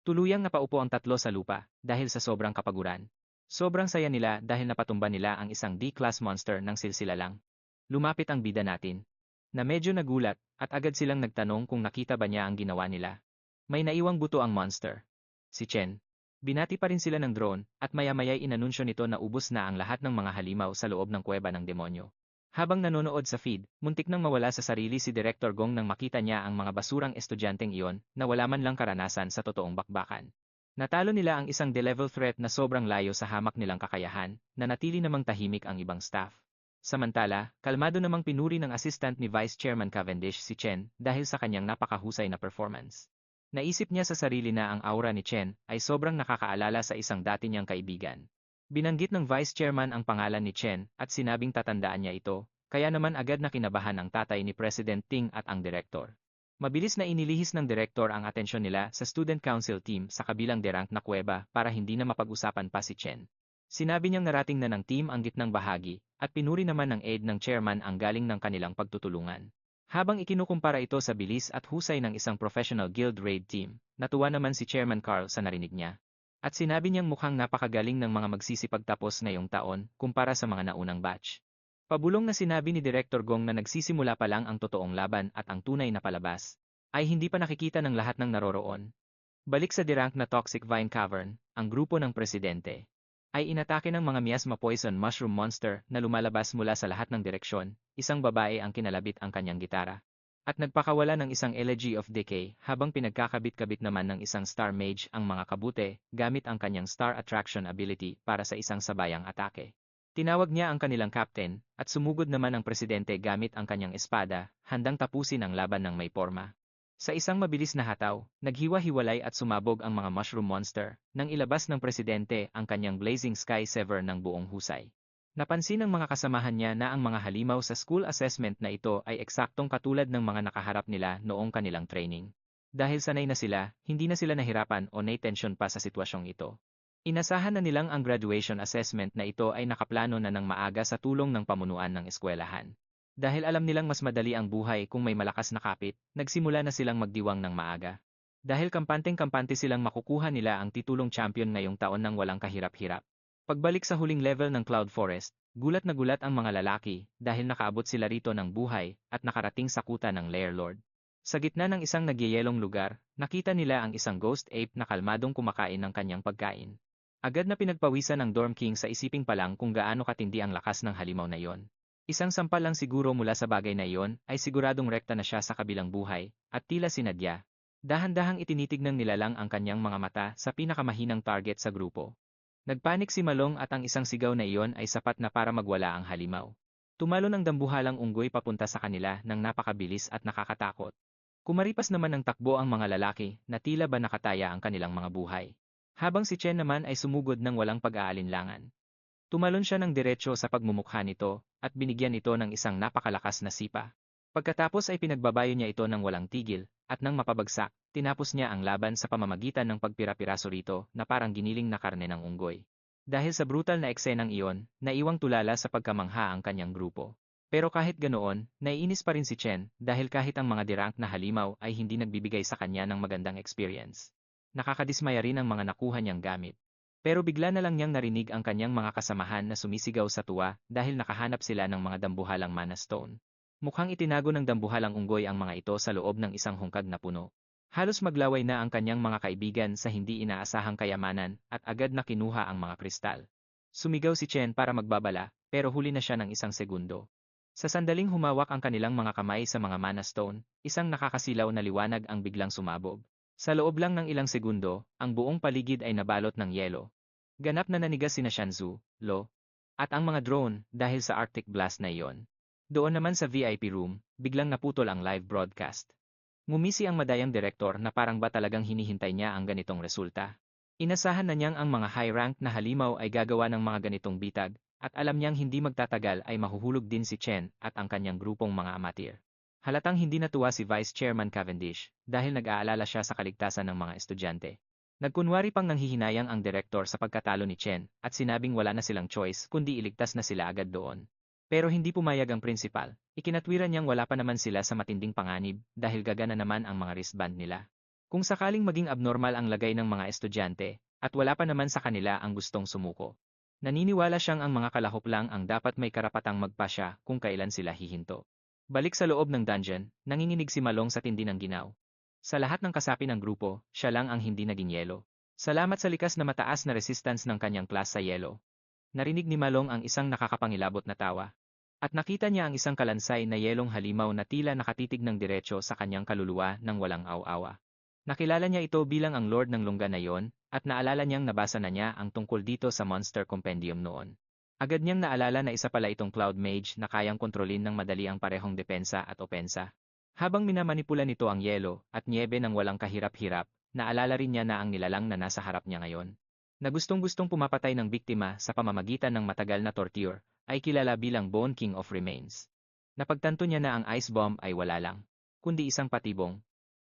Tuluyang napaupo ang tatlo sa lupa dahil sa sobrang kapaguran. Sobrang saya nila dahil napatumba nila ang isang D-class monster ng silsila lang. Lumapit ang bida natin, na medyo nagulat at agad silang nagtanong kung nakita ba niya ang ginawa nila. May naiwang buto ang monster. Si Chen. Binati pa rin sila ng drone at maya-maya'y inanunsyo nito na ubos na ang lahat ng mga halimaw sa loob ng kuweba ng demonyo. Habang nanonood sa feed, muntik nang mawala sa sarili si Director Gong nang makita niya ang mga basurang estudyanteng iyon na wala man lang karanasan sa totoong bakbakan. Natalo nila ang isang D-level threat na sobrang layo sa hamak nilang kakayahan, na natili namang tahimik ang ibang staff. Samantala, kalmado namang pinuri ng assistant ni Vice Chairman Cavendish si Chen dahil sa kanyang napakahusay na performance. Naisip niya sa sarili na ang aura ni Chen ay sobrang nakakaalala sa isang dati niyang kaibigan. Binanggit ng Vice Chairman ang pangalan ni Chen at sinabing tatandaan niya ito, kaya naman agad na kinabahan ang tatay ni President Ting at ang direktor. Mabilis na inilihis ng direktor ang atensyon nila sa Student Council team sa kabilang derangk na kuweba para hindi na mapag-usapan pa si Chen. Sinabi niyang narating na ng team ang gitnang bahagi at pinuri naman ng aide ng chairman ang galing ng kanilang pagtutulungan. Habang ikinukumpara ito sa bilis at husay ng isang professional guild raid team, natuwa naman si Chairman Carl sa narinig niya. At sinabi niyang mukhang napakagaling ng mga magsisipagtapos ngayong taon kumpara sa mga naunang batch. Pabulong na sinabi ni Director Gong na nagsisimula pa lang ang totoong laban at ang tunay na palabas ay hindi pa nakikita ng lahat ng naroroon. Balik sa derangk na Toxic Vine Cavern, ang grupo ng presidente ay inatake ng mga miasma poison mushroom monster na lumalabas mula sa lahat ng direksyon. Isang babae ang kinalabit ang kanyang gitara. At nagpakawala ng isang Elegy of Decay habang pinagkakabit-kabit naman ng isang Star Mage ang mga kabute gamit ang kanyang Star Attraction ability para sa isang sabayang atake. Tinawag niya ang kanilang captain at sumugod naman ang presidente gamit ang kanyang espada, handang tapusin ang laban ng may porma. Sa isang mabilis na hataw, naghiwa-hiwalay at sumabog ang mga mushroom monster nang ilabas ng presidente ang kanyang Blazing Sky Sever ng buong husay. Napansin ng mga kasamahan niya na ang mga halimaw sa school assessment na ito ay eksaktong katulad ng mga nakaharap nila noong kanilang training. Dahil sanay na sila, hindi na sila nahirapan o na-tension pa sa sitwasyong ito. Inasahan na nilang ang graduation assessment na ito ay nakaplano na ng maaga sa tulong ng pamunuan ng eskwelahan. Dahil alam nilang mas madali ang buhay kung may malakas na kapit, nagsimula na silang magdiwang ng maaga. Dahil kampanteng-kampante silang makukuha nila ang titulong champion ngayong taon ng walang kahirap-hirap. Pagbalik sa huling level ng Cloud Forest, gulat na gulat ang mga lalaki dahil nakaabot sila rito ng buhay at nakarating sa kuta ng Lair Lord. Sa gitna ng isang nagyayelong lugar, nakita nila ang isang ghost ape na kalmadong kumakain ng kanyang pagkain. Agad na pinagpawisan ng Dorm King sa isiping pa lang kung gaano katindi ang lakas ng halimaw na iyon. Isang sampal lang siguro mula sa bagay na iyon ay siguradong rekta na siya sa kabilang buhay, at tila sinadya. Dahan-dahang itinitig ng nilalang ang kanyang mga mata sa pinakamahinang target sa grupo. Nagpanik si Malong at ang isang sigaw na iyon ay sapat na para magwala ang halimaw. Tumalon ang dambuhalang unggoy papunta sa kanila ng napakabilis at nakakatakot. Kumaripas naman ng takbo ang mga lalaki na tila ba nakataya ang kanilang mga buhay. Habang si Chen naman ay sumugod ng walang pag-aalinlangan. Tumalon siya ng diretsyo sa pagmumukha nito at binigyan ito ng isang napakalakas na sipa. Pagkatapos ay pinagbabayo niya ito ng walang tigil, at nang mapabagsak, tinapos niya ang laban sa pamamagitan ng pagpira-piraso rito na parang giniling na karne ng unggoy. Dahil sa brutal na eksenang iyon, naiwang tulala sa pagkamangha ang kanyang grupo. Pero kahit ganoon, naiinis pa rin si Chen dahil kahit ang mga dirank na halimaw ay hindi nagbibigay sa kanya ng magandang experience. Nakakadismaya rin ang mga nakuha niyang gamit. Pero bigla na lang niyang narinig ang kanyang mga kasamahan na sumisigaw sa tuwa dahil nakahanap sila ng mga dambuhalang mana stone. Mukhang itinago ng dambuhalang unggoy ang mga ito sa loob ng isang hungkag na puno. Halos maglaway na ang kanyang mga kaibigan sa hindi inaasahang kayamanan at agad na kinuha ang mga kristal. Sumigaw si Chen para magbabala, pero huli na siya ng isang segundo. Sa sandaling humawak ang kanilang mga kamay sa mga mana stone, isang nakakasilaw na liwanag ang biglang sumabog. Sa loob lang ng ilang segundo, ang buong paligid ay nabalot ng yelo. Ganap na nanigas sina Shanzu, Lo, at ang mga drone dahil sa Arctic blast na iyon. Doon naman sa VIP room, biglang naputol ang live broadcast. Ngumisi ang madayang direktor na parang ba talagang hinihintay niya ang ganitong resulta. Inasahan na niyang ang mga high-rank na halimaw ay gagawa ng mga ganitong bitag, at alam niyang hindi magtatagal ay mahuhulog din si Chen at ang kanyang grupong mga amatir. Halatang hindi natuwa si Vice Chairman Cavendish dahil nag-aalala siya sa kaligtasan ng mga estudyante. Nagkunwari pang nanghihinayang ang direktor sa pagkatalo ni Chen at sinabing wala na silang choice kundi iligtas na sila agad doon. Pero hindi pumayag ang prinsipal. Ikinatwiran niyang wala pa naman sila sa matinding panganib dahil gagana naman ang mga wristband nila. Kung sakaling maging abnormal ang lagay ng mga estudyante at wala pa naman sa kanila ang gustong sumuko. Naniniwala siyang ang mga kalahok lang ang dapat may karapatang magpasya kung kailan sila hihinto. Balik sa loob ng dungeon, nanginginig si Malong sa tindi ng ginaw. Sa lahat ng kasapi ng grupo, siya lang ang hindi naging yelo. Salamat sa likas na mataas na resistance ng kanyang class sa yelo. Narinig ni Malong ang isang nakakapangilabot na tawa. At nakita niya ang isang kalansay na yelong halimaw na tila nakatitig ng diretso sa kanyang kaluluwa nang walang aw-awa. Nakilala niya ito bilang ang Lord ng Lungga na yon, at naalala niyang nabasa na niya ang tungkol dito sa Monster Compendium noon. Agad niyang naalala na isa pala itong Cloud Mage na kayang kontrolin ng madali ang parehong depensa at opensa. Habang minamanipula nito ang yelo at niebe ng walang kahirap-hirap, naalala rin niya na ang nilalang na nasa harap niya ngayon, na gustong-gustong pumapatay ng biktima sa pamamagitan ng matagal na torture, ay kilala bilang Bone King of Remains. Napagtanto niya na ang ice bomb ay wala lang, kundi isang patibong.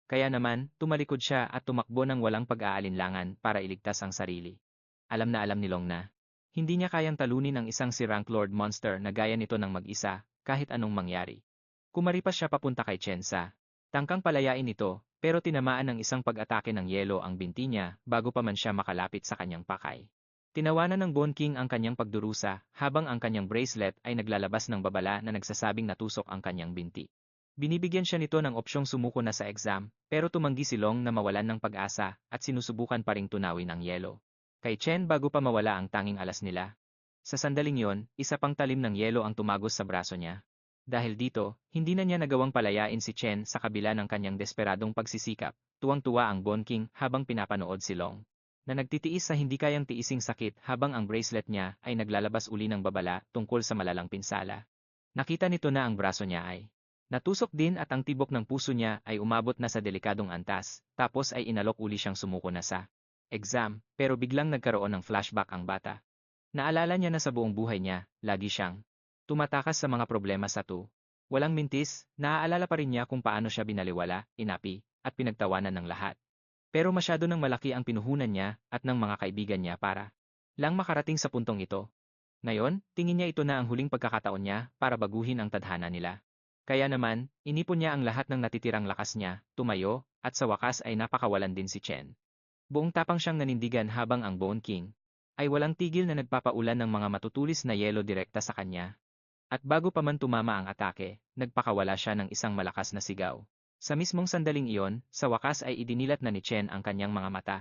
Kaya naman, tumalikod siya at tumakbo ng walang pag-aalinlangan para iligtas ang sarili. Alam na alam ni Long na hindi niya kayang talunin ang isang si Rank Lord Monster na gaya nito ng mag-isa, kahit anong mangyari. Kumaripas siya papunta kay Chensa. Tangkang palayain ito, pero tinamaan ng isang pag-atake ng yelo ang binti niya bago pa man siya makalapit sa kanyang pakay. Tinawanan ng Bone King ang kanyang pagdurusa habang ang kanyang bracelet ay naglalabas ng babala na nagsasabing natusok ang kanyang binti. Binibigyan siya nito ng opsyong sumuko na sa exam, pero tumanggi si Long na mawalan ng pag-asa at sinusubukan pa ring tunawin ang yelo. Kay Chen bago pa mawala ang tanging alas nila. Sa sandaling yon, isa pang talim ng yelo ang tumagos sa braso niya. Dahil dito, hindi na niya nagawang palayain si Chen sa kabila ng kanyang desperadong pagsisikap. Tuwang-tuwa ang Bone King habang pinapanood si Long, na nagtitiis sa hindi kayang tiising sakit habang ang bracelet niya ay naglalabas uli ng babala tungkol sa malalang pinsala. Nakita nito na ang braso niya ay natusok din at ang tibok ng puso niya ay umabot na sa delikadong antas, tapos ay inalok uli siyang sumuko na sa exam, pero biglang nagkaroon ng flashback ang bata. Naalala niya na sa buong buhay niya, lagi siyang tumatakas sa mga problema sa walang mintis, naaalala pa rin niya kung paano siya binaliwala, inapi, at pinagtawanan ng lahat. Pero masyado nang malaki ang pinuhunan niya at ng mga kaibigan niya para lang makarating sa puntong ito. Ngayon, tingin niya ito na ang huling pagkakataon niya para baguhin ang tadhana nila. Kaya naman, inipon niya ang lahat ng natitirang lakas niya, tumayo, at sa wakas ay napakawalan din si Chen. Buong tapang siyang nanindigan habang ang Bone King ay walang tigil na nagpapaulan ng mga matutulis na yelo direkta sa kanya. At bago pa man tumama ang atake, nagpakawala siya ng isang malakas na sigaw. Sa mismong sandaling iyon, sa wakas ay idinilat na ni Chen ang kanyang mga mata.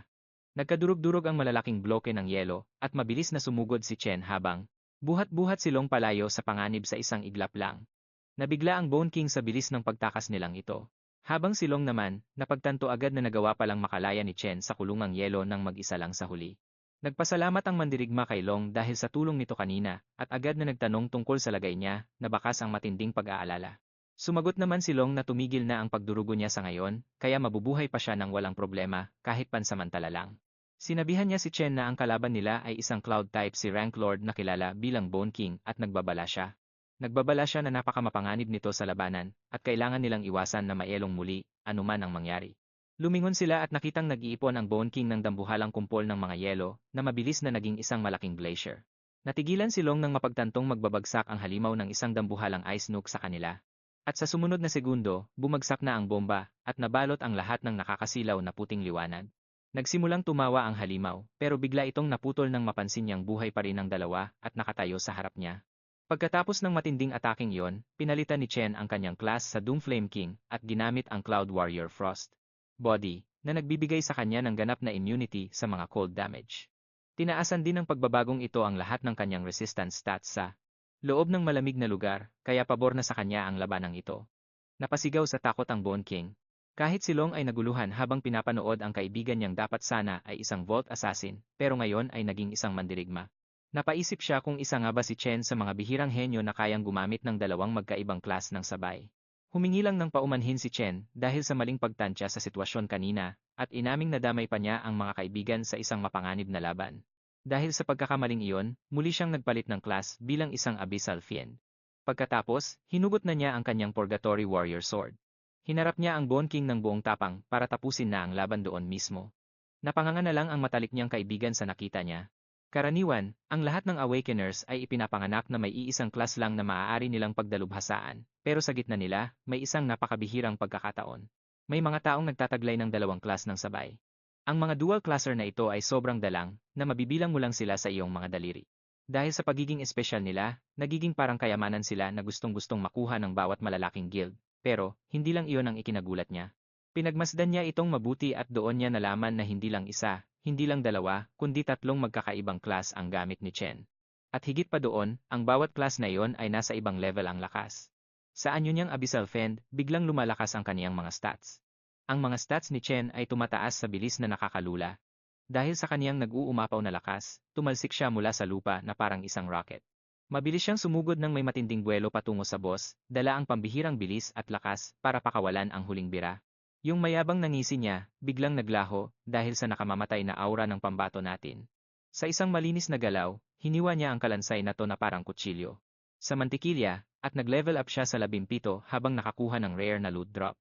Nagkadurog-durog ang malalaking bloke ng yelo, at mabilis na sumugod si Chen habang buhat-buhat silong palayo sa panganib sa isang iglap lang. Nabigla ang Bone King sa bilis ng pagtakas nilang ito. Habang si Long naman, napagtanto agad na nagawa palang makalaya ni Chen sa kulungang yelo nang mag-isa lang sa huli. Nagpasalamat ang mandirigma kay Long dahil sa tulong nito kanina at agad na nagtanong tungkol sa lagay niya na bakas ang matinding pag-aalala. Sumagot naman si Long na tumigil na ang pagdurugo niya sa ngayon, kaya mabubuhay pa siya ng walang problema kahit pansamantala lang. Sinabihan niya si Chen na ang kalaban nila ay isang cloud type si Rank Lord na kilala bilang Bone King at nagbabala siya. Nagbabala siya na napakamapanganib nito sa labanan, at kailangan nilang iwasan na maelong muli, anuman ang mangyari. Lumingon sila at nakitang nag-iipon ang Bone King ng dambuhalang kumpol ng mga yelo, na mabilis na naging isang malaking glacier. Natigilan si Long nang mapagtantong magbabagsak ang halimaw ng isang dambuhalang ice nuke sa kanila. At sa sumunod na segundo, bumagsak na ang bomba, at nabalot ang lahat ng nakakasilaw na puting liwanag. Nagsimulang tumawa ang halimaw, pero bigla itong naputol nang mapansin niyang buhay pa rin ang dalawa at nakatayo sa harap niya. Pagkatapos ng matinding ataking yon, pinalitan ni Chen ang kanyang class sa Doomflame King at ginamit ang Cloud Warrior Frost Body, na nagbibigay sa kanya ng ganap na immunity sa mga cold damage. Tinaasan din ng pagbabagong ito ang lahat ng kanyang resistance stats sa loob ng malamig na lugar, kaya pabor na sa kanya ang labanang ito. Napasigaw sa takot ang Bone King. Kahit si Long ay naguluhan habang pinapanood ang kaibigan niyang dapat sana ay isang Vault Assassin, pero ngayon ay naging isang mandirigma. Napaisip siya kung isa nga ba si Chen sa mga bihirang henyo na kayang gumamit ng dalawang magkaibang klas ng sabay. Humingi lang ng paumanhin si Chen dahil sa maling pagtansya sa sitwasyon kanina, at inaming nadamay pa niya ang mga kaibigan sa isang mapanganib na laban. Dahil sa pagkakamaling iyon, muli siyang nagpalit ng klas bilang isang Abyssal Fiend. Pagkatapos, hinugot na niya ang kanyang Purgatory Warrior Sword. Hinarap niya ang Bone King ng buong tapang para tapusin na ang laban doon mismo. Napanganga na lang ang matalik niyang kaibigan sa nakita niya. Karaniwan, ang lahat ng Awakeners ay ipinapanganak na may iisang klas lang na maaari nilang pagdalubhasaan, pero sa gitna nila, may isang napakabihirang pagkakataon. May mga taong nagtataglay ng dalawang klas ng sabay. Ang mga dual classer na ito ay sobrang dalang, na mabibilang mo lang sila sa iyong mga daliri. Dahil sa pagiging espesyal nila, nagiging parang kayamanan sila na gustong-gustong makuha ng bawat malalaking guild, pero hindi lang iyon ang ikinagulat niya. Pinagmasdan niya itong mabuti at doon niya nalaman na hindi lang isa, hindi lang dalawa, kundi tatlong magkakaibang class ang gamit ni Chen. At higit pa doon, ang bawat class na iyon ay nasa ibang level ang lakas. Sa anyo niyang Abyssal Fiend, biglang lumalakas ang kaniyang mga stats. Ang mga stats ni Chen ay tumataas sa bilis na nakakalula. Dahil sa kaniyang nag-uumapaw na lakas, tumalsik siya mula sa lupa na parang isang rocket. Mabilis siyang sumugod ng may matinding buwelo patungo sa boss, dala ang pambihirang bilis at lakas para pakawalan ang huling bira. Yung mayabang nangisi niya, biglang naglaho dahil sa nakamamatay na aura ng pambato natin. Sa isang malinis na galaw, hiniwa niya ang kalansay na to na parang kutsilyo. Sa mantikilya, at nag-level up siya sa 17 habang nakakuha ng rare na loot drop.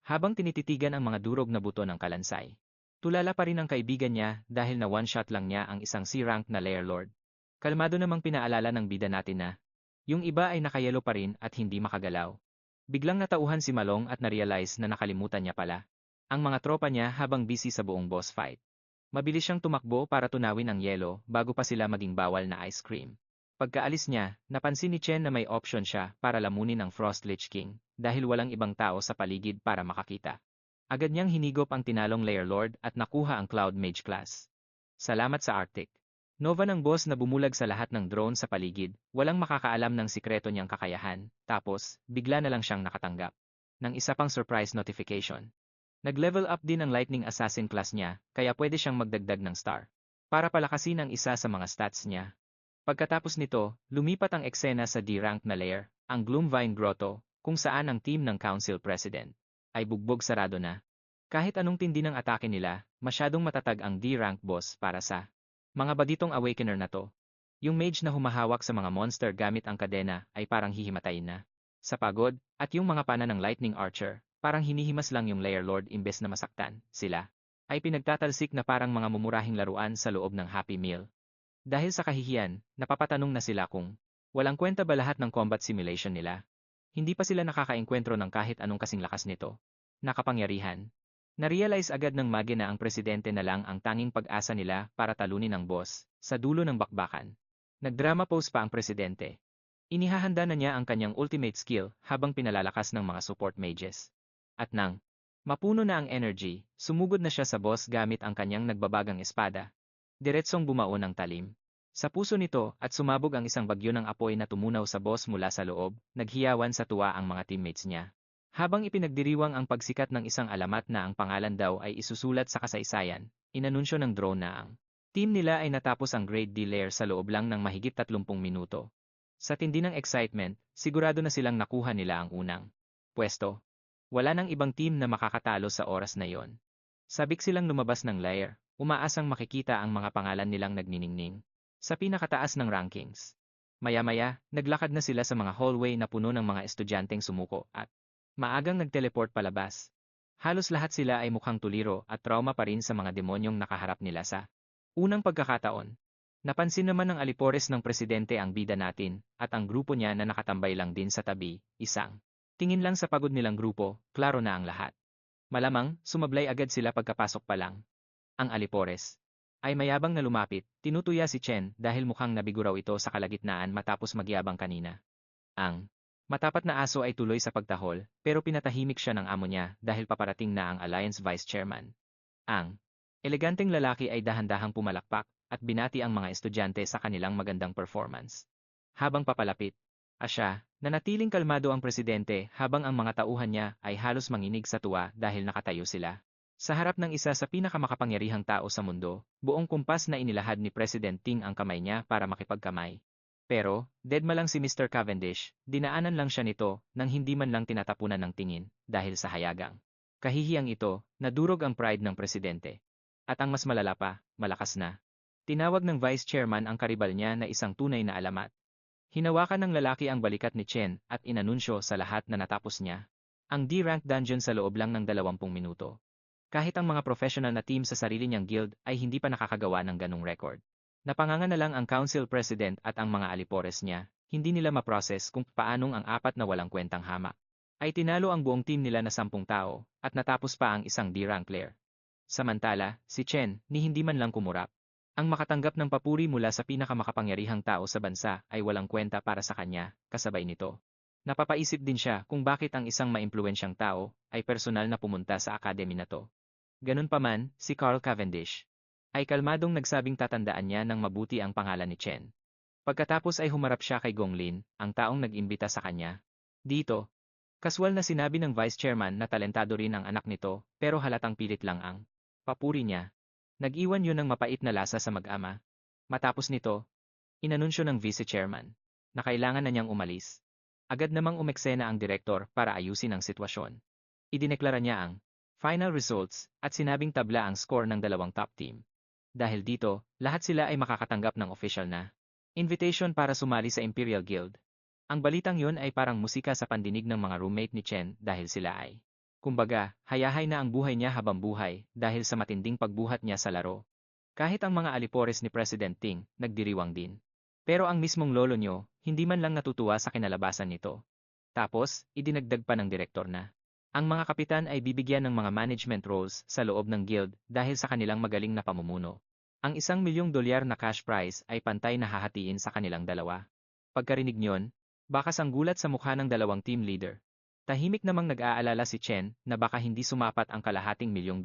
Habang tinititigan ang mga durog na buto ng kalansay. Tulala pa rin ang kaibigan niya dahil na one-shot lang niya ang isang C-rank na Lair Lord. Kalmado namang pinaalala ng bida natin na, yung iba ay nakayelo pa rin at hindi makagalaw. Biglang natauhan si Malong at na-realize na nakalimutan niya pala ang mga tropa niya habang busy sa buong boss fight. Mabilis siyang tumakbo para tunawin ang yelo bago pa sila maging bawal na ice cream. Pagkaalis niya, napansin ni Chen na may option siya para lamunin ang Frost Lich King dahil walang ibang tao sa paligid para makakita. Agad niyang hinigop ang tinalong Lair Lord at nakuha ang Cloud Mage class. Salamat sa Arctic. Nova ng boss na bumulag sa lahat ng drone sa paligid, walang makakaalam ng sikreto niyang kakayahan, tapos, bigla na lang siyang nakatanggap ng isa pang surprise notification. Nag-level up din ang Lightning Assassin class niya, kaya pwede siyang magdagdag ng star para palakasin ang isa sa mga stats niya. Pagkatapos nito, lumipat ang eksena sa D-rank na lair, ang Gloomvine Grotto, kung saan ang team ng Council President ay bugbog sarado na. Kahit anong tindi ng atake nila, masyadong matatag ang D-rank boss para sa mga baditong Awakener na to. Yung mage na humahawak sa mga monster gamit ang kadena ay parang hihimatayin na sa pagod, at yung mga pana ng Lightning Archer, parang hinihimas lang yung Lair Lord imbes na masaktan sila, ay pinagtatalsik na parang mga mumurahing laruan sa loob ng Happy Meal. Dahil sa kahihiyan, napapatanong na sila kung walang kwenta ba lahat ng combat simulation nila. Hindi pa sila nakakaengkwentro ng kahit anong kasing lakas nito. Nakapangyarihan. Na-realize agad ng mage na ang presidente na lang ang tanging pag-asa nila para talunin ang boss sa dulo ng bakbakan. Nagdrama pose pa ang presidente. Inihahanda na niya ang kanyang ultimate skill habang pinalalakas ng mga support mages. At nang mapuno na ang energy, sumugod na siya sa boss gamit ang kanyang nagbabagang espada. Diretsong bumaon ang talim sa puso nito at sumabog ang isang bagyo ng apoy na tumunaw sa boss mula sa loob, naghiyawan sa tuwa ang mga teammates niya. Habang ipinagdiriwang ang pagsikat ng isang alamat na ang pangalan daw ay isusulat sa kasaysayan, inanunsyo ng drone na ang team nila ay natapos ang Grade D lair sa loob lang ng mahigit 30 minuto. Sa tindi ng excitement, sigurado na silang nakuha nila ang unang pwesto. Wala nang ibang team na makakatalo sa oras na yon. Sabik silang lumabas ng lair, umaasang makikita ang mga pangalan nilang nagniningning sa pinakataas ng rankings. Maya-maya, naglakad na sila sa mga hallway na puno ng mga estudyanteng sumuko at maagang nag-teleport palabas. Halos lahat sila ay mukhang tuliro at trauma pa rin sa mga demonyong nakaharap nila sa unang pagkakataon. Napansin naman ng alipores ng presidente ang bida natin at ang grupo niya na nakatambay lang din sa tabi, isang tingin lang sa pagod nilang grupo, klaro na ang lahat. Malamang, sumablay agad sila pagkapasok pa lang. Ang alipores ay mayabang na lumapit, tinutuya si Chen dahil mukhang nabigo raw ito sa kalagitnaan matapos magyabang kanina. Ang matapat na aso ay tuloy sa pagtahol, pero pinatahimik siya ng amo niya dahil paparating na ang Alliance Vice Chairman. Ang eleganteng lalaki ay dahan-dahang pumalakpak at binati ang mga estudyante sa kanilang magandang performance. Habang papalapit, siya, nanatiling kalmado ang presidente habang ang mga tauhan niya ay halos manginig sa tuwa dahil nakatayo sila. Sa harap ng isa sa pinakamakapangyarihang tao sa mundo, buong kumpas na inilahad ni President Ting ang kamay niya para makipagkamay. Pero, deadma lang si Mr. Cavendish, dinaanan lang siya nito nang hindi man lang tinatapunan ng tingin dahil sa hayagang. Kahihiyang ito, nadurog ang pride ng presidente. At ang mas malala pa, malakas na. Tinawag ng vice chairman ang karibal niya na isang tunay na alamat. Hinawakan ng lalaki ang balikat ni Chen at inanunsyo sa lahat na natapos niya ang D-rank dungeon sa loob lang ng 20 minuto. Kahit ang mga professional na team sa sarili niyang guild ay hindi pa nakakagawa ng ganong record. Napanganga na lang ang council president at ang mga alipores niya, hindi nila ma-process kung paanong ang apat na walang kwentang hamak ay tinalo ang buong team nila na 10 tao at natapos pa ang isang D-rank player. Samantala, si Chen, ni hindi man lang kumurap. Ang makatanggap ng papuri mula sa pinakamakapangyarihang tao sa bansa ay walang kwenta para sa kanya, kasabay nito. Napapaisip din siya kung bakit ang isang maimpluwensyang tao ay personal na pumunta sa academy na to. Ganun pa man, si Carl Cavendish ay kalmadong nagsabing tatandaan niya ng mabuti ang pangalan ni Chen. Pagkatapos ay humarap siya kay Gong Lin, ang taong nag-imbita sa kanya. Dito, kaswal na sinabi ng vice chairman na talentado rin ang anak nito, pero halatang pilit lang ang papuri niya. Nag-iwan yun ng mapait na lasa sa mag-ama. Matapos nito, inanunsyo ng vice chairman na kailangan na niyang umalis. Agad namang umeksena ang direktor para ayusin ang sitwasyon. Idineklara niya ang final results at sinabing tabla ang score ng dalawang top team. Dahil dito, lahat sila ay makakatanggap ng official na invitation para sumali sa Imperial Guild. Ang balitang yun ay parang musika sa pandinig ng mga roommate ni Chen dahil sila ay kumbaga, hayahay na ang buhay niya habang buhay dahil sa matinding pagbuhat niya sa laro. Kahit ang mga alipores ni President Ting, nagdiriwang din. Pero ang mismong lolo niyo, hindi man lang natutuwa sa kinalabasan nito. Tapos, idinagdag pa ng direktor na ang mga kapitan ay bibigyan ng mga management roles sa loob ng guild dahil sa kanilang magaling na pamumuno. Ang $1 milyong na cash prize ay pantay na hahatiin sa kanilang dalawa. Pagkarinig niyon, bakas ang gulat sa mukha ng dalawang team leader. Tahimik namang nag-aalala si Chen na baka hindi sumapat ang $250 million.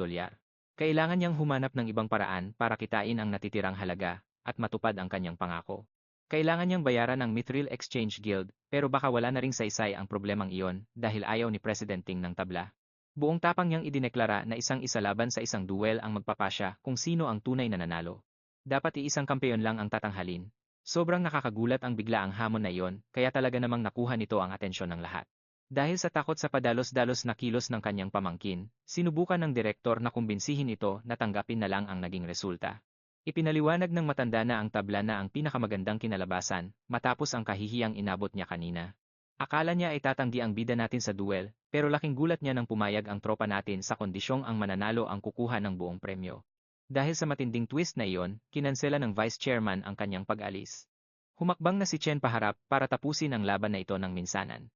Kailangan niyang humanap ng ibang paraan para kitain ang natitirang halaga at matupad ang kanyang pangako. Kailangan niyang bayaran ang Mithril Exchange Guild pero baka wala na ring saysay ang problemang iyon dahil ayaw ni President Ting ng tabla. Buong tapang niyang idineklara na isang-isa laban sa isang duel ang magpapasya kung sino ang tunay na nanalo. Dapat iisang kampeon lang ang tatanghalin. Sobrang nakakagulat ang biglaang hamon na iyon kaya talaga namang nakuha nito ang atensyon ng lahat. Dahil sa takot sa padalos-dalos na kilos ng kanyang pamangkin, sinubukan ng direktor na kumbinsihin ito na tanggapin na lang ang naging resulta. Ipinaliwanag ng matanda na ang tabla na ang pinakamagandang kinalabasan matapos ang kahihiyang inabot niya kanina. Akala niya ay tatanggi ang bida natin sa duel, pero laking gulat niya nang pumayag ang tropa natin sa kondisyong ang mananalo ang kukuha ng buong premyo. Dahil sa matinding twist na iyon, kinansela ng vice chairman ang kanyang pag-alis. Humakbang na si Chen paharap para tapusin ang laban na ito ng minsanan.